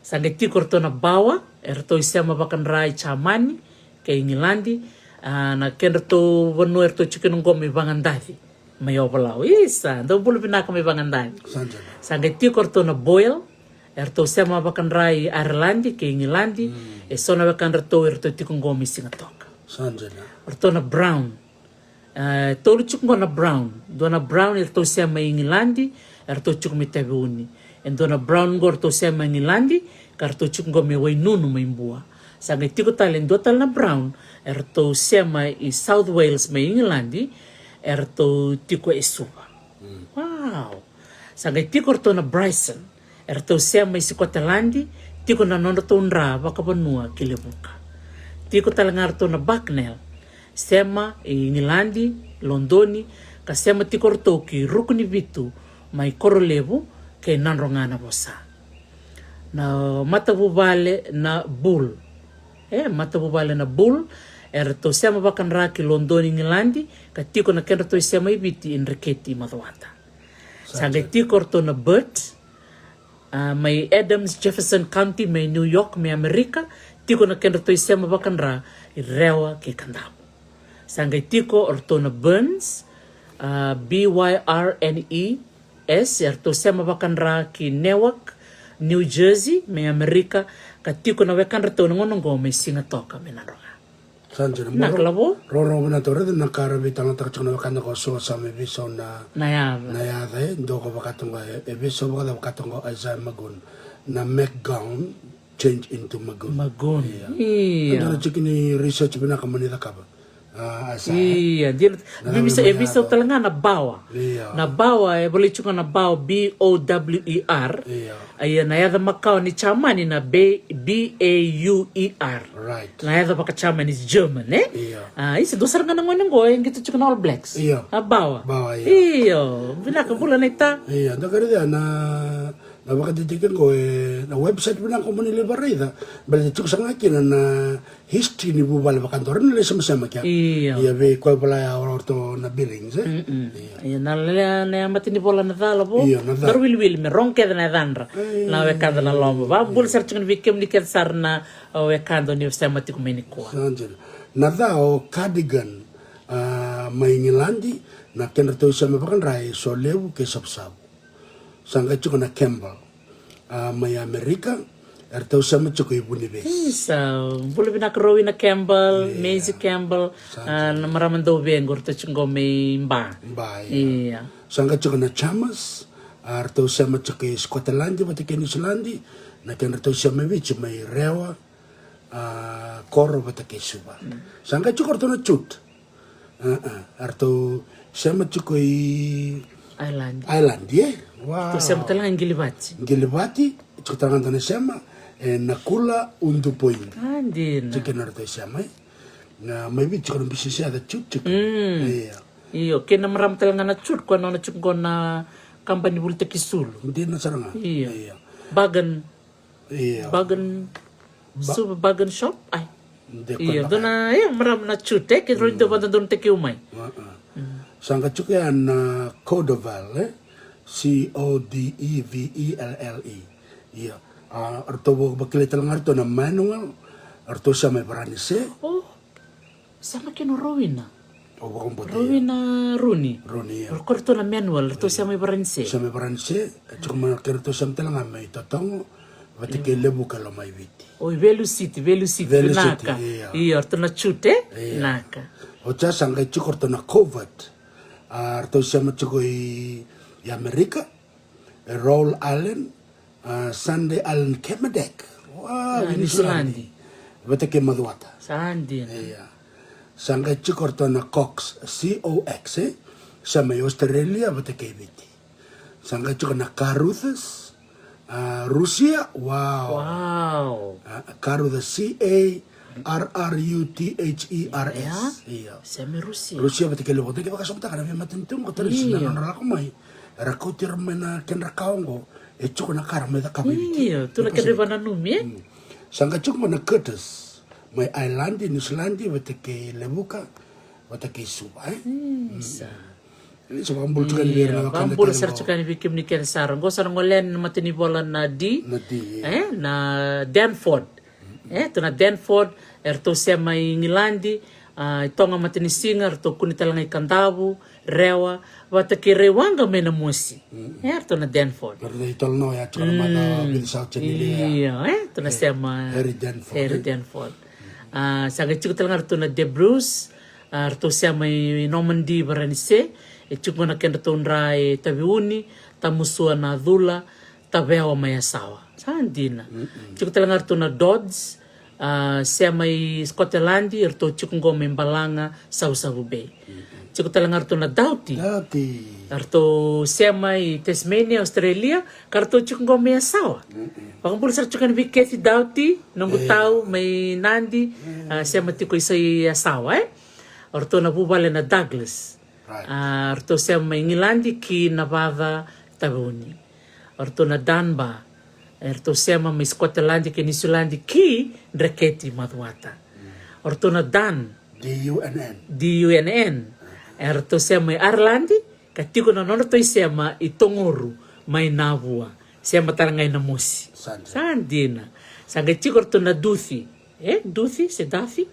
Sangay tikor to na Bawa, larto isang bakandra Chamani, kay England. Na kendo to wanu erto chikinong go may bangandadi. May Ovalau. Isa, daw bulo pinaka may bangandadi. Sangay tikor to na Boyle, erto sema bakandrai Ireland ke England e sona bakandra to erto tikong gomi singatoka. Sanjana. Erto na Brown. Tolu chukong na Brown. Do na Brown erto sema England erto chukong mitabuni. En do na Brown go erto sema England karto chukong gomi wainunu maimbua. Sangay tiko talen do tal na Brown erto sema i South Wales may England erto tiko esuba. Wow. Sangay tiko erto na Bryson. Erto sema isi Kotelandi, tiko na nono to unra wakabanua kilebuka. Tiko talangar to na Bucknell, sema Ingilandi, Londoni, kasema tiko rto ki rukuni bitu, mai korolebu, kay nanrongana bosa. Na matabubale na Bull. Matabubale na Bull, erto sema bakanra ki Londoni Ingilandi, katiko na kendo to sema ibiti Enriqueti Maduata. Sangay tiko rto na Burt, may Adams, Jefferson County, may New York, may Amerika, tiko na kendo to isema bakanra, irewa ki kandapo. Sangay tiko orto na Burns, Byrnes, erto sema bakanra ki Newark, New Jersey, may Amerika, katiko na wekanra to ngonongo may Singatoka, may naronga. Sanjana. Naklabo? Roro na to rin nakarabi tanga takachong na wakanda ko so sa mebiso na nayada ndo ko bakatunga ebiso baka bakatunga Isaiah Magun na McGown change into Magun. Magun. Iya. Ada cikini research bina kamanida kaba. Iya, dia bisa ebiso talaga na Bawa. Na Bawa boleh cunga na Bawa BOWER. Ay nayada Macau ni Chamani na BAUER. Right. Nayada baka Chamani is German, isa dosar nga nang wanang go, yung gitu cunga na All Blacks. Iya. Bawa. Bawa, iya. Iyo, binakabulan na ita. Iya, nakari dia na bakaditikin ko na website bina ko manila barida. Bali tuk sa ngakin na history ni bubal bakantor na sama-sama kya. Iya be ko pala orto na Billings Iya nalala na mati ni bola na dala bo. Iya na dala. Darwil na ronke na dandra. Na we kanda na lombo. Ba bul search ng vikem ni kersar na we kando ni sama ti kumeni ko. Na dao cardigan may Ngilandi na kenrato sa mabakan rai so lewu ke sapsap. Sangga cukup na Campbell, may Amerika, ertaw sama cukup ibu ni bes. So, boleh bina kerowi na Campbell, Maisie Campbell, na maraman daw ben gorto cungo may mba. Iya. Sangga cukup na Chalmers, ertaw sama cukup Scotland, pati ke New Zealand, na kenrato sama bici may Rewa, Koro pati ke Suba. Sangga cukup ertaw na Chut, ertaw sama cukup Island, wow. Tu sema talang Gilibati. Gilibati, cukup tangan sema, nakula undu poin. Andin. Chicken orto sema, na maybe cukup bisnis ada cut. Iya. Iyo, kena maram talang na cut ko na cukup na kampanye bulte kisulu. Hindi na sarang. Iya. Bagan. Iya. Bagan shop ay. Iya, doon na maram na cut kaya rin doon doon teki umay. Sangka cukup na Codoval Codevelle. Iya. Arto bakilita lang arto na manual. Arto siya may paranise. Oh, sama kino Rowena. O bakong puti. Rowena Rooney. Roni. Korto na manual, to siya may baranse. Siya may paranise. At saka mga kirito siya talaga may tatango. Vati ke lebu kala mai viti. Oi, Velucity, Velucity, naka. iya. Iya, orto na chute, naka. Ocha sangka chiko arto na COVID. Arto siya machuko i Amerika. Roll Allen. Sunday Allen Kemadek. Wow, ini Islandi. Vati ke maduata. Sandi. Iya. Sangka chiko arto na Cox. COX. Siya may Australia. Vati ke viti. Sangka chiko na Carruthers. Rusia, wow. Wow. Carruthers, CARRUTHERS. Iya. Semi Rusia. Rusia berarti kalau kita pakai sebentar karena memang tentu kau terus nana nana kumai. Rakau tirmena ken rakaongo. Cuk na kara me da kabi. Iya, tu nak kena bana numi. Sangka cuk mana Curtis. Mai Island New Zealand berarti ke lebuka. Berarti ke suba. Bisa. Ini sebab ambul juga ni biar nak Bambul sercukan bikim ni ken sarang. Go sarang ngolen matini bola na di. nanti. Na Danford. Tu na Danford erto sema Ingilandi. Itonga matini singar to kunitalang ikandabu, rewa, wata ki rewanga mena musi. Erto na Danford. Berarti tol no ya cuk mana bisa cendili ya. Iya, tu na sema Harry Danford. Harry Danford. Saga chuk talang erto na De Bruce, erto sema Normandy baranise. Chuk na kenda tondra tabiuni, tamusua na dhula, tabewa mayasawa. Sandina. Chuk talang erto na Dodds. Sema Scotland erto chukungo membalanga Sausavu Bay. Chuku talang erto na Doughty. Erto sema Tasmania Australia karto chukungo meyasawa. Pakampul sar chukan biketi Doughty nongo tau may Nandi sema tiko isay asawa Erto na bubale na Douglas. Erto sema Ingilandi ki Navada tabuni. Erto na Danba. Erto sema may Scotland ki Nisulandi ki Draketi Madwata. Erto na Dan. DUNN. Erto sema Arlandi. Katiko na nono to sema Itongoru may Navua. Sema tarangay na Musi. Sandina. Sagachiko erto na Duthi. Duthi? Se Dathi?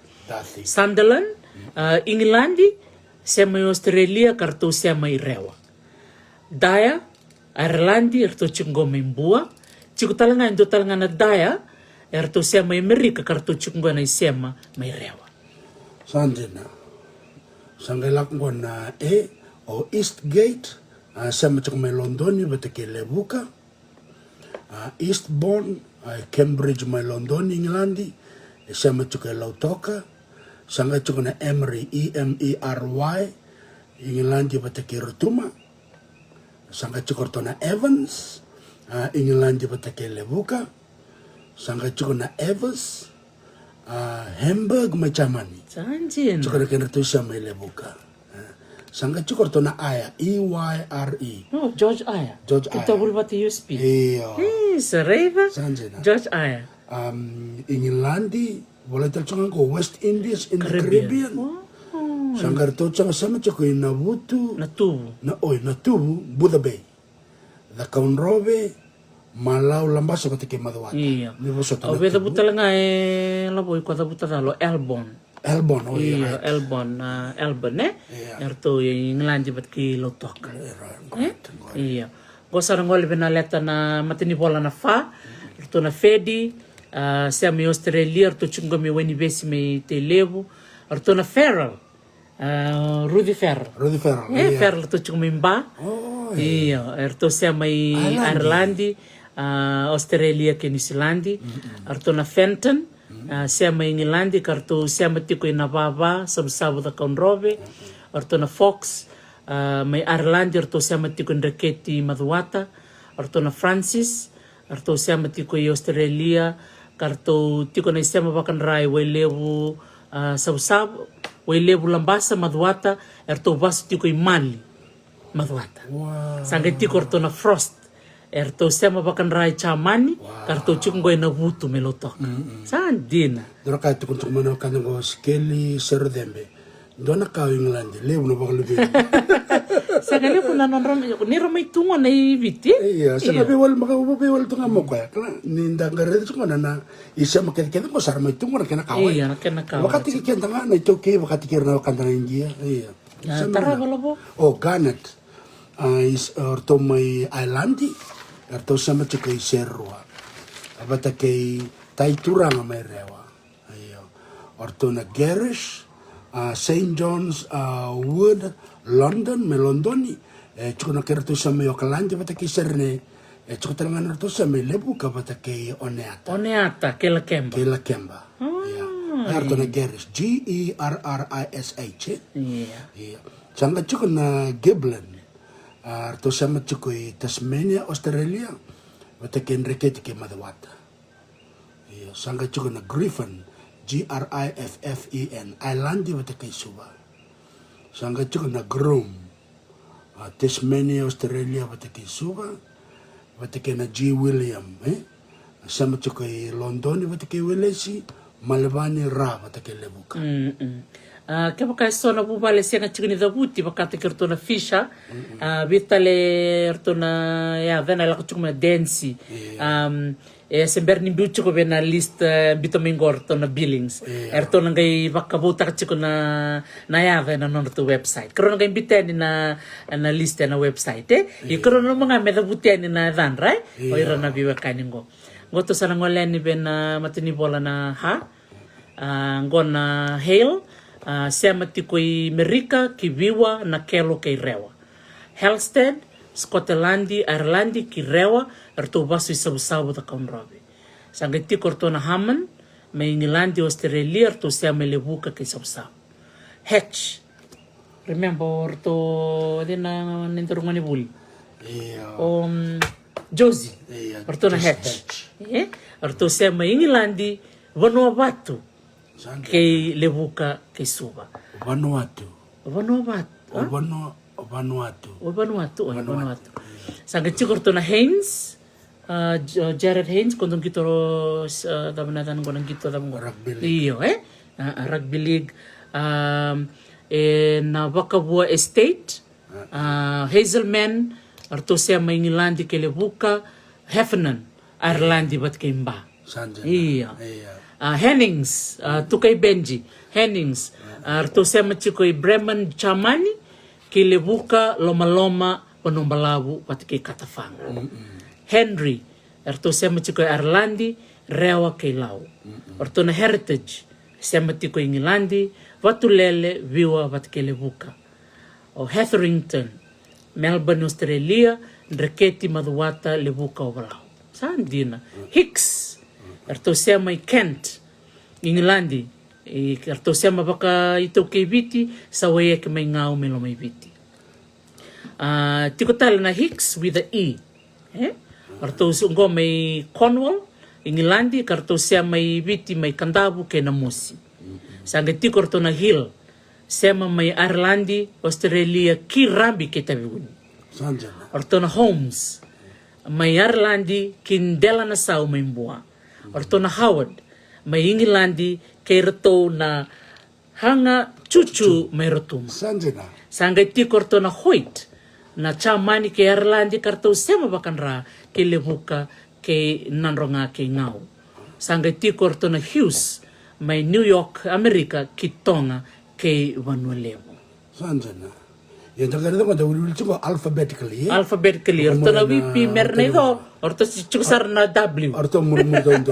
Sunderland. Ingilandi. Sema Australia karto sema Irewa. Daya. Irlandi erto chungo Mbua. Chiku talanga indo talanga na Daya, erto sema Amerika karto chungo na isema may rewa. Sandina. Sangelak ko na o Eastgate, sema chuk may Londoni batake lebuka. Eastbourne, Cambridge may Londoni Ingilandi, sema chuk Lautoka. Sanga chuk na Emery, EMERY, Ingilandi batake Rotuma. Sanga chuk na Evans. Ingilandi batake lebuka. Sangka cukup na Evers. Hamburg macamani. Sanjin. Cukup na kena tu siya may lebuka. Sangka cukup to na Aya. EYRE. Oh, George Aya. Kita boleh bati USP. Iya. Sereva. Sanjin. George Aya. Ingilandi. Boleh tercungan ko West Indies in the Caribbean. Sangka to sama cukup Nabutu. Natubu. Natubu. Buddha Bay. The Conrobe, Malau Lambasa batike Madwata. Iya. O beda buta lang laboy ko da buta dalo Elbon. Iya. Elbon Erto Ingilandi batki Lautoka. Iya. Go sarang ngol benaleta na matini bola na fa. Erto na Fedi, semi Australia erto chungo mi weni besi me telebu. Erto na Farrell. Rudy Farrell. Farrell to chungo mi mba. Iya, erto sema Irlandi, Australia ke New Zealand, erto na Fenton, sema Ingilandi, karto sema tiko ina baba, sabu da Conrobe, erto na Fox, may Ireland, erto sema tiko Draketi Madwata, erto na Francis, erto sema tiko Australia, karto tiko na sema bakan rai wailebu sabu, wailebu Lambasa Madwata, erto basu tiko Mali. Madwata. Sangeti korto na Frost. Erto sema bakan rai chamani, karto chungo na wutu melotok. Sandina. Dora kaya tukun mana kanang skeli serdembe. Dona kau England, lewu na bakal lebih. Sekali pun nonron ni ramai tungo na ibiti. Iya, sa nabiwal makababawal to nga mo kaya. Kala nindang gare to nga na isa makikita ko sa may tungo na kinakaway. Iya, nakakaway. Wakati kikita nga na ito kay wakati kira na kanta na India. Iya. Tara wala po. Oh, Garnet. Is orto may islandi. Orto sa kay serwa. Abata kay taitura nga may rewa. Ayo. Orto na Garish. St. John's Wood, London, may Londoni. Chuko na kira to sa may Okalandi, bata kay Serne. Chuko talaga na to sa may Lebuka, bata kay Oneata. Oneata, Kila Kemba. Kila Kemba. Arto na Gerish, G-E-R-R-I-S-H. Iya. Sanga chuko na Giblin. Arto sa chuko Tasmania, Australia. Bata kay Enriqueta kay Madawata. Sanga chuko na Griffin. Griffen, Islandi wata kay suba. Sanga chuko na Groom, Tasmania, Australia wata kay suba. Wata kay na G. William, sama chuko kay London wata kay Welesi, Malvani Ra wata kay Lebuka. Kaya kaya so na bubale siya nga chikini dabuti bakati kirto na fisha vitale erto na ya vena la kuchuk na densi sember ni biucho ko na list bito mingor to na billings erto na ngay bakabuta kachiko na ya vena non to website karo na ngay biten na list na website ikaro na mga medabuti na dan right o ira na biwa kaningo ngoto sana ngolen ni ben matini bola na ha ngona hail sema tikoi Merika kiviwa na kelo kay rewa. Halstead, Scottlandi, Irelandi ki rewa erto basu isabu-sabu da kaunrabi. Sanga tiko erto na Hammond, may Engilandi, Australia erto sema Lebuka kay isabu-sabu. Hatch. Remember erto na ninturungan ni Buli. Josie. Erto na Hatch. Erto sema Engilandi, Vanuatu. Kay Lebuka kay Suba. Vanuatu. Sanga chikor to na Haynes, Jared Haynes, kung kito damanatan ko ng kito daman ko. Rugby League. Iyo, Rugby League. Na Wakabua Estate, Hazelman, arto siya may Ngilandi kay Lebuka, Heffernan, Irelandi bat kay Mba. Iyo. Hennings, Tukay Benji, Hennings, arto siya machikoy Bremen Chamani, Kilebuka, Loma-Loma, Panumbalabu, pati kay Katafang. Henry, arto siya machikoy Irelandi, Rewa kay Lau. Arto na Heritage, siya machikoy Ngilandi, Vatulele, Viwa, pati kay Lebuka. O Hetherington, Melbourne, Australia, Ndreketi, Maduwata, Lebuka, Obalau. Saan din na? Hicks, erto siya may Kent, Engilandi. Erto siya mabaka ito kay Biti, sa waya kay may ngao melo may Biti. Tikotala na Hicks with the E. Erto siya may Cornwall, Engilandi, erto siya may Biti, may Kandabu kay Namusi. Sanga tikorto na Hill, siya may Irelandi, Australia, Kirambi kay Tabiwin. Erto na Holmes, may Irelandi, Kindela na sao may Mbuha. Orto na Howard, may Engilandi kay Rato na Hanga Chuchu may Ratum. Sangay tikorto na Hoyt, na Chamani kay Irelandi karto sema bakan ra kay Lebuka kay nanronga kay Ngao. Sangay tikorto na Hughes, may New York, Amerika, Kitonga kay Vanuatu. Yan talaga ko daw ulito alphabetically. Alphabetically. Orto na VP mer na ito. Orto si Chusar na W. Orto murmur doon.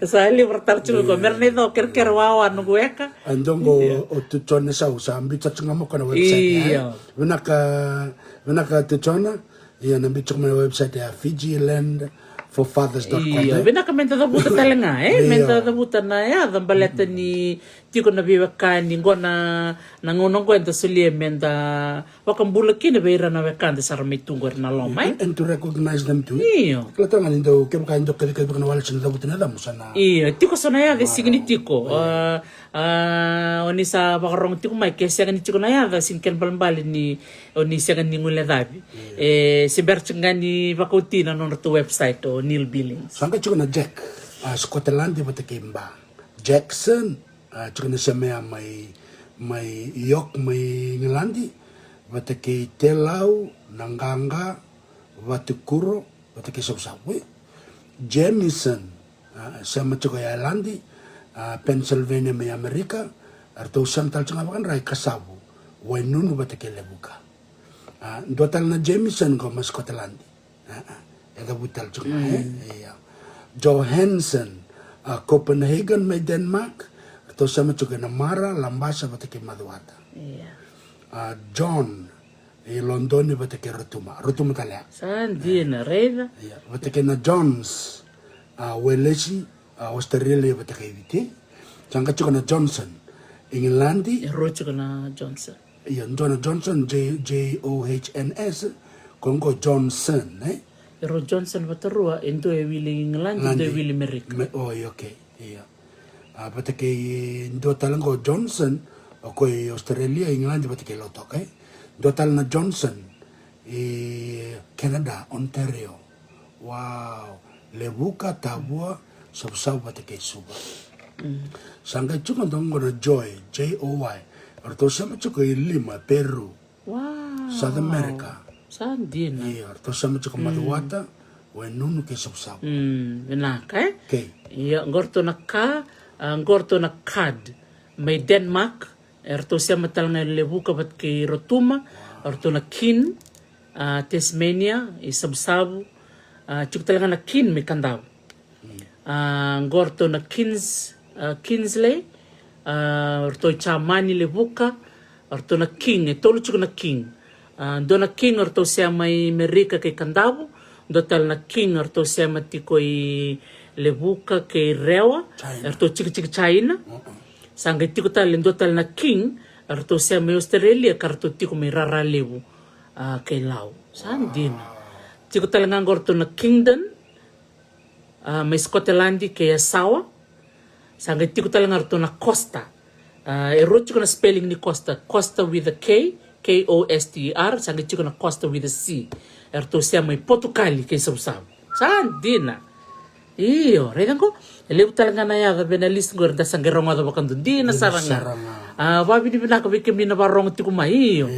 Sa libre tarcho ko mer na ito kerker wawa no gueka. Andong go tuchon na sa ambit sa nga mo kana website. Iya. Winaka tuchona. Yan ambit sa mga website ya fijilandforfathers.com. Iya. Winaka menta dabuta talaga menta dabuta na ya dambaleta ni tiko na biwakan ni ngona nangunong kwenta sulie menta wakang bulakin na bayra na wakan sa ramay tunggur na lomay. And to recognize them too. Iyo. Klato nga nindo kem kain do kali kali wala sa dabuta na damo sana. Iya, tiko sana ya signi tiko. Oni sa bakarong tiko may kesa kan tiko na ya singken balambali ni oni sa kan ngula dabi. Si berchengan ni bakuti na non to website o Neil Billings. Sangka tiko na Jack. Scotland di bata kimba. Jackson. Tiko na siya may York may Ngilandi. vatake Telau, Nanganga, Vatukuro, vatake Sausawe, Jamison, sama cukai Islandi, Pennsylvania me Amerika, arto santal cengawakan rai Kasavu, Wainunu vatake Lebuka. Dotal na Jamison ko mas Scotland. Ega butal cungai. Johansson, Copenhagen me Denmark, arto sama cukai Namara, Lambasa vatake Maduata. John, London vatake Rotuma talea. Sandina, reva. Vatake na Jones, Welesi, Australia vatake Viti. Sangka cukai na Johnson, Englandi. Rocho na Johnson. Johnson, Johns, Kongo Johnson, Ero Johnson batarua endo e wili England, endo e wili America. Okay, iya. Vatake ndo talango Johnson, koi Australia, England vatake loto, okay? Ndo talana Johnson, Canada, Ontario. Wow, Lebuka, Tabua, Sabsau vatake suba. Sangka cuka ndongo na Joy, Joy. Arto sama cuka Lima, Peru. Wow. South America. Sandina. Iya, arto sama cuka Maduata, Wainunu ke Sabsau. Vinaka, Okay. Iya, ngorto na kad. May Denmark, erto siya matalanga Lebuka bat kay Rotuma, erto na Kin, Tasmania, Isabsabu, chuk talaga na Kin may kandaw. Ngorto na Kinsley, erto Chamani Lebuka, erto na King, tolo chuk na King. Do na King erto siya may Amerika kay kandaw, do tal na King erto siya matikoy Lebuka kay Rewa, erto chik China. Sangga tiko tal endo tal na King erto siya may Australia karto tiko may raralewu kay Lau. Sandin. Tiko tal nga ngorto na Kingdom, may Scotland kay Asawa. Sangga tiko tal nga erto na Costa. Erot ko na spelling ni Costa. Costa with a K, Koster. Sangga tiko na Costa with a C. Erto siya may Portugali kay Sabsab. Sandina. Iyo, redan ko. Elew talaga na yaga benalis ko da sangerong ada bakan dundi na saranga. Wabi di binaka bikim di na barong ti kuma iyo.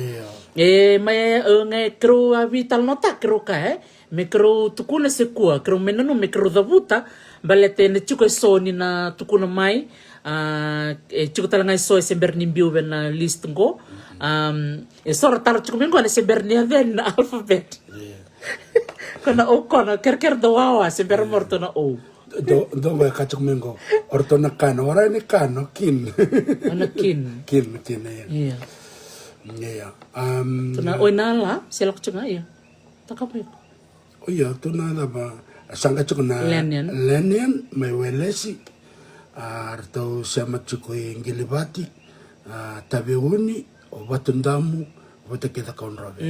May nge kru abi tal nota kru ka me kru tukuna se kua kru menano me kru dabuta balete ne chuko so ni na tukuna mai chuko talaga so se berni biu ben na list ngo sora tar chuko mengo na se berni ben na alphabet. Kana o kona kerker do wawa se ber morto na o. Do ba kacuk mengo orto na kano ora ni kano kin. Ana kin. Kin ya. Iya. Iya. Tuna oi nala selok cunga iya. Takapo. Oh iya tu na ba sangka cuk na Lenian may welesi arto sama cuk ngilibati tabeuni o batundamu wata kita konrobe.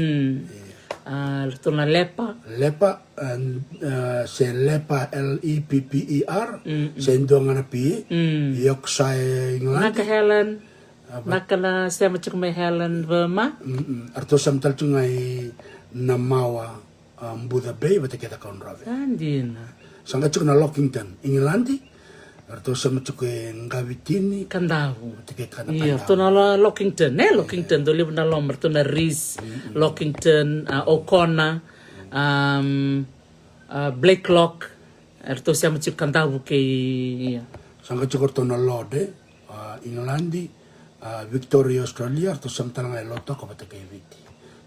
Tuna lepa. Lepa se lepa LEPPER se ndonga na pi yok sai nglan Naka Helen. Naka na sama cuk may Helen Verma. arto samtal tungai namawa Buddha Bay wata kita konrobe. Sandina. Sangka cuk na Lockington England arto sama cuk ngavitini Kandawu. wata kita kana Iya, tuna Lockington, Lockington do live na lomber tuna Reese, Lockington, O'Connor, Blakelock, erto siya macam Kandawu kay iya. sangka cuk orto na Lode England Victoria Australia arto samtal ngai loto ko wata kay viti.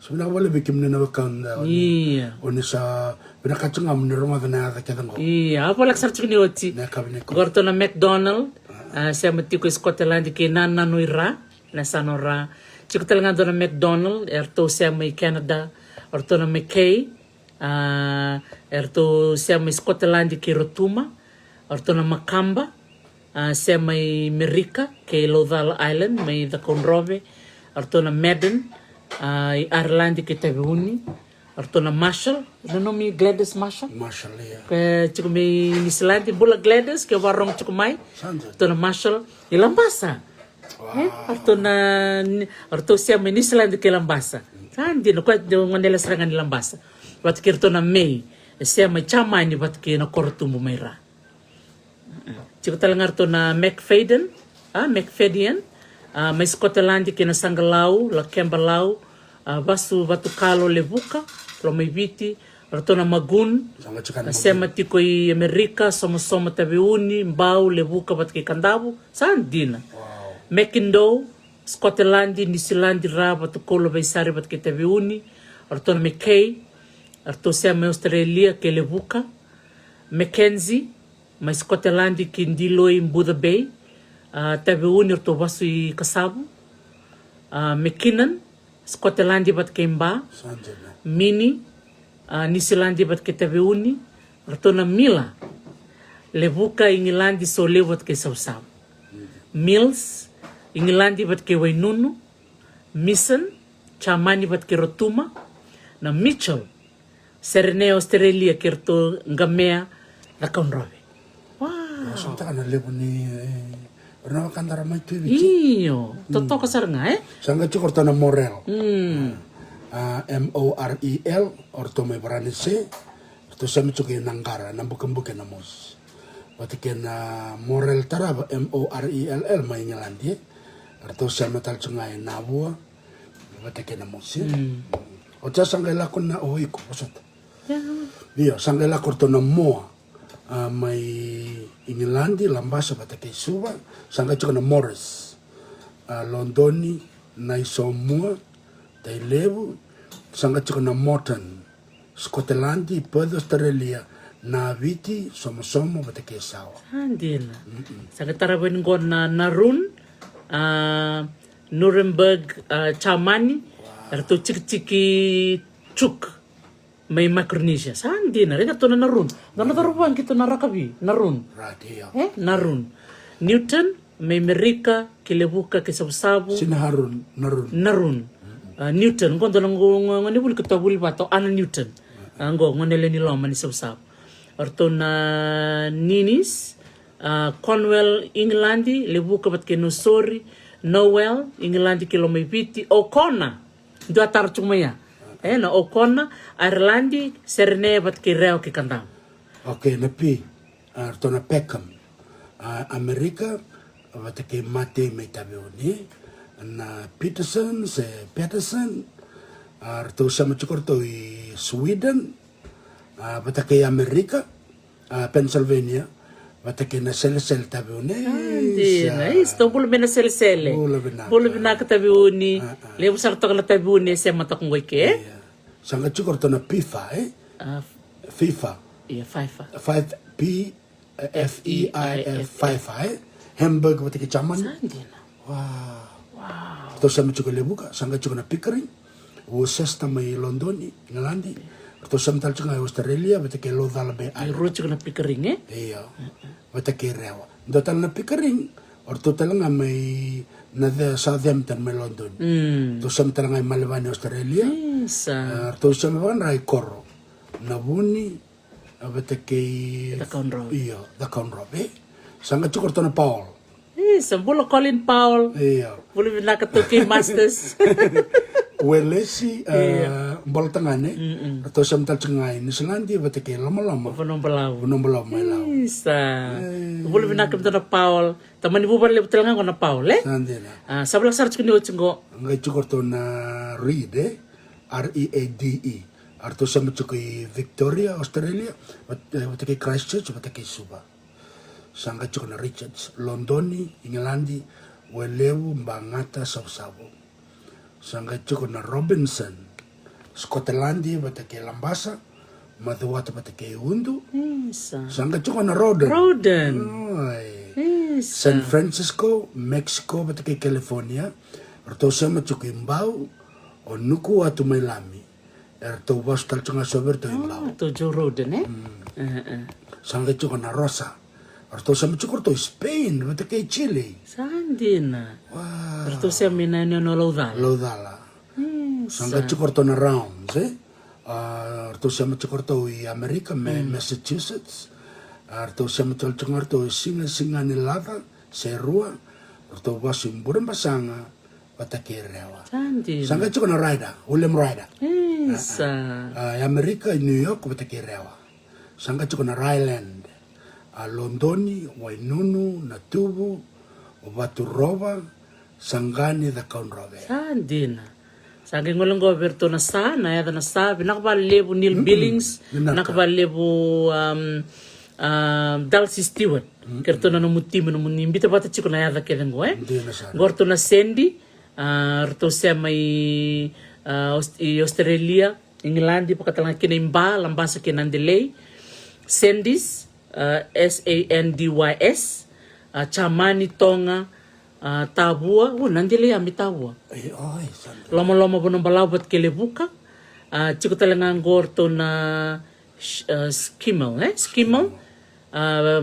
Sebenarnya boleh bikin nina wakan Iya. onisa bina kacung am ni rumah na ada kita ngo. Iya, apa laksar cuk ni oti. Na kabine ko. Gorto na McDonald, siya mati ko Scotland kay Nananuira, na sanora. Cuk talaga do na McDonald, erto siya may Canada, erto na McKay, erto siya may Scotland kay Rotuma, erto na Makamba, siya may Amerika kay Lothal Island, may the Conrobe, erto na Madden, Ireland kay Tabeuni, erto na Marshall, ano mi Gladys Marshall? Marshall ya. Kaya cukup may Nislandi bula Gladys kaya warong cukup may Sanja. to na Marshall ilambasa. Arto siya may Nislandi kaya lambasa. Sandi no kwat do nganela serangan ilambasa. Wat kirto na May siya may chama ni wat kaya na kortumo may ra. Cukup talang arto na McFadden, McFadden, may Scotland kaya na Sangalau, la Kembalau, Basu batu kalo levuka, Roma viti, Ratona Magun, Sanga chikana Sema tiko i Amerika, Soma tabe uni, Mbau, levuka bat ke kandavu, Sandina. Mekindo, Scotland, New Zealand, Ra, batu kolo baisari bat ke tabe uni, Ratona Mekay, Arto Sema Australia ke levuka, Mackenzie, ma Scotland ki ndilo i Mbudha Bay, tabe uni Arto basu i Kasabu, McKinnon, Scotland bat ke Mba, Mini, New Zealand bat ke tabe uni, Ratona Mila, levuka Ingilandi so lewat ke Sausau. Mills, Ingilandi bat ke Wainunu, Mission, Chamani bat ke Rotuma, na Mitchell, Serene Australia ke Rto Ngamea, na Kaunrobe. Wow. Santa kana lebu ni Rana kandara mai tu Iyo, toto kasar nga Sanga chukorto na Morel. MOREL orto me branise. Orto sa michuki nangara nambukan na mos. Watike na Morel taraba MORELL mai Ngilandi. Orto sa metal chungai nabua. Watike na mos. Ocha sanga lakon na oiko posot. Dia sanga lakorto na moa. Mai Ingilandi lambasa batake suba sanga chuka na Morris Londoni na Isomua Tailevu sanga chuka na Morton Scotland Perth Australia na viti somo batake sawa Andina. Sanga tarabin ko na Narun, Nuremberg, Chamani, Arto Chiki Chuk. May Micronesia. Saan din na rin? Ito na Narun. Nanatarubang kita narakabi. Narun. Radio. Narun. Newton, may Merika, Kilebuka, Kisabusabu. Sinaharun, Narun. Newton. Kung doon ang nibuli ko tabuli ba ito? Ana Newton. Ang go, nganila nila man isabusabu. Arto na Ninis, Cornwall, Englandi, Lebuka bat Kinusori, Noel, Englandi, Kilomipiti, O'Connor. Dua tar cumaya. Na O'Connor, Irlandi, Serene bat kireo ki kandam. Okay, napi. Arto na Peckham. Amerika, bat ke mate may tabiuni. Na Peterson, Arto sa machukorto i Sweden. Bat ke Amerika, Pennsylvania. Bat ke na sel tabiuni. Andina, isto bulu bina sel. Bulu bina ka tabiuni. Lebu sarto ka tabiuni sa matakong ke. Sanga chukorto na FIFA, FIFA. Iya, FIFA. FIFA, Hamburg batike chaman. Andina. Wow. To sama chuko lebuka, sanga chuko na Pickering. Worcester mai Londoni, Ngilandi. To sama tal chuko Australia batike Lothal Bay. Ay rocho na Pickering Iya. Batike rewa. Dotal na Pickering. Orto talanga mai na Southampton mai London. To sama talanga Malvani Australia. To sama van rai koro. Na buni batike Da Conroe. Iya, da Conroe. Sanga chukorto na Paul. Sambulo Colin Powell. Iya. Bulu bina ka Tuki Masters. Welesi bol tangane atau samtal cengai New Zealand batike lama-lama Penombelau mai lau isa bulu bina ka na Paul taman ibu balik betul nga na Paul sandina sabla sarch kini ochengo ngai chukorto na Reade READE arto sama chuki Victoria Australia batike Christchurch batike Suba sanga chukona Richards Londoni Ingilandi Welewu Mbangata Sausabo sanga chukona Robinson Scotland batake Lambasa Madhuwata batake Undu sanga chukona Roden San Francisco Mexico batake California arto sama chuki Mbau onuku atu Mailami arto bastal chunga sober to Mbau to Joe Roden sanga chukona Rosa arto sama chukurto Spain batake Chile sandina arto sama minanyo no Laudala sanga chukurto na Rounds arto sama chukurto i America Massachusetts arto sama chukurto singa ni lava serua arto basu mburan basanga batake rewa sandina sanga chukona William Ryder America New York batake rewa sanga chukona Ryland Londoni, Wainunu, Natubu, Waturoba, Sangani da Conroe. Sandina. Sange ngolong go berto na sa na ya na sa binakba lebu Neil Billings nakba lebu Dalcy Stewart kerto na muti mo imbita bata chiko na ya keden go gorto na Sandy rto siya may Australia England pakatala kinimba lambasa kinandelay Sandys Sandys chamani tonga tabua nandile ami tabua lama-lama bonong balawat kelebuka chiko talaga gorto na skimmel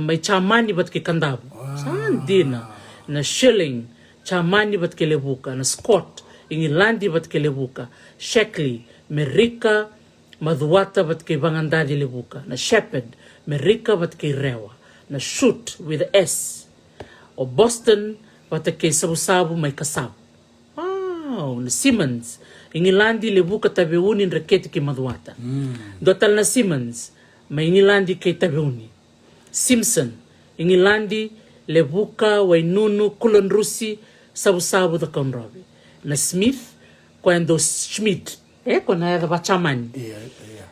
may chamani bat kikandabu sandina na shilling chamani bat kelebuka na Scott Ingilandi bat kelebuka Shackley Merika Madhuata bat kay bangandadi lebuka na Shepherd Merika bat kay Rewa na Shoot with S o Boston bat kay sabu-sabu may kasab na Simmons Ingilandi lebuka tabiunin rakete kay Madhuata dotal na Simmons may Ingilandi kay tabiuni Simpson Ingilandi lebuka wainunu kulon rusi sabu-sabu da konrobi na Smith kwendo Schmidt kona ya bachamani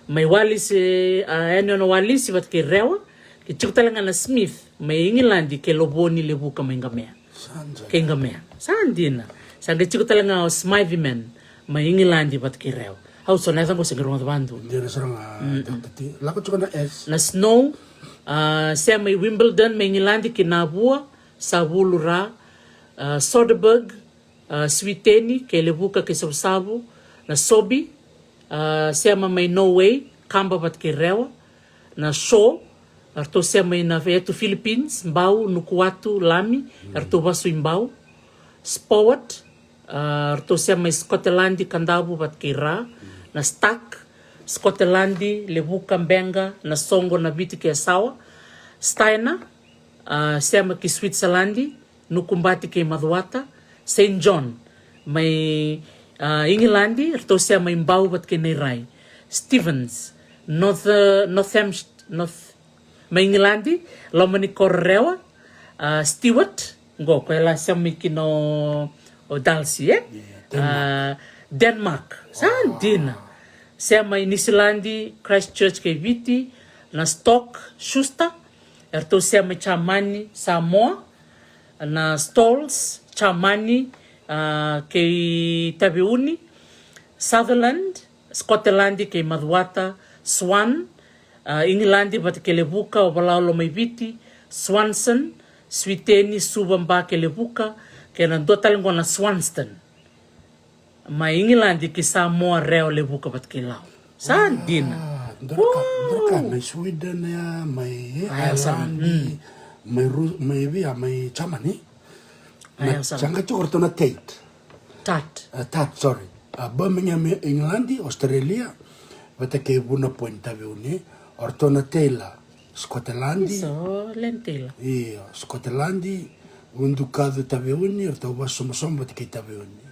may walis no walis bat kay Rewa ki talaga na Smith may Ingilandi kay loboni lebuka may ngamea kay ngamea sandina sanga chiko talaga Smytheman may Ingilandi bat kay Rewa hauso na tango siguro ng bandu lako chiko na S na Snow siya may Wimbledon may Ingilandi kinabua sa Wulura Soderberg Switeni kay lebuka kay sabu na Sobi siya may Norway kamba bat kay Rewa na Shaw arto siya may na veto Philippines mbau nukuatu lami arto baso imbau Spowat arto siya may Scotland kandabu bat kay Ra na Stack Scotland lebuka Mbenga na Songo na biti kay Sawa Steiner siya may kay Switzerland nukumbati kay Madhuata St. John may Ingilandi arto siya may mbau bat kay Rai Stevens may Ingilandi lomani Rewa Stewart go kaya siya may kino Dalcy Denmark sandina siya may New Zealandi Christchurch kay Viti na Stock Schuster arto siya may chamani Samoa na Stolz chamani kay Tabiuni Sutherland Scotland kay Madhuata Swan England bat kay lebuka o balalo may Viti Swanson Switeni subamba kay lebuka kay nandotal ngo na Swanston may England kay Samoa Reo lebuka bat kay Lao sandina may Sweden ya may Ireland may chamani Sanga orto na Tat, sorry. Birmingham, England, Australia, bata ke buna point tabiuni, orto na Taylor, Scotland. So, lentila. Iya, Scotland, undukado tabiuni, orto basom bata ke tabiuni.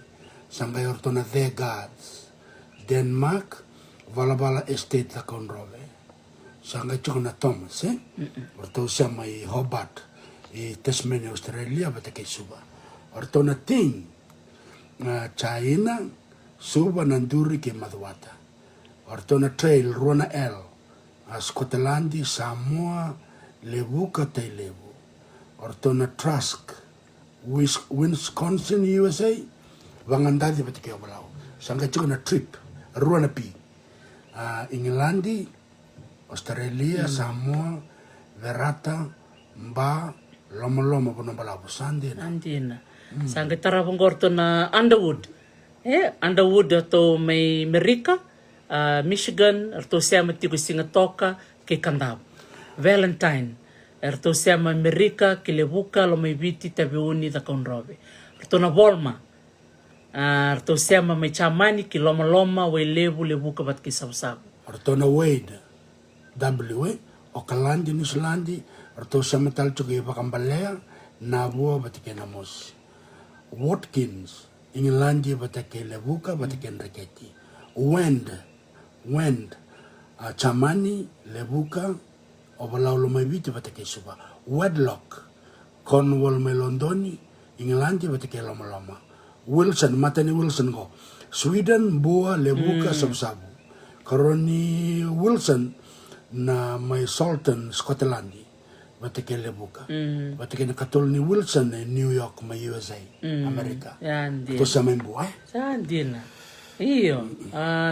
Sanga orto na The Guards, Denmark, Valabala Estate la konrove. Sanga na Thomas, orto siya may Hobart, Tasmania, Australia, bata ke suba. Orto na Ting, China, suba nanduri ke Madhuata. Orto na Trail, Rona L, Scotland, Samoa, lebuka tay lebu. Orto na Trask, Wisconsin, USA, wangandadi pati ke obalau. Sanga na Trip, Rona P, England, Australia, Samoa, Verata, Mba, loma puno balau sandina. Sangga tarapong gorto na Underwood. Underwood ato may Merika, Michigan, ato siya matigo Singatoka kay Kandab. Valentine, ato siya may Merika, Kilebuka, Lomay Biti, Tabiuni, da Konrobe. Ato na Volma, ato siya may Chamani, Kiloma-loma, Wailebu, Lebuka, bat kisaw-saw. Ato na Wade, Okalandi, New Zealand, ato siya matal chugay Bakambalea, Nabua, Batikenamos. Watkins, England, Batake Lebuka, Bataken Raketi. Wend, Chamani, Lebuka, Obalaulo Maviti, Batake Suba. Wedlock, Cornwall Melondoni, England, Batake Loma. Wilson, Matani Wilson go. Sweden bua lebuka sabu-sabu. Karoni Wilson na may Salton Scotland. Batike lebuka. Batike na katol ni Wilson na New York may USA, Amerika. Yan din. Ito sa may buhay. Saan din na. Iyo.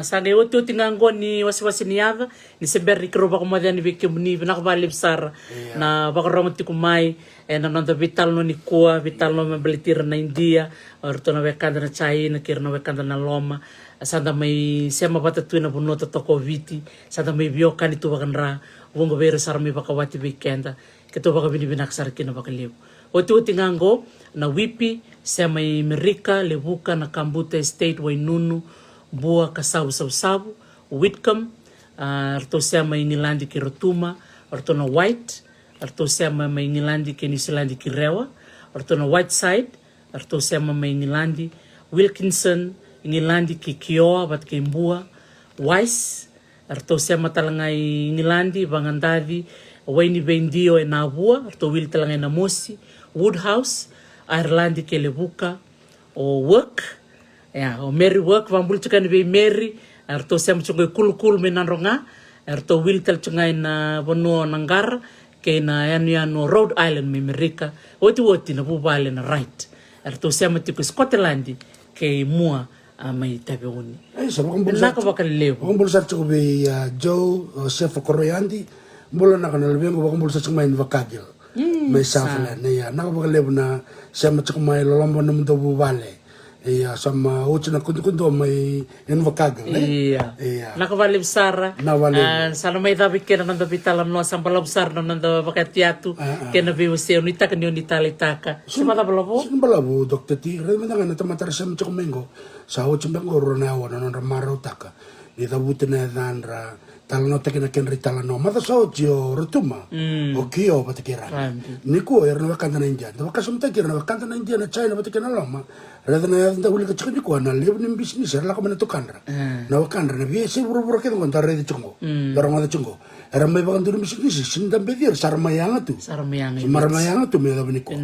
Sana iwoto tingango ni wasiwasi niyada. Ni seberi kiroba kumadya ni Vicky Munivi. Nakabalib sara. Na bakaramati kumay. Na nanda vital no ni kuwa. Vital no mabalitira na India. Orto na wekanda na China. Kira na wekanda na Loma. Sanda may sema bata tuwi na bunota toko viti. Sanda may biyokan ito bakanra. Wongo bero sara may bakawati weekenda. Kito baka binibinak sara kina bakaliw. Oto tingango na wipi sa may Merika, Lebuka na Kambuta Estate, Wainunu, Bua, Kasabu, Sabu, Whitcomb, arto sa may Nilandi ki Rotuma, arto na White, arto sa may Nilandi ki Nisilandi ki Rewa, arto na Whiteside, arto sa may Nilandi, Wilkinson, Nilandi ki Kioa, bat ki Mbua, Weiss, arto sa matalangay Nilandi, Bangandadi, Waini Bendio e Nabua, arto wil talangay na Mosi, Woodhouse, Ireland ke Lebuka, o work, o Mary work, vambul tsukan be Mary, arto sem tsungo kul menanronga, arto wil tal tsungai na bono nangar, ke na yanu Rhode Island me Amerika, woti na bubale na right, arto sem tiko Scotland, ke mua may tabi uni. Ay, sa bakang Naka bakal lewo. Bakang bulsa tsuko be Joe, Sefo Koroyandi, mula na kanalabing ko bakang bulsa tsuko may vakagil. May safla na ya nakapagalebu na siya matsaka may lalamba naman daw bubale sama uchi na kundo may invakagal iya nakabalib sara sana may dabi kena nanda bitalam no sambalab sar no nanda bakatiatu kena biwase unita kan unita litaka simata balabo Dr. T remenda ngana tamatar sa matsaka mengo sa uchi mengo ronawa no ramaro taka ni dabuti na dandra talano tekena kenri talano mata socio rotuma o kio batikira niko erna wakanda na India na wakasumta kira na wakanda na India na China batikena lama rada na yanda wuli ka chiko ko na lebu ni business erla ka to kandra na wakandra na biye se buru ke ngon tare de chungo darong ada chungo era mai bakan duru business sindam bedir sarmayanga tu me da niko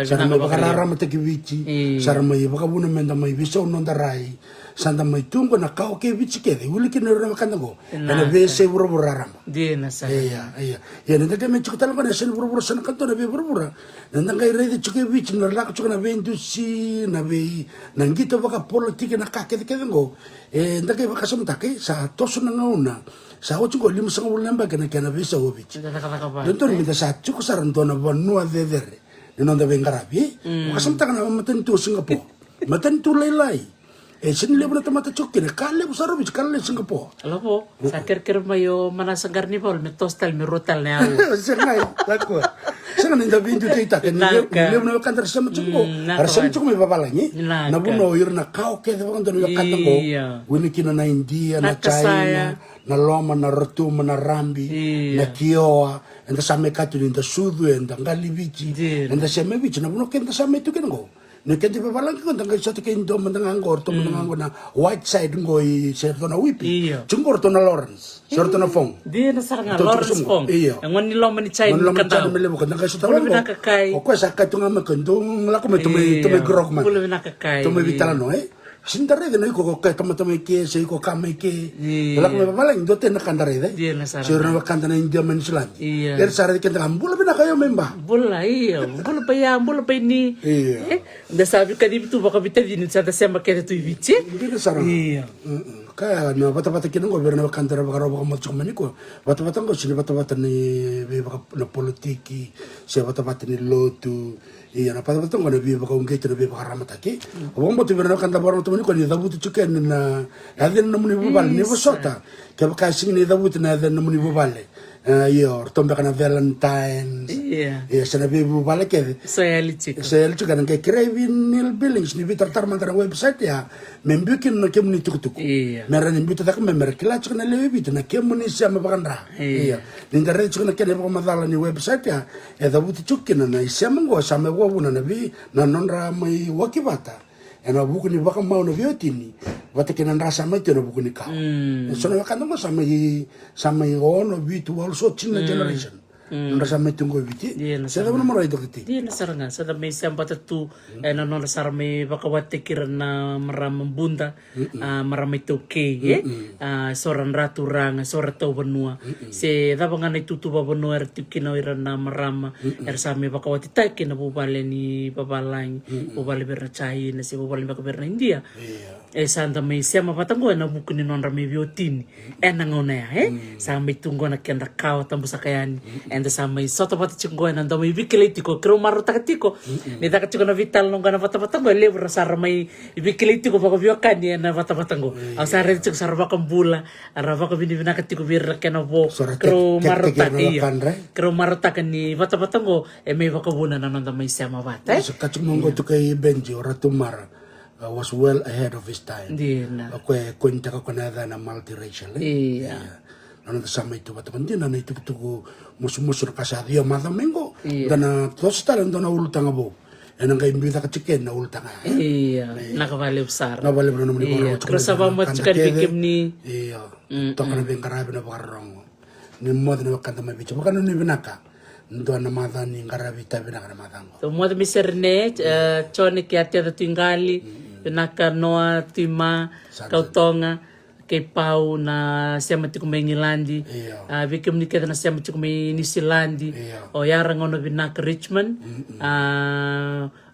sarmay bakarara mata kiwichi sarmay bakabuna menda mai biso non darai sanda mai tungo na kau ke bichi ke wuli ke na wakanda go na se buru rarama dia na sa iya ya nenda ke me chukta la na sen buru san kanto na be buru nenda ngai rede chuke bichi na la chukna be indusi na be nangito baka politika na kake ke ngo nenda ke baka samta ke sa tosu na ngauna sa ochu go limu sang ulamba ke na be sa obichi donto mi da sa chuku saranto na bonua vedere nenda be ngarabi baka samta na matentu Singapore matentu lailai sin lebu na tamata chokin kalle busaro bis kalle Singapore alapo sa kerker mayo manasa garnibol me tostal me rotal na ako sengai tako senga ninda bintu tita ken lebu na kantar sama chungo arsam chungo me babalangi na buno irna kau ke de bangdo na kantango wini kina na India na China na Loma na Rotuma na Rambi na Kioa enda same katu ninda sudu enda ngalibichi enda same bichi na buno kenta same tu kengo nekenti babalang ko tanggal satu ke Indo mendangangor to mendangangor na Whiteside ngoi serto na wipi chungor to na Lawrence serto na Fong dia na saranga Lawrence Fong ngon ni Loma ni China kan mele bukan tanggal satu tahun ko ko sa ka tunga makendong la ko me grogman to me vitalano sindare de no ko ka tama ke se ko kame ke la ko me babalang do ten kandare de dia na saranga sir na kandana India mensulan sare de kenta ambula bina kayo memba bula bula pa ni da sabi ka di tu baka bita din sa da sema ke tu vici dia sarang kaya na bata kinong gobyerno na kandara baka robo mo tsuk maniko bata ngo sini bata ni be baka na politiki siya bata ni lotu iya na bata ngo na be baka ungete na be baka ramataki o mo tu berna kandara baro to maniko ni dabutu chuken na adin na muni bubal ni bosota ke baka sing ni dabutu na adin na muni bubale iyo tombe kana Valentines iya sana be bubale ke so eli chika kan ke Craving Nil Billings ni bitar tarmantara website ya membukin na kemuni tukutuku mera ni bitu tak memer kila chukna lewe bitu na kemuni siya mabakandra iya nindare chukna kene bako madala ni website ya da buti chukina na siya mango sa me wabuna na bi na nonra mai wakibata ena buku ni baka mau na biotini bata kena rasa mai tena buku ni ka so na wakanda mo sa mai ono bitu also china generation nora sa mai tungo viti sa da mara ito kiti Dia na saranga sa da may siyang patatu na no sar may bakawate kiran na maramang bunda maramay toke soran raturang sora to banua se da banga na tutuba banua tikina ira na marama sa may bakawate take na bubale ni babalang bubale berna chai na si bubale berna India sanda may siyang mapatango na bukunin non rami biotini na ngona sa may tunggo na kenda kao tambo sa kayan and sa may soto pati chunggo na may bikilitiko kero maro takatiko ni takatiko na vital nung kana patapatango lever sa may bikilitiko bako biokan ni na patapatango ang sa rin sa rabakang bula rabako binibinakatiko birra kena bo kero maro kero maro takan ni patapatango may bako buna na nanda may siyama bata sa kachumonggo to kay Benji or Tumara was well ahead of his time. Ako kwenta ka kunada na multiracial. Ano sa may tu bata pandi na itu tu musumusur kasadio madamengo dana tostal ndo na ulutang abo. Enang kay imbita ka chicken na ulutang. Nakabali usar. Nakabali na naman ni Pero sa bamat chicken bikim ni. To kana ben karabi na bakarong. Ni mod na kanta may bicho. Baka no ni binaka. Ndo na mada ni karabi tabi na kana madango. To mod miserne chone ki atia da tingali. Pinaka noa tima kautonga kay pau na siya mati kumay ngilandi bikim ni kada na siya mati kumay ni silandi o yarang ono binaka Richmond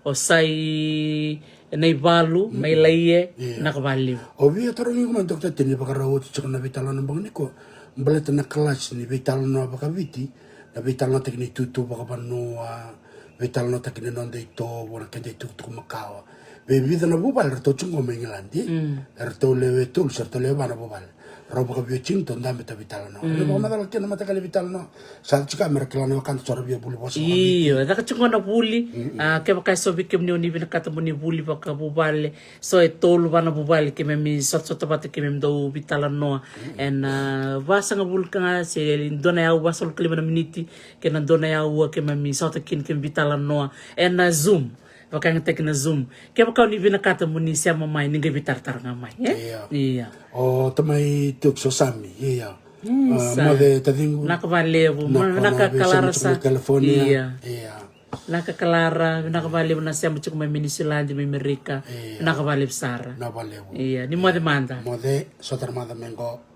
o say naibalu may laye nakabaliw o biya tarong yung man doktor tini bakarawot sa na bitalo ng bang niko balita na class ni bitalo na bakaviti na bitalo na tekni tutu baka panua bitalo na tekni nonde ito wala kende tutu kumakawa bebida na bubal rato chungo mengilandi rato lewe tul serto lewe na bubal robo ka bio chinto ndambe ta vital no le mo madal kena mata kali vital no sa chika merkela no kan soro bio buli boso iyo da ka chungo na buli ke baka so bikem ni oni bina kata moni buli baka bubal so e tolu bana bubal ke memi sot sot bate ke mem do vital no en basa nga bul ka se dona ya wasol klima na miniti ke na dona ya ke memi sot kin ke vital no en zoom baka nga tek na zoom kaya baka ni binakata mo ni siya mamay ni gabitar-tar nga may iya o tamay tuk so sami iya mode tading nakabalevo nakakalara sa California nakakalara nakabalevo na siya mo may Minisilandi may Amerika nakabalev sara nakabalevo iya ni mode manda mode sotar manda mengo